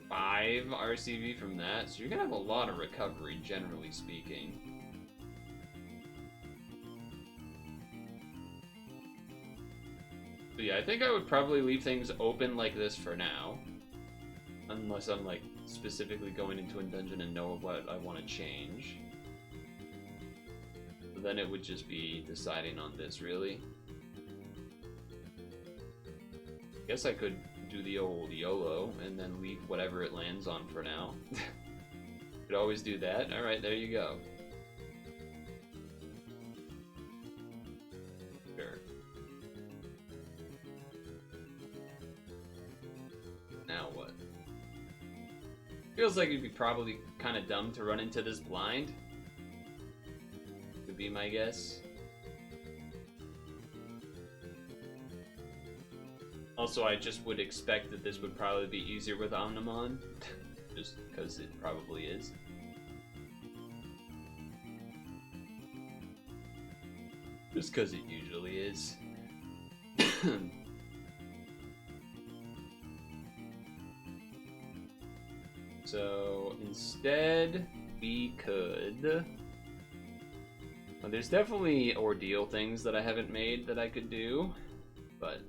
5 RCV from that, so you're gonna have a lot of recovery, generally speaking. So yeah, I think I would probably leave things open like this for now. Unless I'm like specifically going into a dungeon and know what I want to change. So then it would just be deciding on this, really. I guess I could do the old YOLO and then leave whatever it lands on for now. Could always do that. Alright, there you go. Sure. Now what? Feels like it'd be probably kind of dumb to run into this blind. Would be my guess. Also, I just would expect that this would probably be easier with Omnimon, just because it probably is. Just because it usually is. So, instead, we could... Well, there's definitely ordeal things that I haven't made that I could do, but...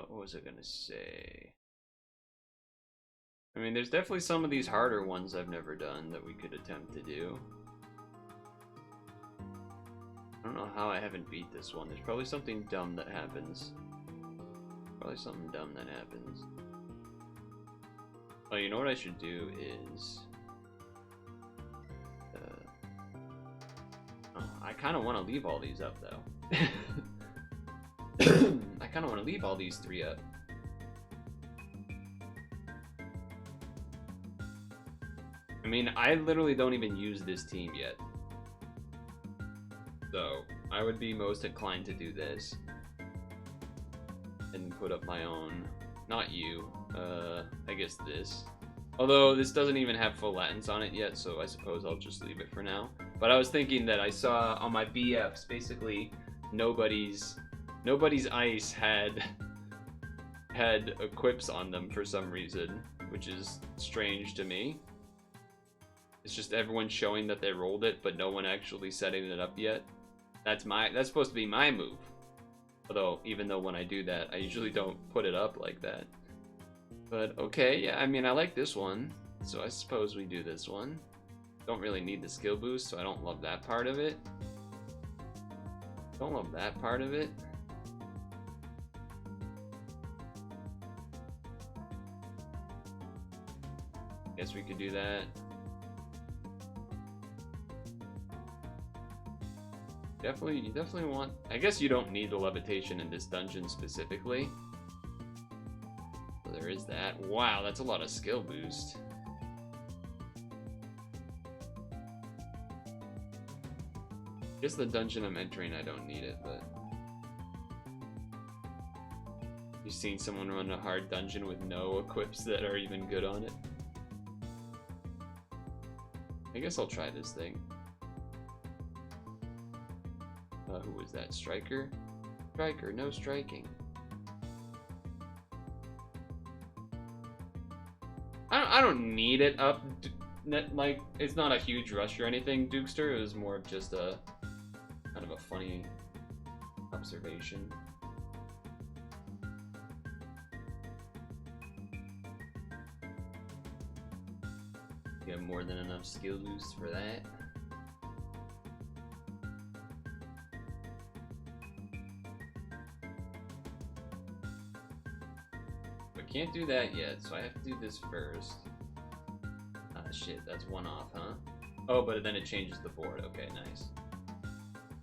What was I gonna say? I mean, there's definitely some of these harder ones I've never done that we could attempt to do. I don't know how I haven't beat this one. There's probably something dumb that happens. Probably something dumb that happens. Oh, you know what I should do is... Oh, I kind of want to leave all these up, though. I kind of want to leave all these 3 up. I mean, I literally don't even use this team yet. So, I would be most inclined to do this. And put up my own. Not you. I guess this. Although, this doesn't even have full latents on it yet, so I suppose I'll just leave it for now. But I was thinking that I saw on my BFs, basically, nobody's ice had equips on them for some reason, which is strange to me. It's just everyone showing that they rolled it, but no one actually setting it up yet. That's supposed to be my move. Although, even though when I do that, I usually don't put it up like that. But okay, yeah, I mean, I like this one, so I suppose we do this one. Don't really need the skill boost, so I don't love that part of it. Don't love that part of it. Guess we could do that. You definitely want... I guess you don't need the levitation in this dungeon specifically. So there is that. Wow, that's a lot of skill boost. I guess the dungeon I'm entering, I don't need it, but... You've seen someone run a hard dungeon with no equips that are even good on it? I guess I'll try this thing. Who was that? Striker? Striker, no striking. I don't need it up. Like, it's not a huge rush or anything, Dukester. It was more of just a kind of a funny observation. You have more than enough skill boost for that. Can't do that yet, so I have to do this first. Ah, shit, that's one off, huh? Oh, but then it changes the board. Okay, nice.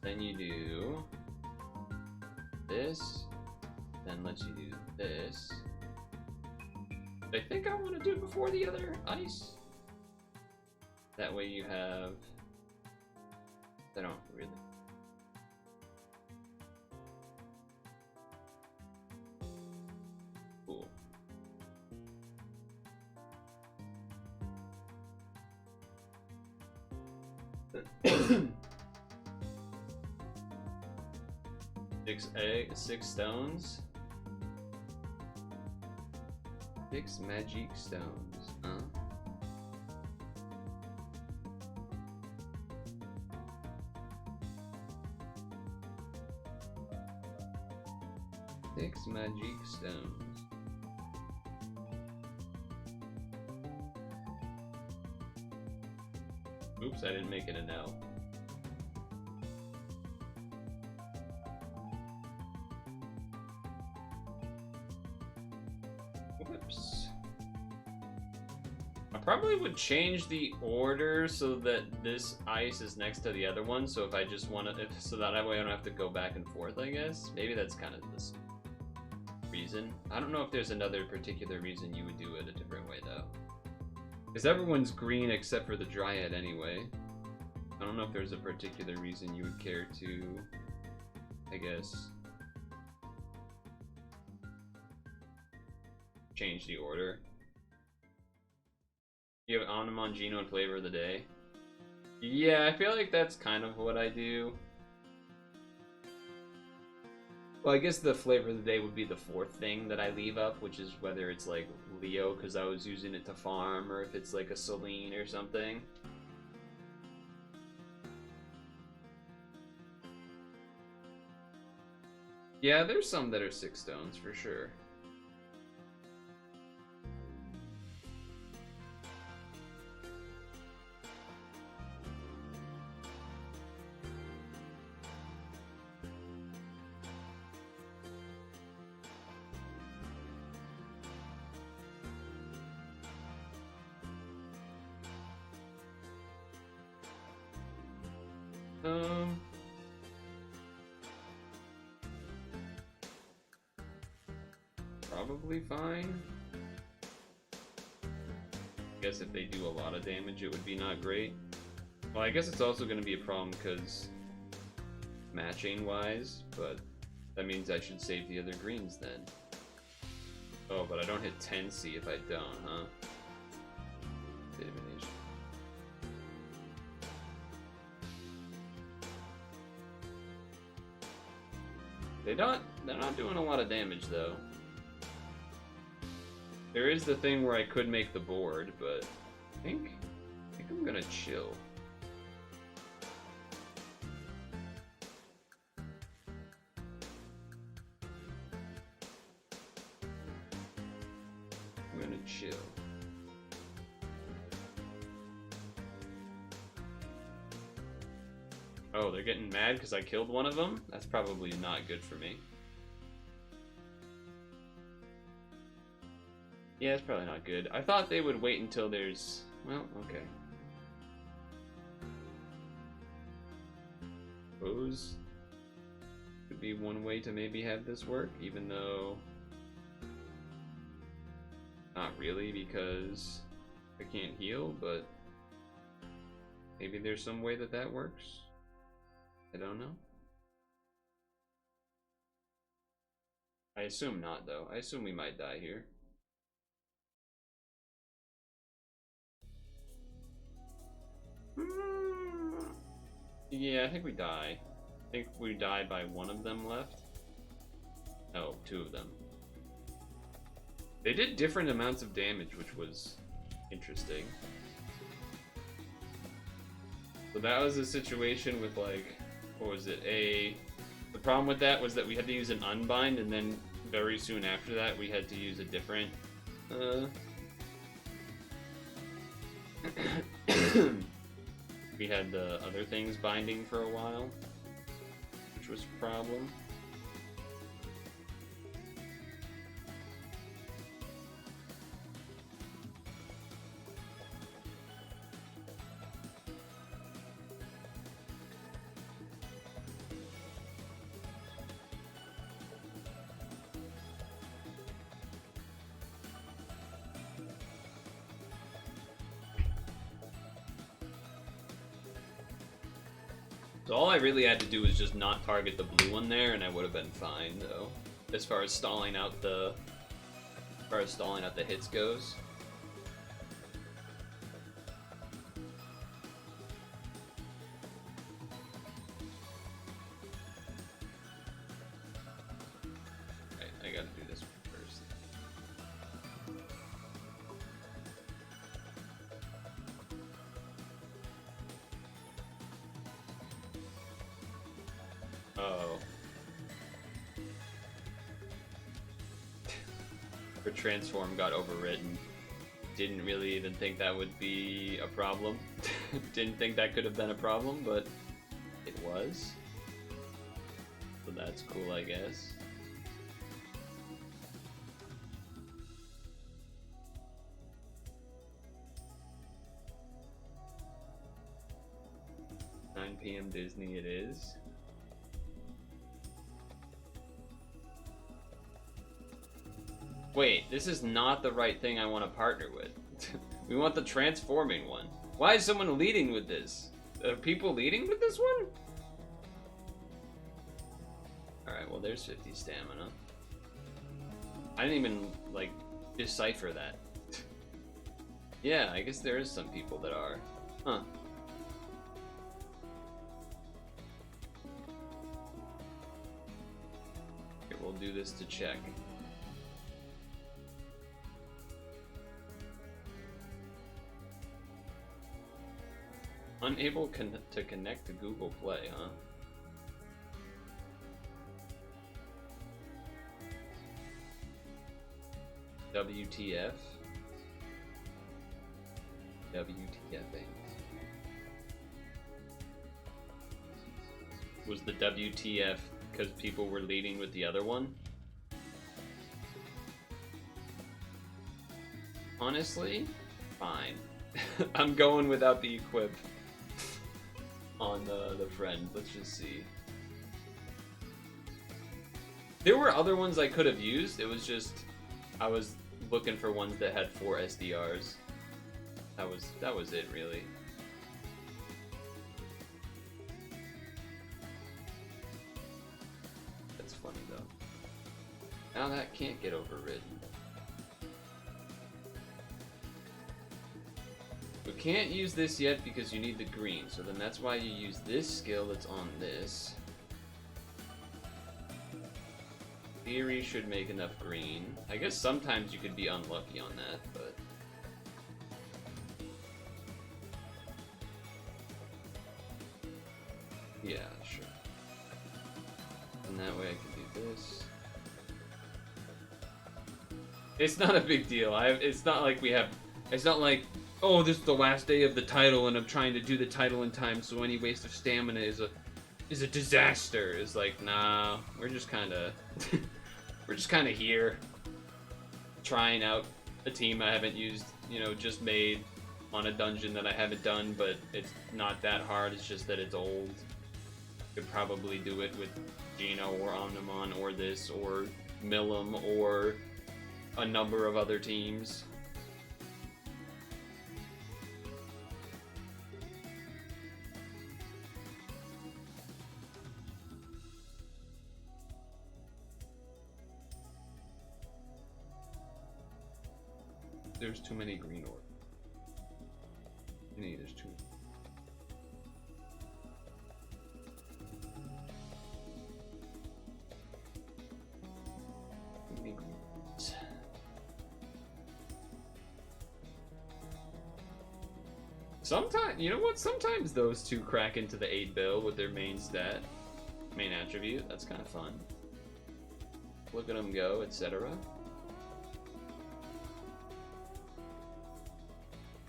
Then you do this, then lets you do this. I think I want to do it before the other ice. That way you have... I don't really... Cool. 6 stones. 6 magic stones, huh? Six magic stones. Oops, I didn't make it an L. Whoops. I probably would change the order so that this ice is next to the other one. So if I just want to, so that way I don't have to go back and forth, I guess. Maybe that's kind of this reason. I don't know if there's another particular reason you would do it a different way though. Because everyone's green except for the Dryad anyway. I don't know if there's a particular reason you would care to, I guess, change the order. You have Onimon, and Flavor of the Day. Yeah, I feel like that's kind of what I do. Well, I guess the Flavor of the Day would be the fourth thing that I leave up, which is whether it's like Leo because I was using it to farm, or if it's like a Celine or something. Yeah, there's some that are 6 stones for sure. Probably fine. guess if they do a lot of damage, it would be not great. Well, I guess it's also going to be a problem because matching-wise, but that means I should save the other greens then. Oh, but I don't hit 10C if I don't, huh? Divination. They're not doing a lot of damage though. There is the thing where I could make the board, but I think I'm gonna chill. I'm gonna chill. Oh, they're getting mad because I killed one of them? That's probably not good for me. Yeah, it's probably not good. I thought they would wait until there's... Well, okay. Suppose could be one way to maybe have this work, even though... Not really, because I can't heal, but... Maybe there's some way that that works. I don't know. I assume not, though. I assume we might die here. Yeah, I think we die. I think we die by one of them left. Oh, two of them. They did different amounts of damage, which was interesting. So that was a situation with, like, what was it? The problem with that was that we had to use an unbind, and then very soon after that we had to use a different we had the other things binding for a while, which was a problem. So all I really had to do was just not target the blue one there, and I would have been fine, though. As far as stalling out the hits goes. Right, I gotta do this first. Oh. Her transform got overwritten. Didn't really even think that would be a problem. Didn't think that could have been a problem, but it was. So that's cool, I guess. PM Disney it is. Wait, this is not the right thing I want to partner with. We want the transforming one. Why is someone leading with this? Are people leading with this one? Alright, well there's 50 stamina. I didn't even, like, decipher that. Yeah, I guess there is some people that are. Huh. Okay, we'll do this to check. Unable to connect to Google Play, huh? WTF? WTFing. Was the WTF because people were leading with the other one? Honestly, fine. I'm going without the equip on the friend. Let's just see. There were other ones I could have used. It was just I was looking for ones that had 4 SDRs. That was it, really. That's funny though. Now that can't get overridden. We can't use this yet because you need the green, so then that's why you use this skill that's on this. Theory should make enough green. I guess sometimes you could be unlucky on that, but... yeah, sure. And that way I can do this. It's not a big deal. It's not like we have... It's not like, oh, this is the last day of the title and I'm trying to do the title in time, so any waste of stamina is a disaster. It's like, nah, we're just kind of... we're just kind of here, trying out a team I haven't used, you know, just made on a dungeon that I haven't done, but it's not that hard, it's just that it's old. Could probably do it with Gino or Omnimon or this or Millum or a number of other teams. There's too many green orbs. There's too many greens. Sometimes, you know what? Sometimes those two crack into the 8 bill with their main stat, main attribute. That's kind of fun. Look at them go, etc.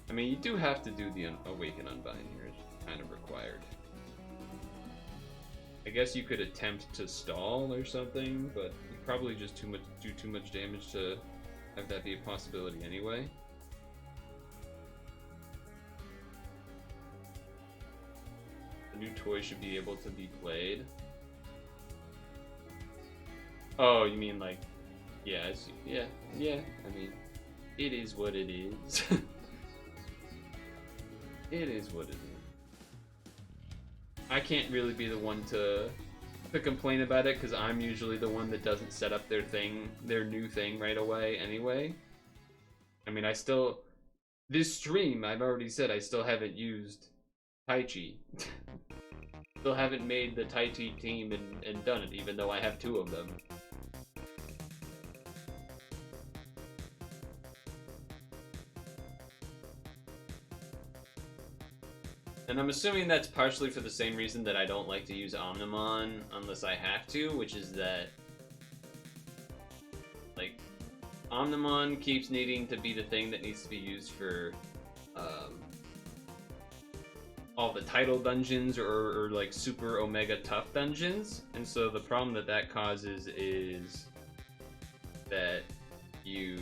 I mean, you do have to do the Awaken Unbind here. It's kind of required. I guess you could attempt to stall or something, but you probably just do too much damage to have that be a possibility anyway. The new toy should be able to be played. Oh, you mean like, yeah, yeah. I mean, it is what it is. It is what it is. I can't really be the one to complain about it because I'm usually the one that doesn't set up their new thing right away anyway. I mean, this stream, I've already said I still haven't used Taichi. Still haven't made the Taichi team and done it, even though I have 2 of them. And I'm assuming that's partially for the same reason that I don't like to use Omnimon unless I have to, which is that, like, Omnimon keeps needing to be the thing that needs to be used for all the title dungeons or like super Omega tough dungeons. And so the problem that causes is that you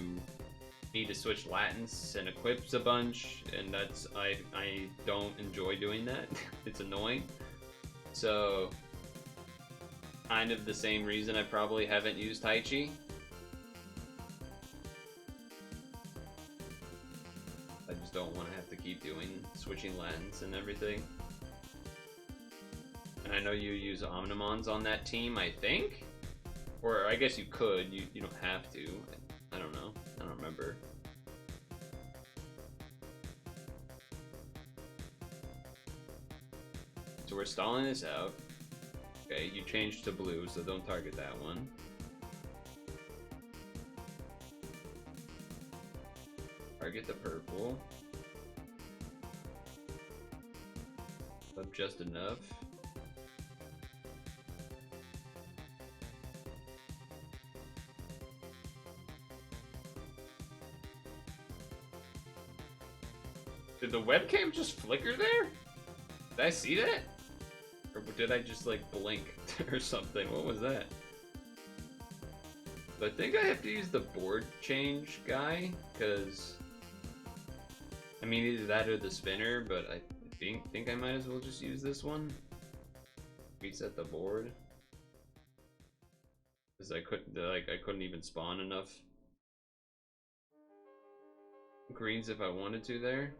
need to switch latents and equips a bunch, and that's I don't enjoy doing that. It's annoying. So kind of the same reason I probably haven't used Taichi. I just don't want to have to keep switching latents and everything. And I know you use Omnimons on that team, I think? Or I guess you could, you don't have to. I don't know. I don't remember. So we're stalling this out. Okay, you changed to blue, so don't target that one. Target the purple. Up just enough. Did the webcam just flicker there? Did I see that? Or did I just like blink or something? What was that? I think I have to use the board change guy, because I mean either that or the spinner, but I think I might as well just use this one. Reset the board. Because I couldn't even spawn enough greens if I wanted to there.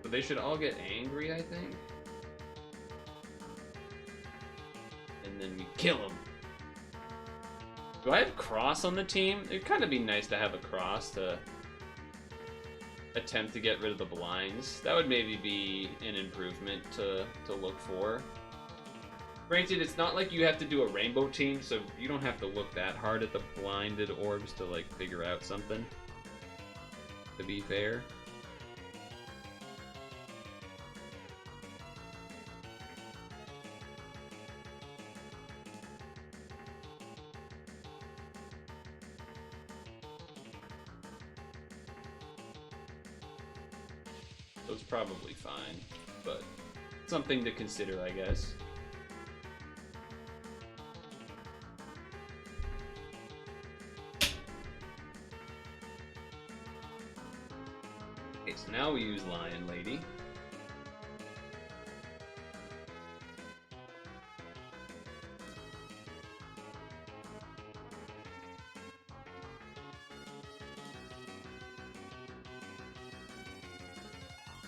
But they should all get angry, I think. And then we kill them. Do I have Cross on the team? It'd kind of be nice to have a Cross to attempt to get rid of the blinds. That would maybe be an improvement to look for. Granted, it's not like you have to do a rainbow team, so you don't have to look that hard at the blinded orbs to like figure out something, to be fair. So it's probably fine, but something to consider, I guess. Okay, so now we use Lion Lady.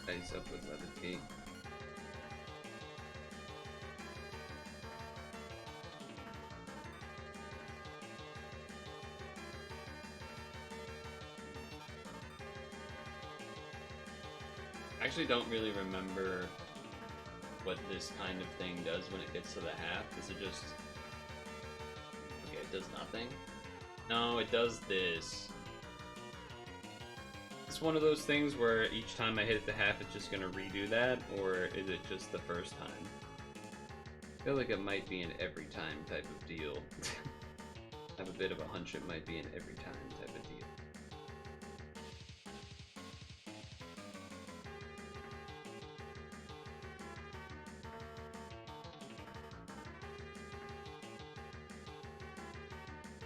Ice up with Levitate. I actually don't really remember what this kind of thing does when it gets to the half. Does it just... Okay, it does nothing? No, it does this. It's one of those things where each time I hit the half, it's just gonna redo that, or is it just the first time? I feel like it might be an every time type of deal. I have a bit of a hunch it might be an every time type of deal.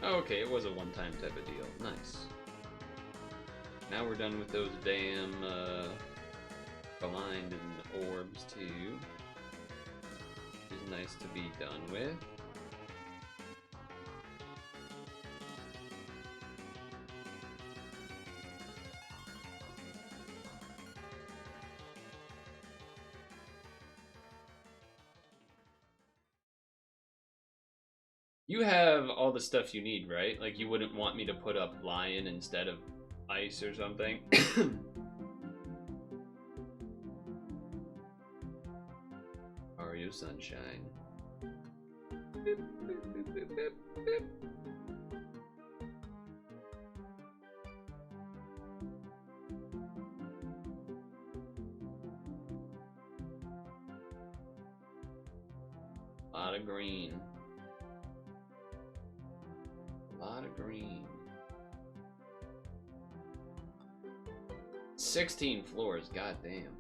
Oh, okay, it was a one-time type of deal. Nice. Now we're done with those damn blind and orbs too. Which is nice to be done with. You have all the stuff you need, right? Like, you wouldn't want me to put up Lion instead of Ice or something? Are you Sunshine? Boop, boop, boop, boop, boop, boop. A lot of green. A lot of green. 16 floors, goddamn.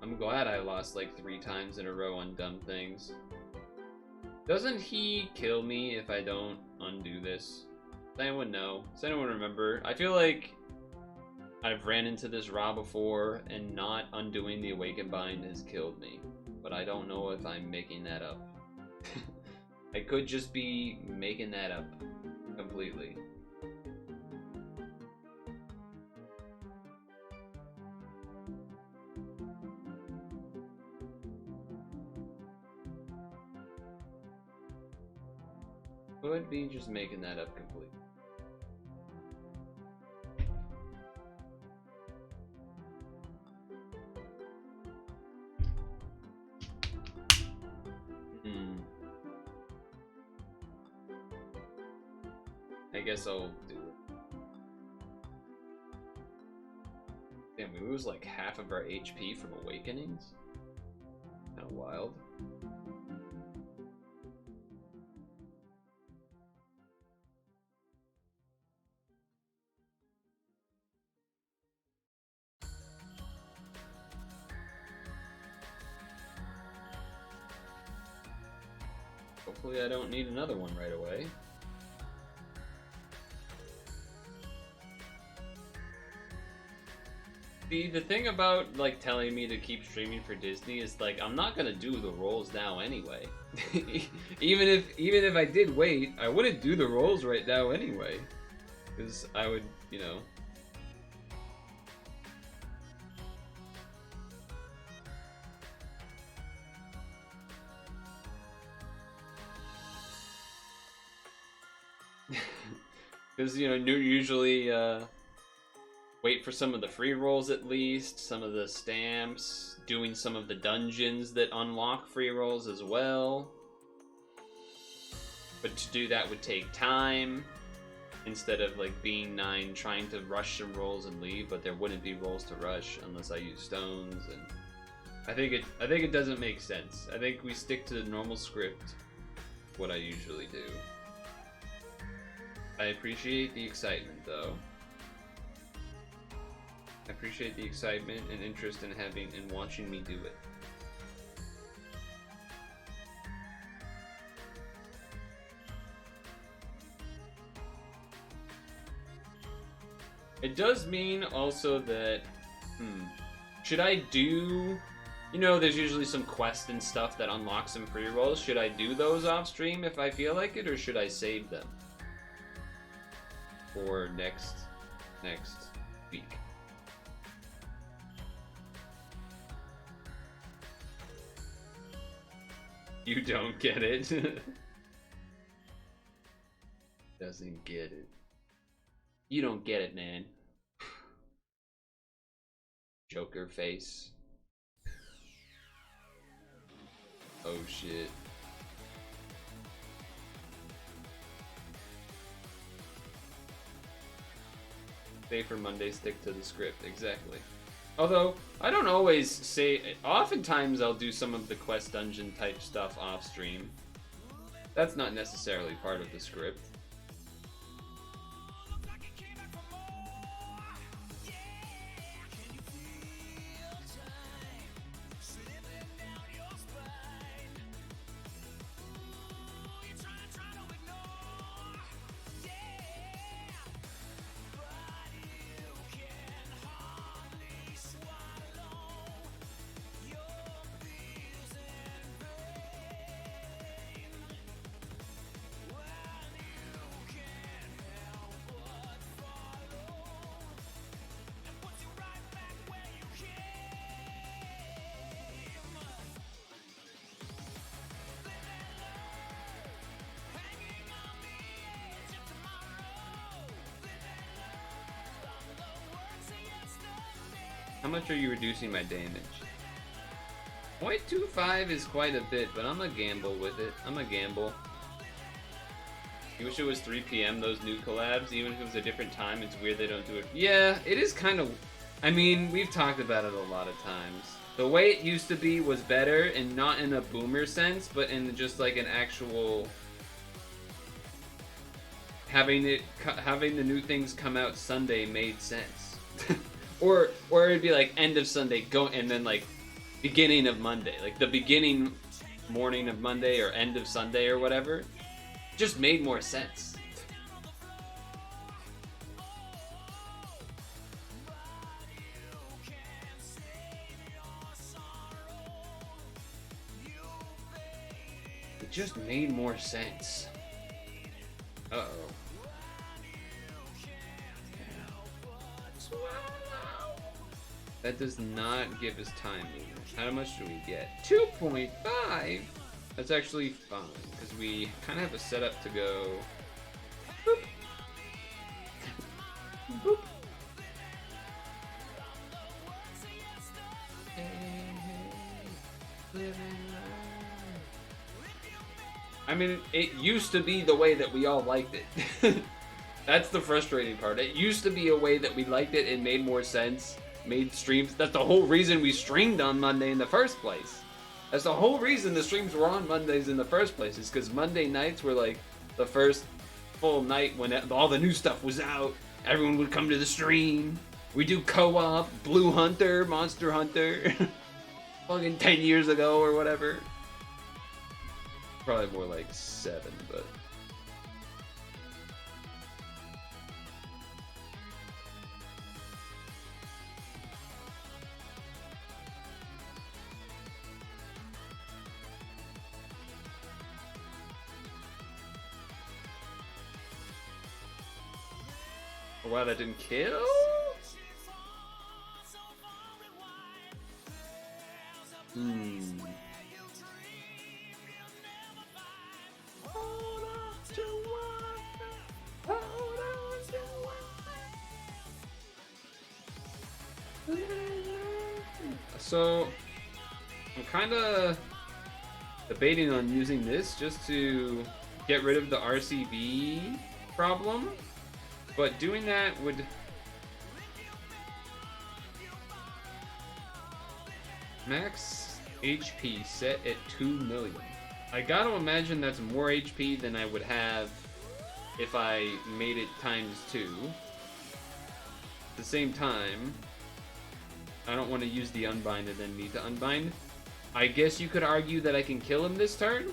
I'm glad I lost like 3 times in a row on dumb things. Doesn't he kill me if I don't undo this? Does anyone know? Does anyone remember? I feel like I've ran into this Ra before, and not undoing the Awaken Bind has killed me. But I don't know if I'm making that up. I could just be making that up completely. Could be just making that up completely. I guess I'll do it. Damn, we lose like half of our HP from Awakenings? Kinda wild. Hopefully I don't need another one right away. See, the thing about like telling me to keep streaming for Disney is like I'm not gonna do the rolls now anyway. even if I did wait, I wouldn't do the rolls right now anyway, because I would, you know. Because, you know, usually wait for some of the free rolls at least, some of the stamps, doing some of the dungeons that unlock free rolls as well. But to do that would take time, instead of like being 9 trying to rush some rolls and leave, but there wouldn't be rolls to rush unless I use stones, and I think it doesn't make sense. I think we stick to the normal script, what I usually do. I appreciate the excitement though. I appreciate the excitement and interest in watching me do it. It does mean also that, should I do, you know, there's usually some quest and stuff that unlocks some free rolls. Should I do those off stream if I feel like it, or should I save them for next week? You don't get it. Doesn't get it. You don't get it, man. Joker face. Oh shit. Stay for Monday, stick to the script. Exactly. Although, I don't always say... Oftentimes I'll do some of the quest dungeon type stuff off stream. That's not necessarily part of the script. How much are you reducing my damage? 0.25 is quite a bit, but I'm gonna gamble with it. I'm gonna gamble. You wish it was 3 p.m. those new collabs, even if it was a different time. It's weird they don't do it. Yeah, it is kind of... I mean, we've talked about it a lot of times. The way it used to be was better, and not in a boomer sense, but in just like an actual... Having the new things come out Sunday made sense. Or it'd be like end of Sunday, go, and then like beginning of Monday, like the beginning morning of Monday or end of Sunday or whatever, just made more sense. It just made more sense. Uh-oh. That does not give us time movement. How much do we get? 2.5? That's actually fine, because we kind of have a setup to go... Boop. Boop. Hey, living life. I mean, it used to be the way that we all liked it. That's the frustrating part. It used to be a way that we liked it and made more sense. Made streams. That's the whole reason we streamed on Monday in the first place. That's the whole reason the streams were on Mondays in the first place, is because Monday nights were like the first full night when all the new stuff was out. Everyone would come to the stream. We do co-op, Blue Hunter, Monster Hunter. Fucking 10 years ago or whatever. Probably more like 7, but... Wow, that didn't kill? Hold on to what? Hold on So, I'm kind of debating on using this just to get rid of the RCB problem, but doing that would... Max HP set at 2 million. I gotta imagine that's more HP than I would have if I made it times 2. At the same time, I don't want to use the unbind and then need to unbind. I guess you could argue that I can kill him this turn?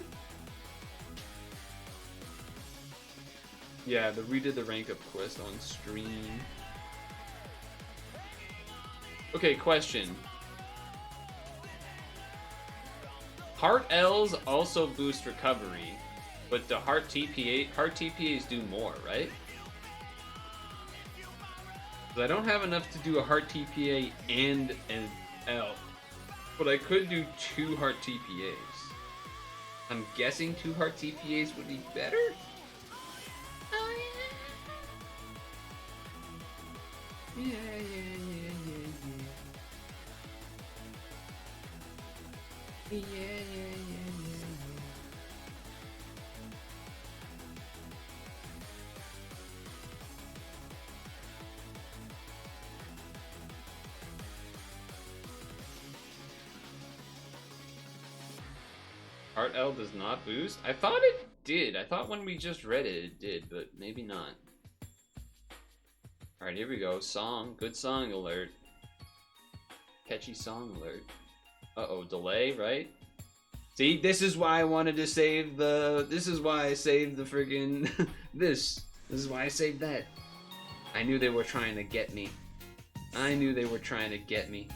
Yeah, we did the rank up quest on stream. Okay, question. Heart L's also boost recovery, but the heart TPAs do more, right? But I don't have enough to do a heart TPA and an L, but I could do 2 heart TPAs. I'm guessing 2 heart TPAs would be better? Oh yeah. Yeah. Heart L does not boost? I thought it did. I thought when we just read it did, but maybe not. Alright, here we go. Song. Good song alert. Catchy song alert. Uh-oh, delay, right? See, this is why I wanted to save the... This is why I saved the friggin... This is why I saved that. I knew they were trying to get me. I knew they were trying to get me.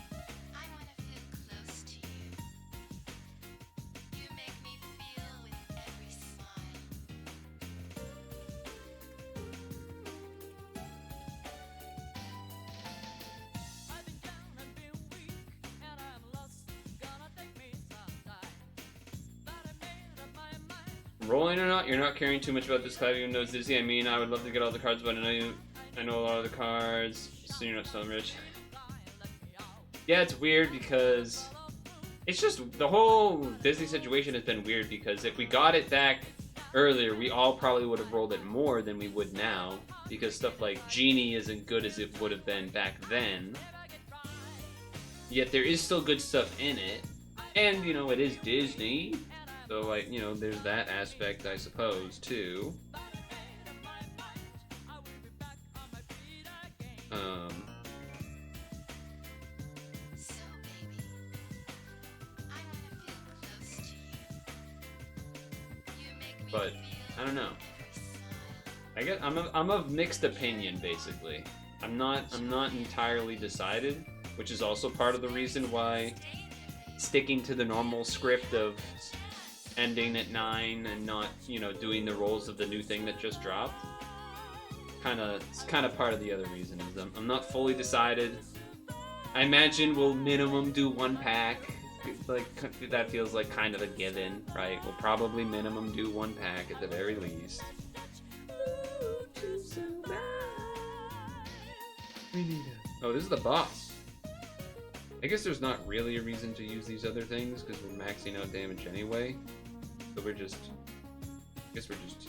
Rolling or not, you're not caring too much about this cloud even though it's dizzy. I mean, I would love to get all the cards, but I know a lot of the cards, so you're not so rich. Yeah, it's weird because it's just the whole Disney situation has been weird because if we got it back earlier, we all probably would have rolled it more than we would now because stuff like Genie isn't good as it would have been back then. Yet there is still good stuff in it, and you know, it is Disney. So, like, you know, there's that aspect, I suppose, too. But I don't know. I guess I'm of mixed opinion, basically. I'm not entirely decided, which is also part of the reason why sticking to the normal script of ending at 9 and not, you know, doing the rolls of the new thing that just dropped. It's kind of part of the other reason is I'm not fully decided. I imagine we'll minimum do 1 pack. Like, that feels like kind of a given, right? We'll probably minimum do 1 pack at the very least. Oh, this is the boss. I guess there's not really a reason to use these other things because we're maxing out damage anyway. So I guess we're just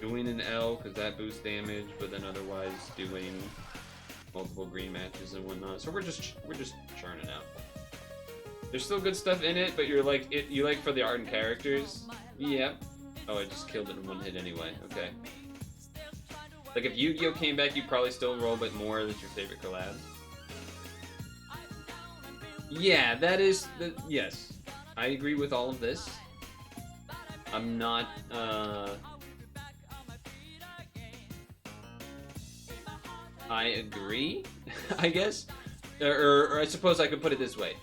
doing an L because that boosts damage, but then otherwise doing multiple green matches and whatnot. So we're just churning out. There's still good stuff in it, but you like for the art and characters. Yep. Oh, I just killed it in 1 hit anyway. Okay. Like if Yu-Gi-Oh came back, you'd probably still roll a bit more. That's your favorite collab. Yeah, that is yes. I agree with all of this. I'm not, I agree, I guess. Or I suppose I could put it this way.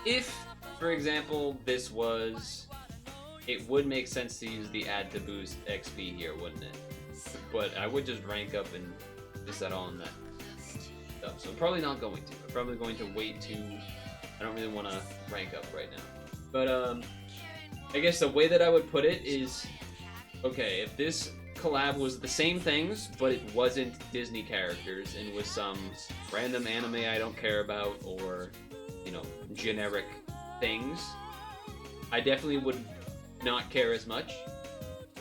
If, for example, this was... It would make sense to use the add to boost XP here, wouldn't it? But I would just rank up and just set on that stuff. So I'm probably not going to. I'm probably going to wait to... I don't really want to rank up right now. But, I guess the way that I would put it is, okay, if this collab was the same things, but it wasn't Disney characters and was some random anime I don't care about or, you know, generic things, I definitely would not care as much.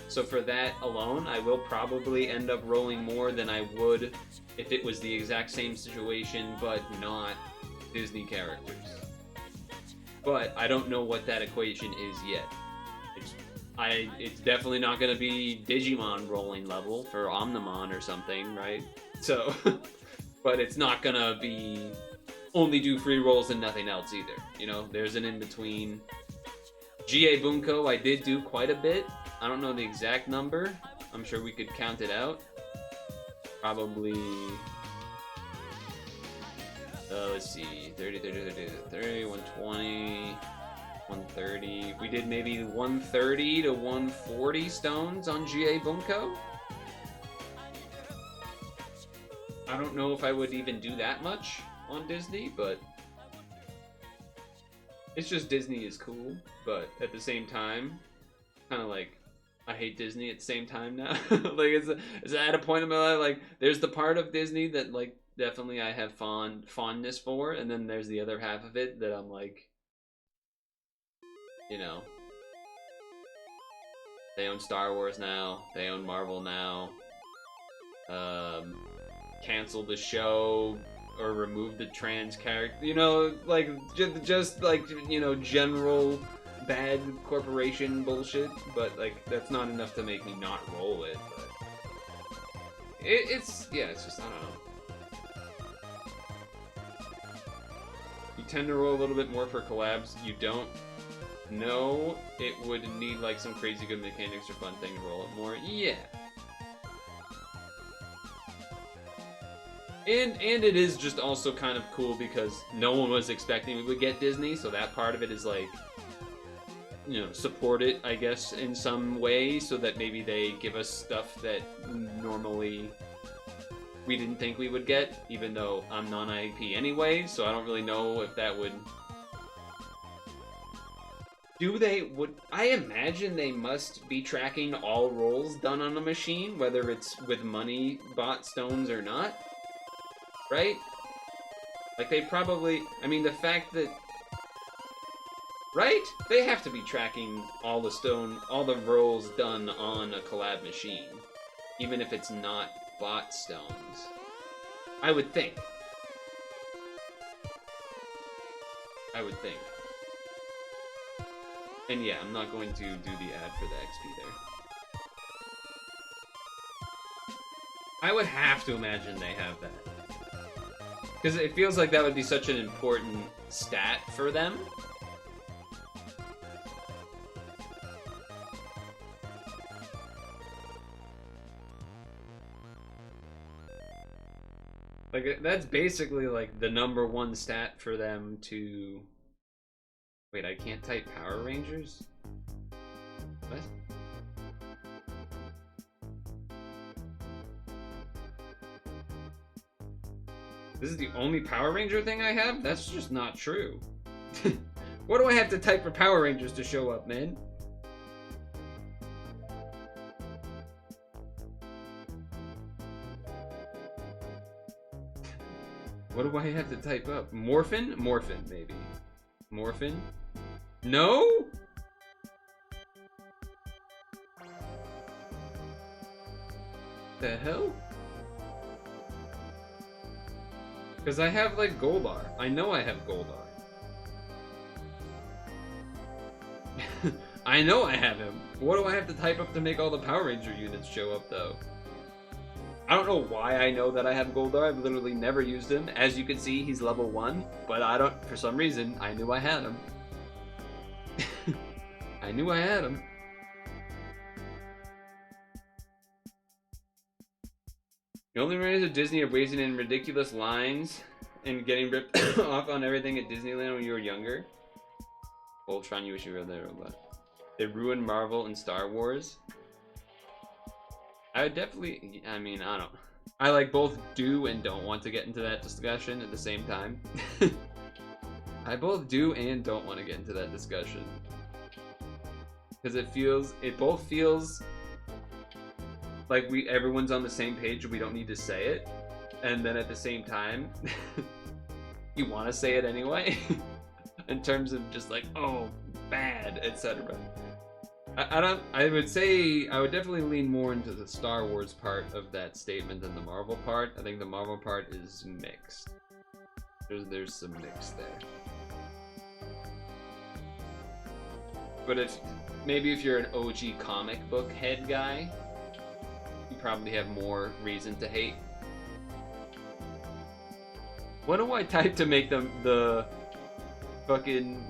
So for that alone, I will probably end up rolling more than I would if it was the exact same situation, but not Disney characters. But I don't know what that equation is yet. It's definitely not going to be Digimon rolling level for Omnimon or something, right? So, but it's not going to be only do free rolls and nothing else either. You know, there's an in-between. GA Bunko, I did do quite a bit. I don't know the exact number. I'm sure we could count it out. Probably, let's see, 30, 120, 130. We did maybe 130 to 140 stones on GA Bunko. I don't know if I would even do that much on Disney, but it's just Disney is cool. But at the same time, kind of like, I hate Disney at the same time now. Like, it's at a point in my life, like, there's the part of Disney that, like, definitely I have fondness for, and then there's the other half of it that I'm like, you know, they own Star Wars now, they own Marvel now, cancel the show or remove the trans character, you know, like, just like, you know, general bad corporation bullshit, but like, that's not enough to make me not roll it, but it's just, I don't know. You tend to roll a little bit more for collabs. You don't know it would need like some crazy good mechanics or fun thing to roll it more. Yeah. And it is just also kind of cool because no one was expecting we would get Disney, so that part of it is like, you know, support it, I guess, in some way, so that maybe they give us stuff that normally we didn't think we would get, even though I'm non-IP anyway, so I don't really know if that would... I imagine they must be tracking all rolls done on a machine, whether it's with money bought stones or not, right? Like, they probably... I mean, the fact that... Right? They have to be tracking all the rolls done on a collab machine, even if it's not bought stones. I would think. And yeah, I'm not going to do the ad for the XP there. I would have to imagine they have that. Because it feels like that would be such an important stat for them. Like, that's basically, like, the #1 stat for them to... Wait, I can't type Power Rangers? What? This is the only Power Ranger thing I have? That's just not true. What do I have to type for Power Rangers to show up, man? What do I have to type up? Morphin? Morphin, maybe. Morphin? No? The hell? Because I have, like, Goldar. I know I have Goldar. I know I have him. What do I have to type up to make all the Power Ranger units show up, though? I don't know why I know that I have Goldar. I've literally never used him. As you can see, he's level 1, but I don't, for some reason, I knew I had him. I knew I had him. The only reason Disney are wasting in ridiculous lines and getting ripped off on everything at Disneyland when you were younger. Voltron, you wish you were there, but they ruined Marvel and Star Wars. I would definitely, I mean, I don't, I like both do and don't want to get into that discussion at the same time. I both do and don't want to get into that discussion. Because it both feels like everyone's on the same page, we don't need to say it, and then at the same time, you want to say it anyway, in terms of just like, oh, bad, etc. I would say I would definitely lean more into the Star Wars part of that statement than the Marvel part. I think the Marvel part is mixed. There's some mix there. But maybe if you're an OG comic book head guy, you probably have more reason to hate. What do I type to make the fucking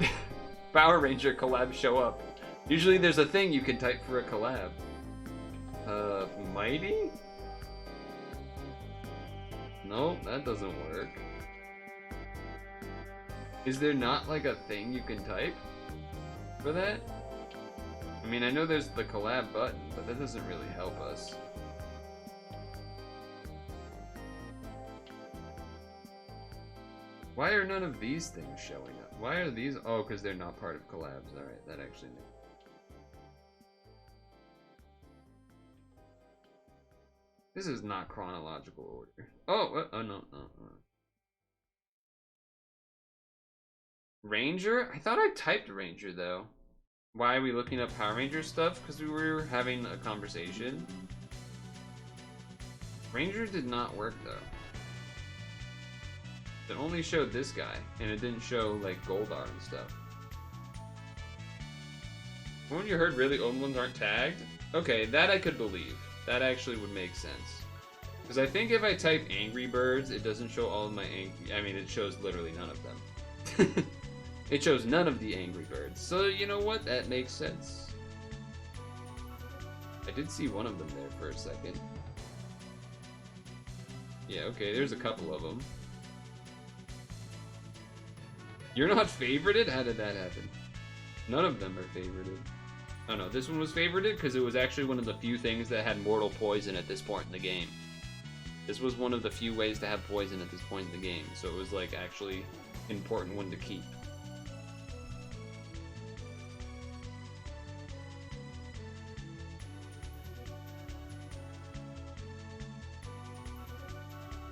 Power Ranger collab show up? Usually there's a thing you can type for a collab. Mighty? No, that doesn't work. Is there not like a thing you can type for that? I mean, I know there's the collab button, but that doesn't really help us. Why are none of these things showing up? Why are these? Oh, because they're not part of collabs. Alright, that actually makes. This is not chronological order. Oh, no. Ranger? I thought I typed Ranger, though. Why are we looking up Power Ranger stuff? Because we were having a conversation. Ranger did not work, though. It only showed this guy, and it didn't show, like, Goldar and stuff. When you heard really old ones aren't tagged? Okay, that I could believe. That actually would make sense. Because I think if I type Angry Birds, it doesn't show all of my it shows literally none of them. It shows none of the Angry Birds. So, you know what? That makes sense. I did see one of them there for a second. Yeah, okay, there's a couple of them. You're not favorited? How did that happen? None of them are favorited. Oh no, this one was favorited because it was actually one of the few things that had mortal poison at this point in the game. This was one of the few ways to have poison at this point in the game, so it was like actually an important one to keep.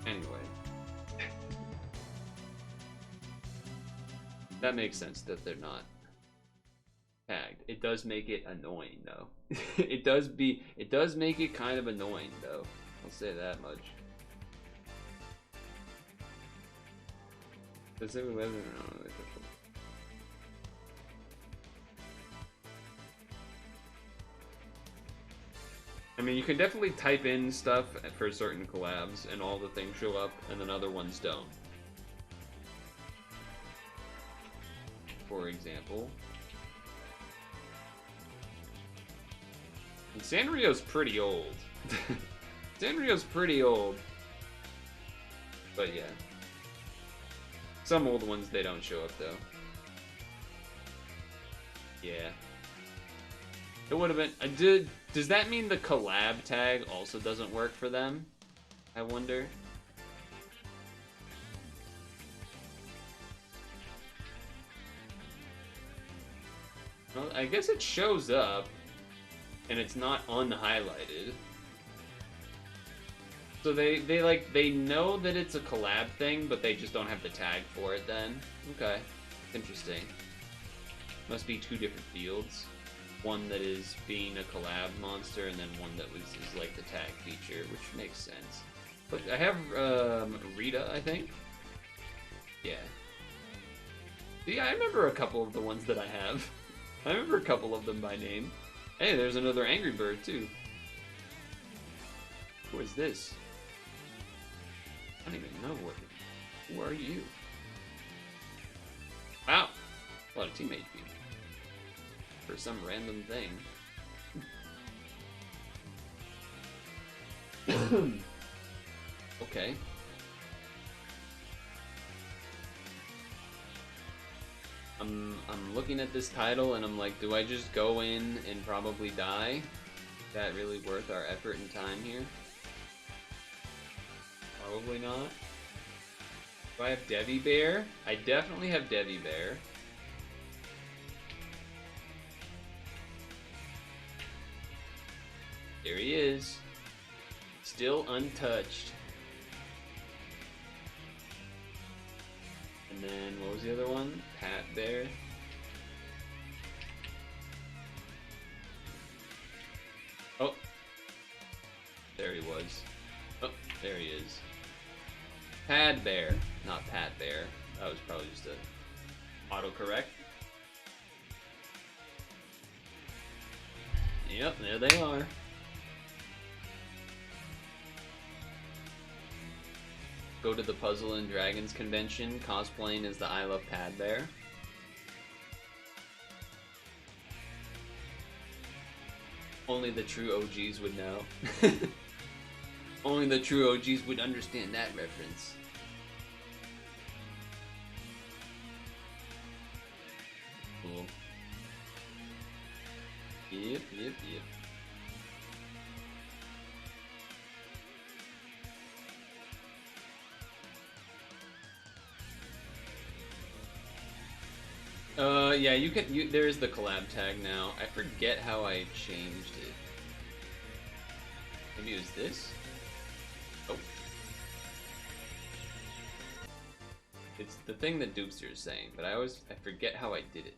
Anyway. That makes sense that they're not tagged. It does make it annoying though. It does make it kind of annoying though. I'll say that much. I mean, you can definitely type in stuff for certain collabs and all the things show up and then other ones don't. For example. And Sanrio's pretty old. Sanrio's pretty old. But yeah. Some old ones, they don't show up though. Yeah. It would have been... Does that mean the collab tag also doesn't work for them? I wonder. Well, I guess it shows up, and it's not unhighlighted. So they know that it's a collab thing, but they just don't have the tag for it then. Okay. Interesting. Must be two different fields. One that is being a collab monster, and then one that is like the tag feature, which makes sense. But I have Rita, I think. Yeah. See, I remember a couple of the ones that I have. I remember a couple of them by name. Hey, there's another Angry Bird too. Who is this? I don't even know what. Who are you? Wow, a lot of team HP for some random thing. Okay. I'm looking at this title and I'm like, do I just go in and probably die? Is that really worth our effort and time here? Probably not. Do I have Devi Bear? I definitely have Devi Bear. There he is. still untouched. And then, what was the other one? Pat Bear. Oh. There he was. Oh, there he is. Pad Bear, not Pat Bear. That was probably just a autocorrect. Yep, there they are. Go to the Puzzle and Dragons convention, cosplaying as the I Love Pad Bear. Only the true OGs would know. Only the true OGs would understand that reference. Cool. Yep. Yeah, you can. There is the collab tag now. I forget how I changed it. Maybe it was this. Oh, it's the thing that Doopster is saying, but I forget how I did it.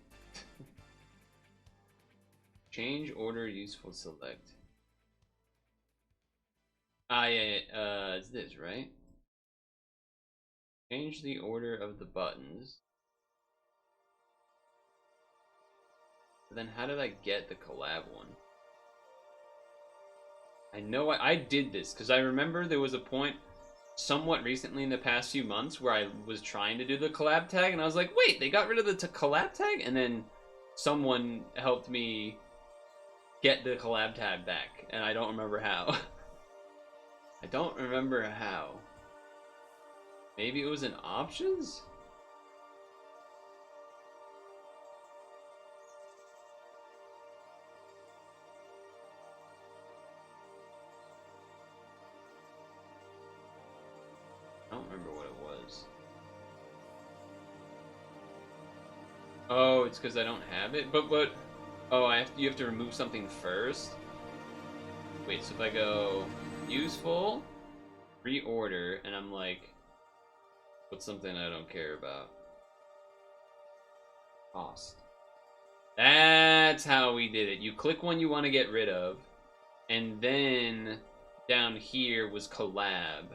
Change order useful select. Ah, yeah. It's this, right? Change the order of the buttons. But then how did I get the collab one? I know I did this because I remember there was a point somewhat recently in the past few months where I was trying to do the collab tag and I was like, wait, they got rid of the collab tag? And then someone helped me get the collab tag back and I don't remember how. I don't remember how. Maybe it was in options? I don't remember what it was. Oh, it's because I don't have it? But oh, you have to remove something first? Wait, so if I go useful, reorder, and I'm like, what's something I don't care about? Cost. That's how we did it. You click one you want to get rid of, and then down here was collab.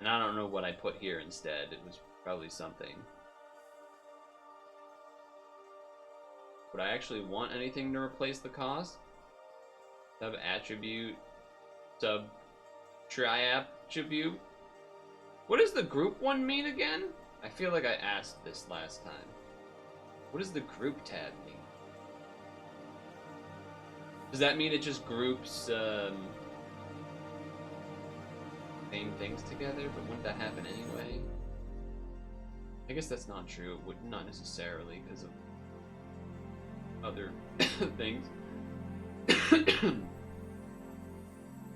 And I don't know what I put here instead. It was probably something. Would I actually want anything to replace the cost? Sub attribute. Sub tri-attribute. What does the group one mean again? I feel like I asked this last time. What does the group tab mean? Does that mean it just groups same things together? But wouldn't that happen anyway? I guess that's not true. It would not necessarily because of other things.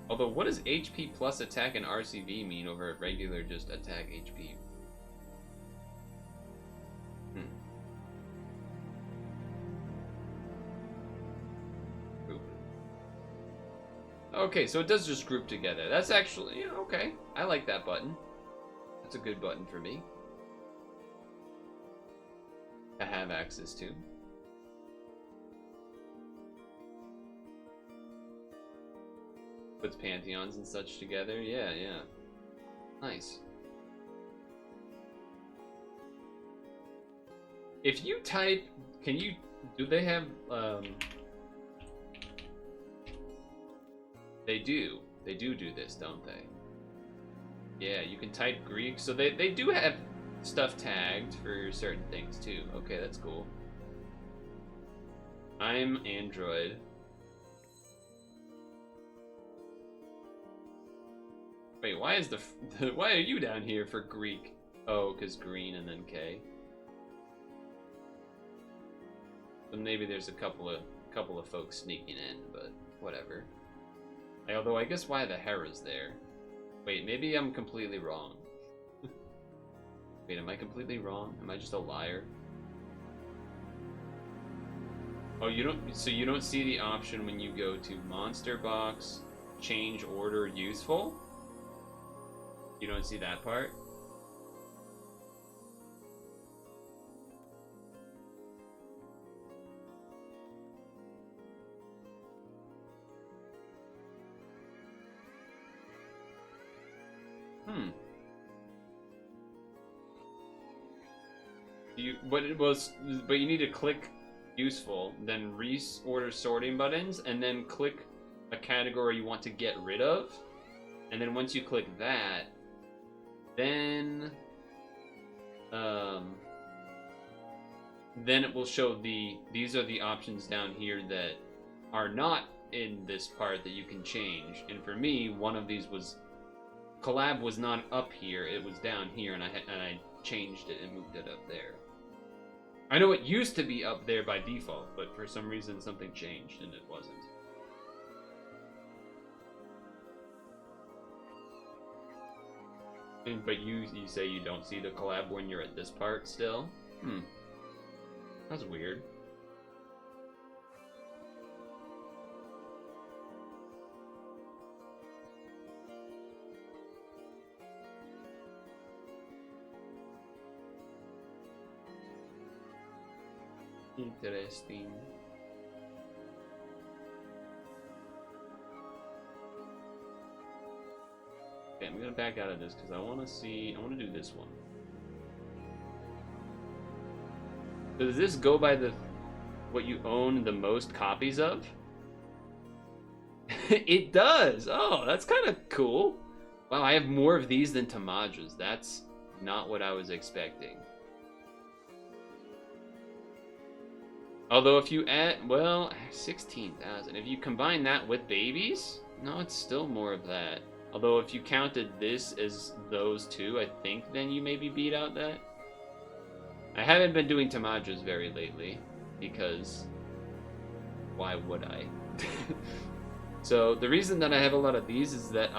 Although, what does HP plus attack and RCV mean over regular just attack HP? Group. Okay, so it does just group together. That's actually, yeah, okay. I like that button. That's a good button for me to have access to. Puts pantheons and such together. Yeah. Nice. If you type, do they have, They do this, don't they? Yeah, you can type Greek. So they do have stuff tagged for certain things too. Okay, that's cool. I'm Android. Wait, why is why are you down here for Greek? Oh, because green and then K. So maybe there's a couple of folks sneaking in, but whatever. Although I guess why the Hera's there? Wait, maybe I'm completely wrong. Wait, am I completely wrong? Am I just a liar? Oh, you don't see the option when you go to Monster Box, change order useful? You don't see that part? But you need to click useful, then reorder sorting buttons, and then click a category you want to get rid of. And then once you click that, then it will show these are the options down here that are not in this part that you can change. And for me, one of these was collab was not up here, it was down here, and I changed it and moved it up there. I know it used to be up there by default, but for some reason something changed and it wasn't. But you say you don't see the collab when you're at this part still? That's weird. Interesting. Okay, I'm gonna back out of this because I want to do this one. Does this go by what you own the most copies of? It does! Oh, that's kind of cool. Wow, I have more of these than Tamajas. That's not what I was expecting. Although if you add, well, 16,000. If you combine that with babies, no, it's still more of that. Although if you counted this as those two, I think then you maybe beat out that. I haven't been doing Tamajas very lately, because why would I? So the reason that I have a lot of these is that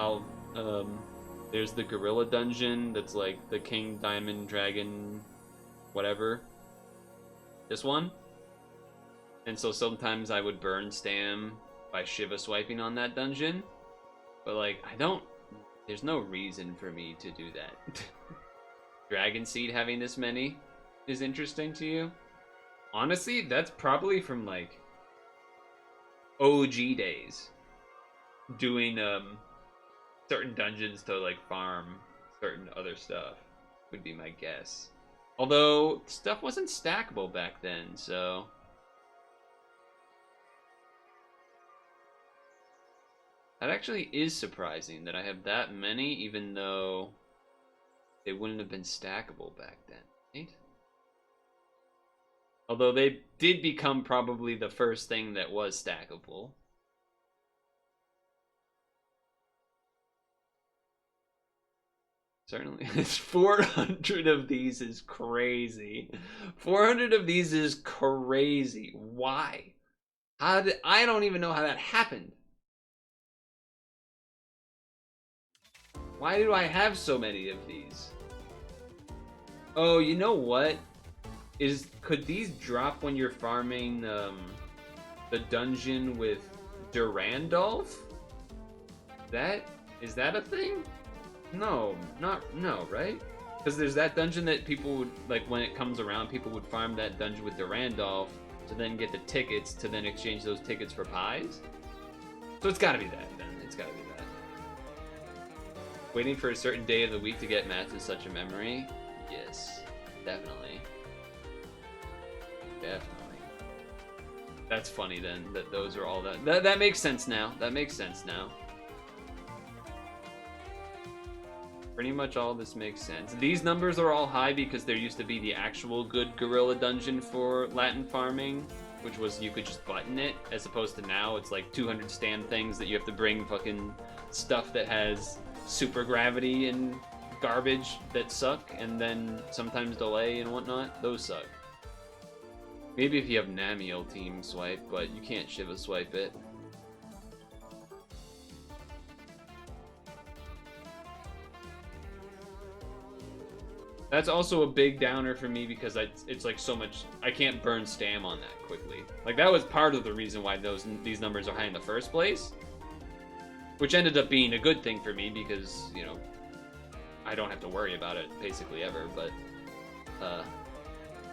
there's the gorilla dungeon that's like the King Diamond Dragon, whatever. This one. And so sometimes I would burn Stam by Shiva swiping on that dungeon. But like, there's no reason for me to do that. Dragon Seed having this many is interesting to you? Honestly, that's probably from like OG days. Doing certain dungeons to like farm certain other stuff would be my guess. Although stuff wasn't stackable back then, so that actually is surprising that I have that many, even though they wouldn't have been stackable back then, right? Although they did become probably the first thing that was stackable. Certainly. 400 of these is crazy. 400 of these is crazy. Why? I don't even know how that happened. Why do I have so many of these? Oh, you know what? Could these drop when you're farming the dungeon with Durandolph? Is that a thing? No, right? Because there's that dungeon that people would, like, when it comes around, people would farm that dungeon with Durandolph to then get the tickets to then exchange those tickets for pies. So it's gotta be that then. It's gotta be that. Waiting for a certain day of the week to get mats is such a memory. Yes, definitely. Definitely. That's funny then, that those are all that makes sense now. That makes sense now. Pretty much all this makes sense. These numbers are all high because there used to be the actual good gorilla dungeon for Latin farming, which was you could just button it, as opposed to now it's like 200 stand things that you have to bring fucking stuff that has super gravity and garbage that suck, and then sometimes delay and whatnot. Those suck. Maybe if you have Namiel team swipe, but you can't Shiva swipe it. That's also a big downer for me because it's like so much. I can't burn Stam on that quickly. Like that was part of the reason why these numbers are high in the first place, which ended up being a good thing for me because, you know, I don't have to worry about it basically ever, but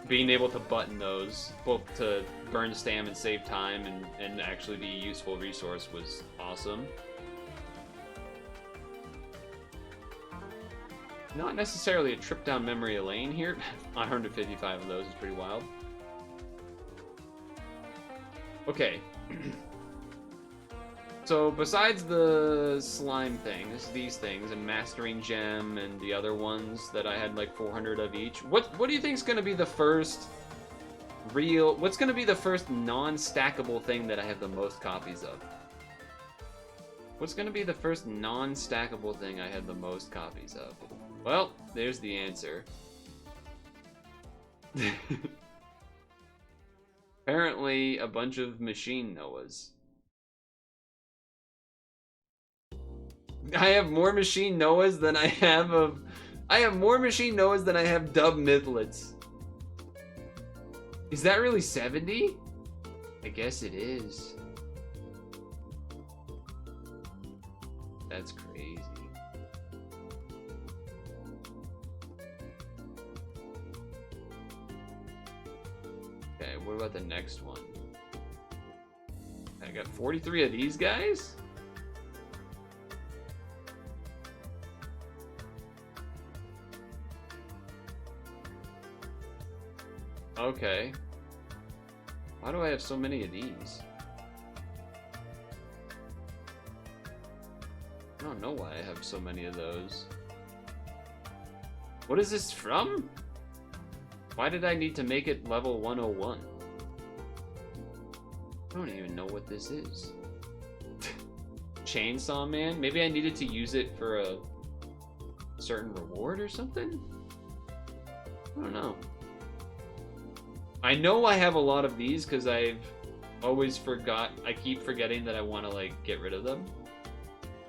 being able to button those, both to burn stam and save time and actually be a useful resource was awesome. Not necessarily a trip down memory lane here. 155 of those is pretty wild. Okay. So besides the slime things, these things, and Mastering Gem and the other ones that I had like 400 of each, what do you think is going to be the first what's going to be the first non-stackable thing that I have the most copies of? What's going to be the first non-stackable thing I have the most copies of? Well, there's the answer. Apparently, a bunch of Machine Noahs. I have more Machine Noahs than I have of... I have more Machine Noahs than I have Dub Mythlets. Is that really 70? I guess it is. That's crazy. Okay, what about the next one? I got 43 of these guys? Okay. Why do I have so many of these? I don't know why I have so many of those. What is this from? Why did I need to make it level 101? I don't even know what this is. Chainsaw Man? Maybe I needed to use it for a certain reward or something? I don't know. I know I have a lot of these because I've always I keep forgetting that I want to like get rid of them.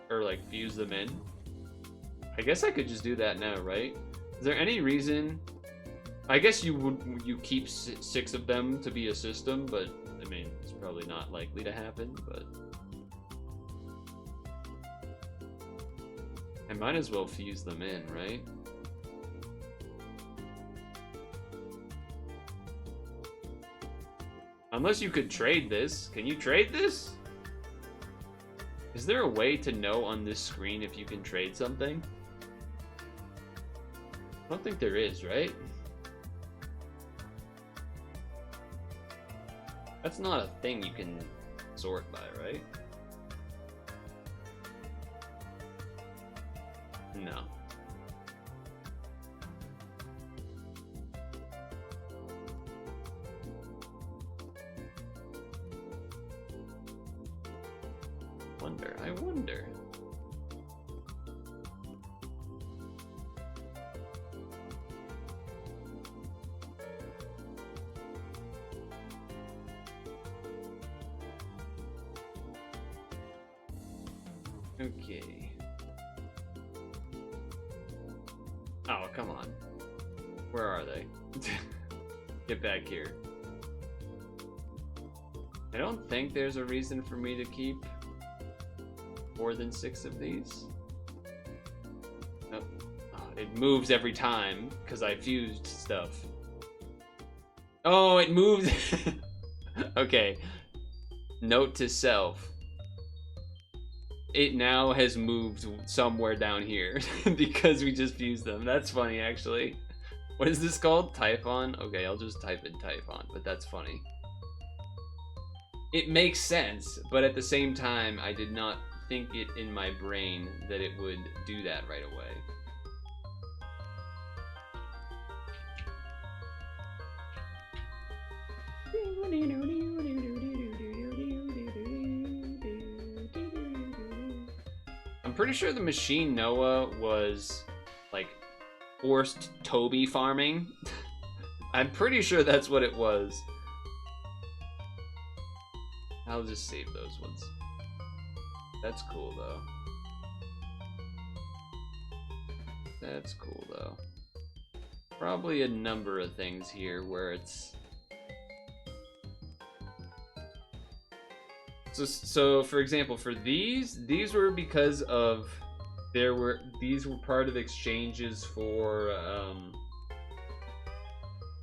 Or like fuse them in. I guess I could just do that now, right? Is there any reason... I guess you keep 6 of them to be a system, but I mean, it's probably not likely to happen, but... I might as well fuse them in, right? Unless you could trade this. Can you trade this? Is there a way to know on this screen if you can trade something? I don't think there is, right? That's not a thing you can sort by, right? No. I wonder. Okay. Oh, come on. Where are they? Get back here. I don't think there's a reason for me to keep more than 6 of these. Nope. Oh, it moves every time because I fused stuff. Oh, it moves. Okay. Note to self. It now has moved somewhere down here because we just fused them. That's funny, actually. What is this called? Typhon? Okay, I'll just type in Typhon, but that's funny. It makes sense, but at the same time, I did not think it in my brain that it would do that right away. I'm pretty sure the Machine Noah was like forced Toby farming. I'm pretty sure that's what it was. I'll just save those ones. That's cool, though. That's cool, though. Probably a number of things here where it's... So for example, for these were because of These were part of exchanges for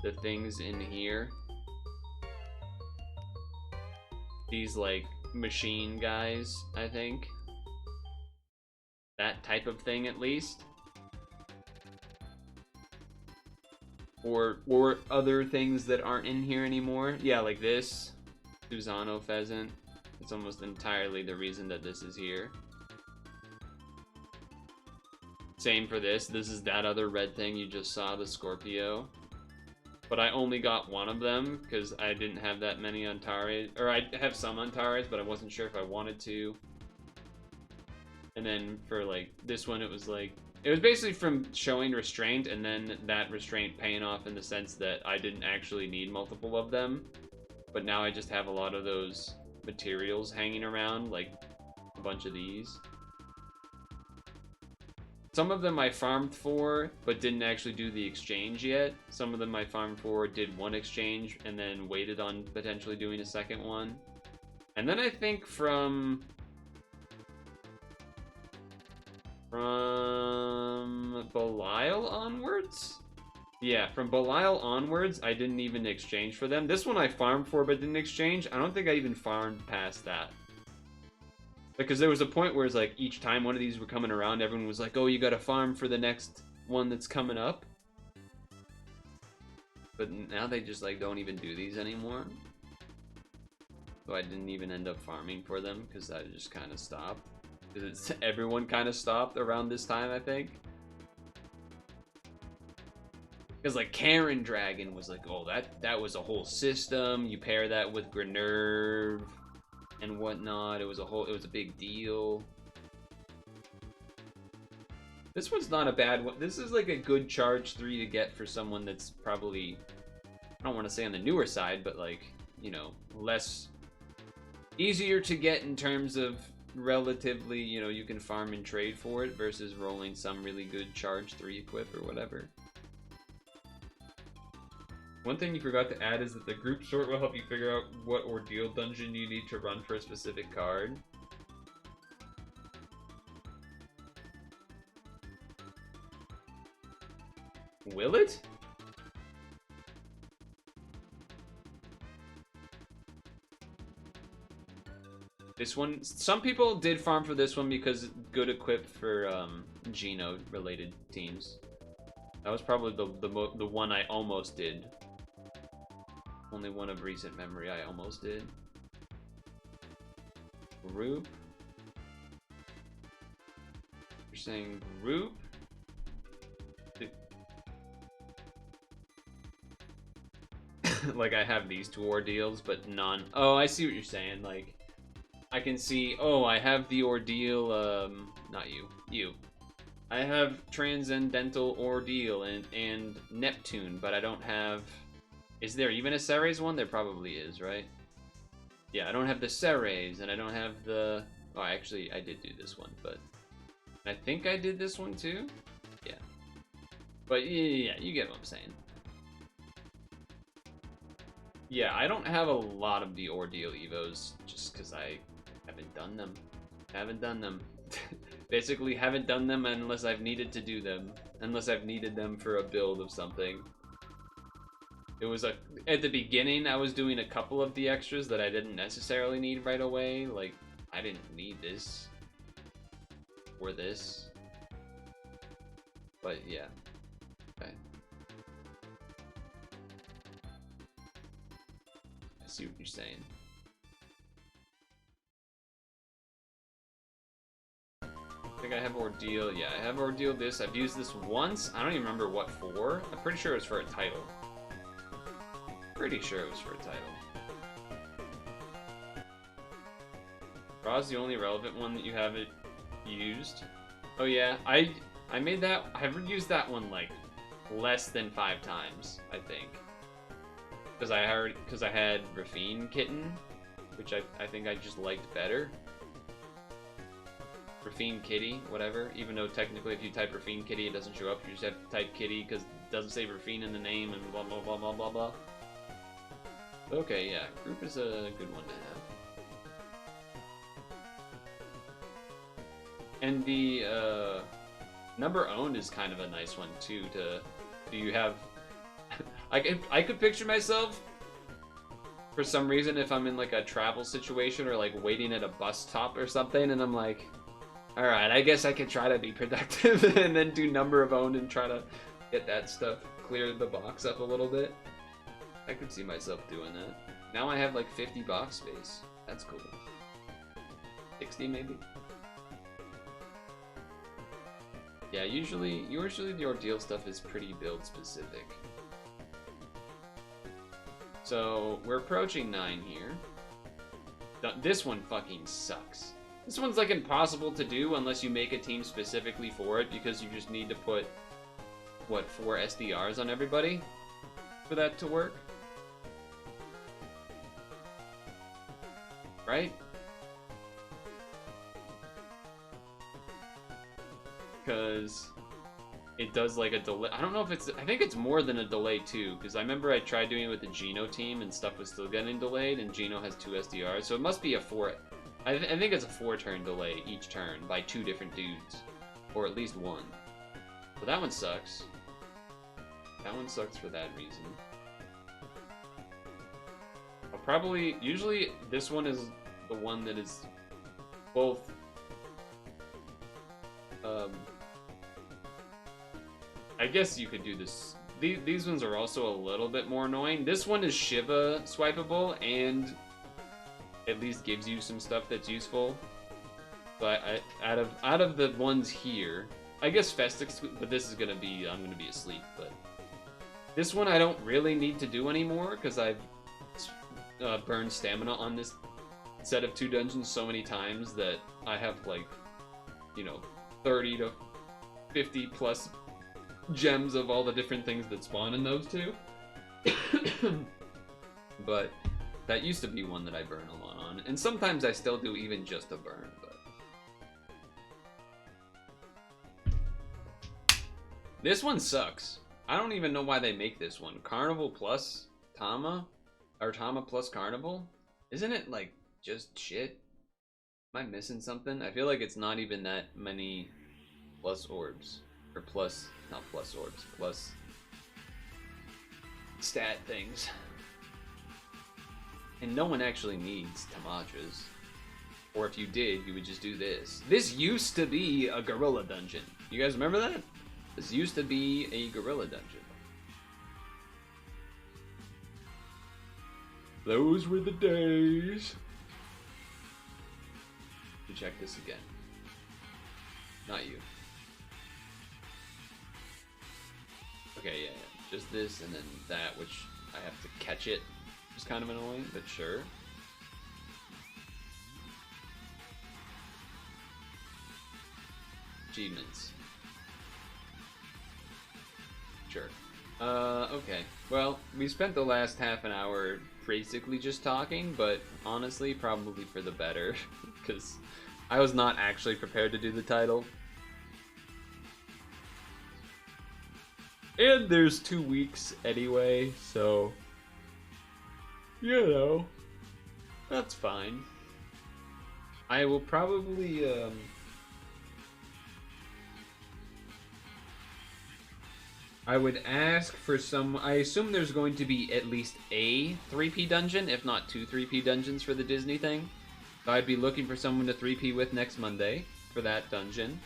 the things in here. These like machine guys, I think. That type of thing at least. Or other things that aren't in here anymore. Yeah, like this Susano pheasant. It's almost entirely the reason that this is here. Same for this. This is that other red thing you just saw, the Scorpio. But I only got one of them because I didn't have that many Antares. Or I have some Antares, but I wasn't sure if I wanted to. And then for like this one, it was basically from showing restraint and then that restraint paying off in the sense that I didn't actually need multiple of them. But now I just have a lot of those materials hanging around, like a bunch of these. Some of them I farmed for, but didn't actually do the exchange yet. Some of them I farmed for, did one exchange, and then waited on potentially doing a second one. And then I think from Belial onwards? Yeah, from Belial onwards, I didn't even exchange for them. This one I farmed for, but didn't exchange. I don't think I even farmed past that. Because there was a point where it's like each time one of these were coming around, everyone was like, oh, you gotta farm for the next one that's coming up. But now they just like don't even do these anymore. So I didn't even end up farming for them because I just kind of stopped. Because everyone kind of stopped around this time, I think. Because like Karen Dragon was like, oh, that was a whole system. You pair that with Grenerve and whatnot. It was a big deal. This one's not a bad one. This is like a good charge 3 to get for someone that's probably, I don't want to say on the newer side, but like, you know, easier to get in terms of relatively, you know, you can farm and trade for it versus rolling some really good charge 3 equip or whatever. One thing you forgot to add is that the group sort will help you figure out what ordeal dungeon you need to run for a specific card. Will it? This one, some people did farm for this one because good equip for Geno related teams. That was probably the one I almost did. Only one of recent memory I almost did. Group. You're saying group? Like I have these two ordeals, but none. Oh, I see what you're saying. Like, I can see, oh, I have the ordeal, not you, you. I have Transcendental Ordeal and Neptune, but I don't have... Is there even a Ceres one? There probably is, right? Yeah, I don't have the Ceres, and I don't have the... Oh, actually, I did do this one, but... I think I did this one too? Yeah. But yeah, you get what I'm saying. Yeah, I don't have a lot of the Ordeal Evos, just because I haven't done them. Haven't done them. Basically, haven't done them unless I've needed to do them. Unless I've needed them for a build of something. It was at the beginning, I was doing a couple of the extras that I didn't necessarily need right away. Like, I didn't need this. Or this. But, yeah. Okay. I see what you're saying. I think I have Ordeal. Yeah, I have Ordeal this. I've used this once. I don't even remember what for. I'm pretty sure it was for a title. Pretty sure it was for a title. Raw's the only relevant one that you haven't used. Oh yeah, I made that. I've used that one like less than 5 times, I think. Because I had Rafine Kitten, which I think I just liked better. Rafine Kitty, whatever. Even though technically if you type Rafine Kitty, it doesn't show up. You just have to type Kitty because it doesn't say Rafine in the name and blah blah blah blah blah blah. Okay, yeah, group is a good one to have. And the number owned is kind of a nice one too. Do you have? I could picture myself for some reason if I'm in like a travel situation or like waiting at a bus stop or something, and I'm like, all right, I guess I could try to be productive and then do number of owned and try to get that stuff, clear the box up a little bit. I could see myself doing that. Now I have like 50 box space. That's cool. 60 maybe. Yeah, usually the ordeal stuff is pretty build specific. So we're approaching 9 here. This one fucking sucks. This one's like impossible to do unless you make a team specifically for it, because you just need to put, what, 4 SDRs on everybody for that to work? Right? Because it does like a delay. I don't know if it's, I think it's more than a delay too, because I remember I tried doing it with the Geno team and stuff was still getting delayed, and Geno has 2 SDRs, so it must be a 4. I think it's a 4-turn delay each turn by 2 different dudes, or at least 1. But that one sucks. That one sucks for that reason. I'll probably, usually this one is the one that is both I guess you could do this. These ones are also a little bit more annoying. This one is Shiva swipeable and at least gives you some stuff that's useful. But out of the ones here, I guess Festix, but this is gonna be, I'm gonna be asleep. But this one I don't really need to do anymore because I've burned stamina on this set of 2 dungeons so many times that I have like, you know, 30 to 50 plus gems of all the different things that spawn in those 2. But that used to be one that I burn a lot on, and sometimes I still do even just a burn. But this one sucks. I don't even know why they make this one. Carnival plus Tama, or Tama plus Carnival? Isn't it like just shit? Am I missing something? I feel like it's not even that many plus orbs. Or plus, not plus orbs, plus stat things. And no one actually needs Tamachas. Or if you did, you would just do this. This used to be a gorilla dungeon. You guys remember that? This used to be a gorilla dungeon. Those were the days. To check this again. Not you. Okay, yeah, just this and then that, which I have to catch it. It's kind of annoying, but sure. Achievements. Sure. Okay. Well, we spent the last half an hour basically just talking, but honestly, probably for the better, because I was not actually prepared to do the title. And there's 2 weeks anyway, so, you know, that's fine. I will probably, I would ask for some, I assume there's going to be at least a 3P dungeon, if not 2 3P dungeons for the Disney thing. So I'd be looking for someone to 3P with next Monday for that dungeon.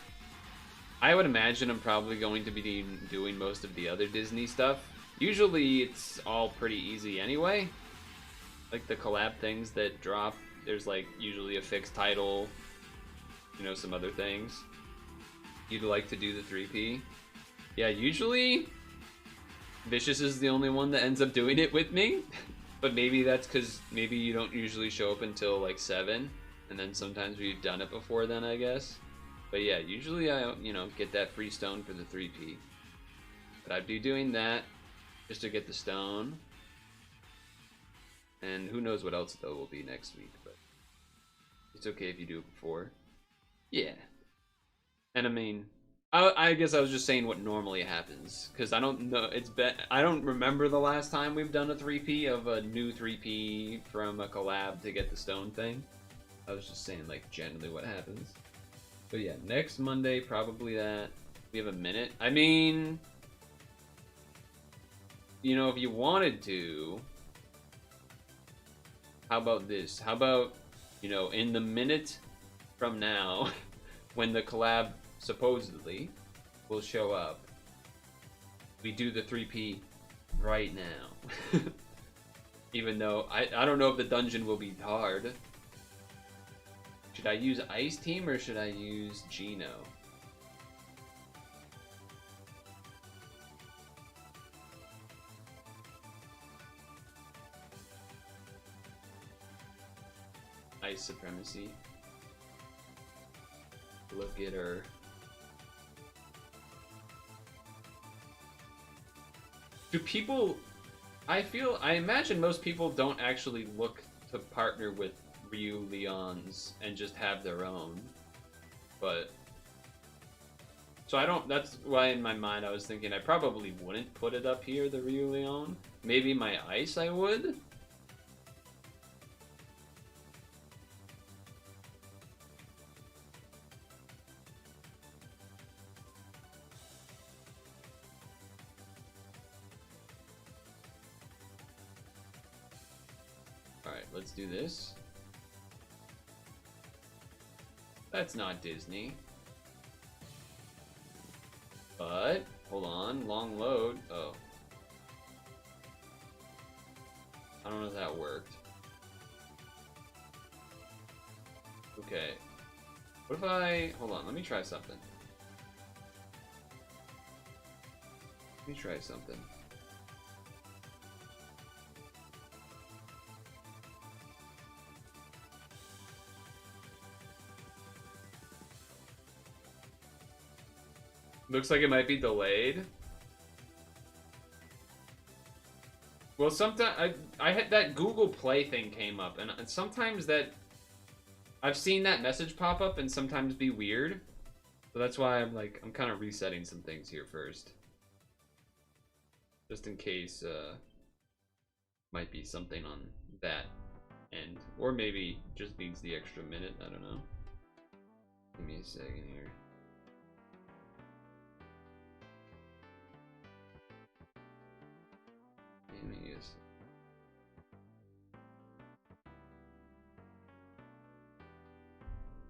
I would imagine I'm probably going to be doing most of the other Disney stuff. Usually it's all pretty easy anyway. Like the collab things that drop, there's like usually a fixed title, you know, some other things. You'd like to do the 3P. Yeah, usually Vicious is the only one that ends up doing it with me. But maybe that's because maybe you don't usually show up until like 7. And then sometimes we've done it before then, I guess. But yeah, usually I, you know, get that free stone for the 3P. But I'd be doing that just to get the stone. And who knows what else though will be next week, but it's okay if you do it before. Yeah. And I mean, I guess I was just saying what normally happens, because I don't know, I don't remember the last time we've done a 3P of a new 3P from a collab to get the stone thing. I was just saying like generally what happens. But yeah, next Monday, probably that. We have a minute. I mean, you know, if you wanted to, how about this? How about, you know, in the minute from now, when the collab supposedly will show up, we do the 3P right now. Even though I don't know if the dungeon will be hard. Should I use Ice Team or should I use Geno? Ice Supremacy. Look at her. Do people... I imagine most people don't actually look to partner with Ryu Leons and just have their own. But... So I don't... That's why in my mind I was thinking I probably wouldn't put it up here, the Ryu Leon. Maybe my Ice I would? Alright, let's do this. That's not Disney. But, hold on, long load. Oh. I don't know if that worked. Okay. What if I... Hold on, let me try something. Let me try something. Looks like it might be delayed. Well, sometimes I had that Google Play thing came up, and sometimes that I've seen that message pop up and sometimes be weird. So that's why I'm kind of resetting some things here first, just in case might be something on that end, or maybe just needs the extra minute. I don't know. Give me a second here.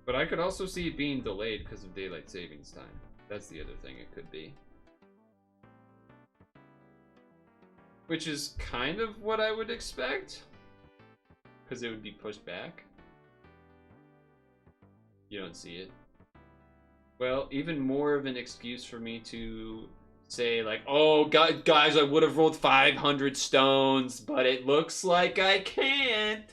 But I could also see it being delayed because of daylight savings time. That's the other thing it could be. Which is kind of what I would expect, because it would be pushed back. You don't see it. Well, even more of an excuse for me to say like, oh, guys, I would have rolled 500 stones, but it looks like I can't.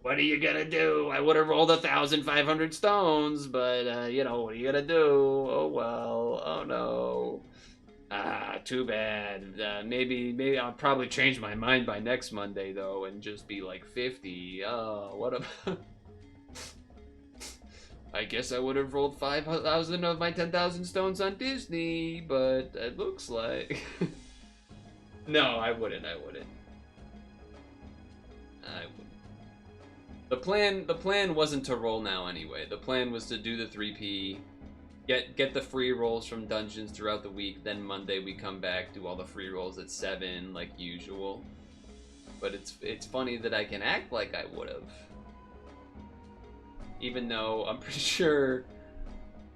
What are you gonna do? I would have rolled 1,500 stones, but, you know, what are you gonna do? Oh, well. Oh, no. Ah, too bad. Maybe I'll probably change my mind by next Monday, though, and just be like 50. Oh, what a... I guess I would have rolled 5,000 of my 10,000 stones on Disney, but it looks like... No, I wouldn't. The plan wasn't to roll now anyway. The plan was to do the 3P, get the free rolls from dungeons throughout the week, then Monday we come back, do all the free rolls at 7 like usual. But it's funny that I can act like I would have. Even though I'm pretty sure,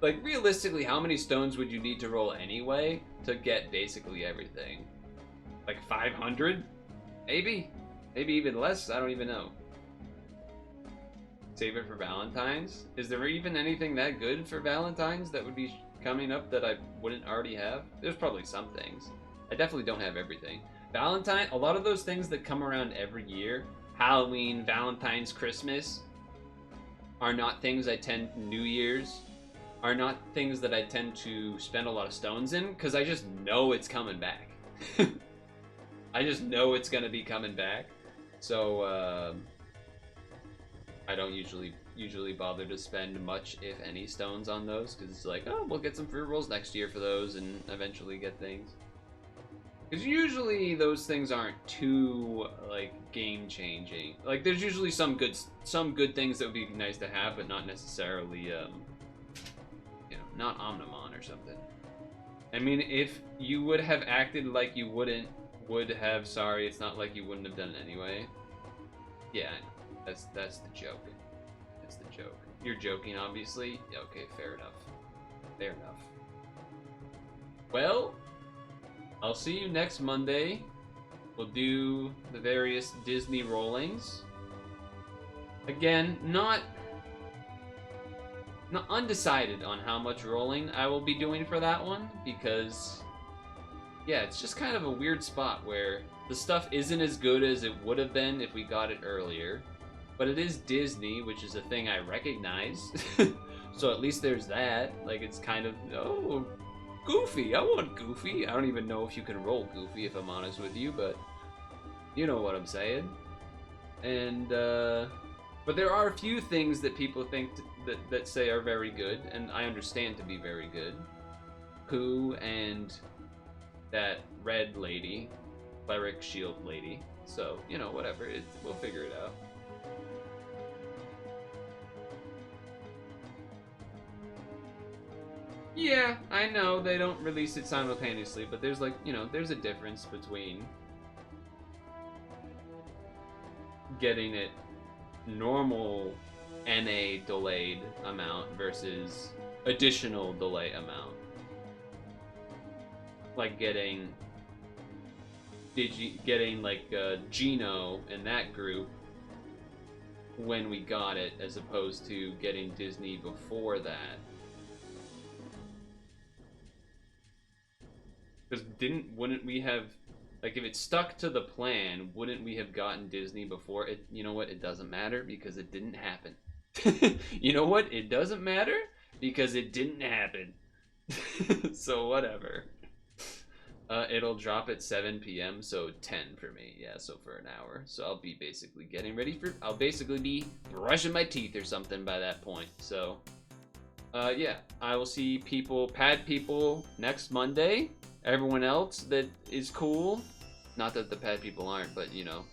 like, realistically, how many stones would you need to roll anyway to get basically everything? Like 500? Maybe? Maybe even less? I don't even know. Save it for Valentine's? Is there even anything that good for Valentine's that would be coming up that I wouldn't already have? There's probably some things. I definitely don't have everything. Valentine, a lot of those things that come around every year, Halloween, Valentine's, Christmas, are not things New Year's, are not things that I tend to spend a lot of stones in, because I just know it's coming back. I just know it's going to be coming back. So, I don't usually bother to spend much, if any, stones on those, because it's like, oh, we'll get some free rolls next year for those, and eventually get things. Because usually those things aren't too, like, game-changing. Like, there's usually some good things that would be nice to have, but not necessarily, not Omnimon or something. I mean, if you would have acted like you would have, sorry, it's not like you wouldn't have done it anyway. Yeah, I know. That's the joke. That's the joke. You're joking, obviously. Yeah, okay, fair enough. Fair enough. Well, I'll see you next Monday. We'll do the various Disney rollings. Again, not undecided on how much rolling I will be doing for that one, because yeah, it's just kind of a weird spot where the stuff isn't as good as it would have been if we got it earlier, but it is Disney, which is a thing I recognize. So at least there's that. Like, it's kind of, oh, Goofy, I want Goofy. I don't even know if you can roll Goofy, if I'm honest with you, but you know what I'm saying. And but there are a few things that people think that say are very good, and I understand to be very good. Pooh and that red lady, cleric shield lady. So, you know, whatever. We'll figure it out. Yeah, I know they don't release it simultaneously, but there's like, you know, there's a difference between getting it normal NA delayed amount versus additional delay amount. Like getting like Geno in that group when we got it, as opposed to getting Disney before that. Because wouldn't we have, like, if it stuck to the plan, wouldn't we have gotten Disney before it? You know what? It doesn't matter because it didn't happen. You know what? It doesn't matter because it didn't happen. So whatever. It'll drop at 7 p.m. so 10 for me. Yeah, so for an hour. So I'll be basically getting ready for. I'll basically be brushing my teeth or something by that point. So, yeah, I will see pad people next Monday. Everyone else that is cool, not that the pad people aren't, but you know,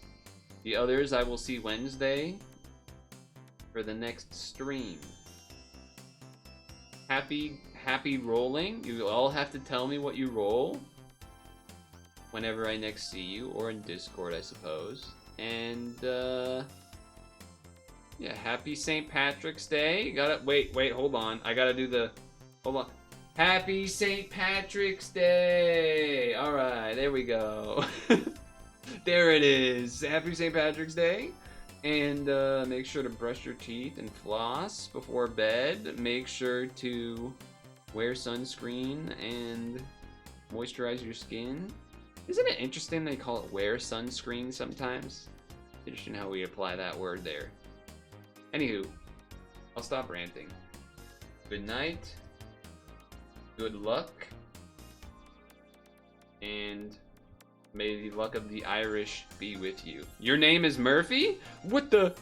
the others I will see Wednesday for the next stream. Happy rolling. You all have to tell me what you roll whenever I next see you, or in Discord, I suppose. And yeah, happy St. Patrick's Day. Wait, hold on. I gotta do the, hold on. Happy St. Patrick's Day! Alright, there we go. There it is. Happy St. Patrick's Day. And make sure to brush your teeth and floss before bed. Make sure to wear sunscreen and moisturize your skin. Isn't it interesting they call it wear sunscreen sometimes? Interesting how we apply that word there. Anywho, I'll stop ranting. Good night. Good luck, and may the luck of the Irish be with you. Your name is Murphy? What the?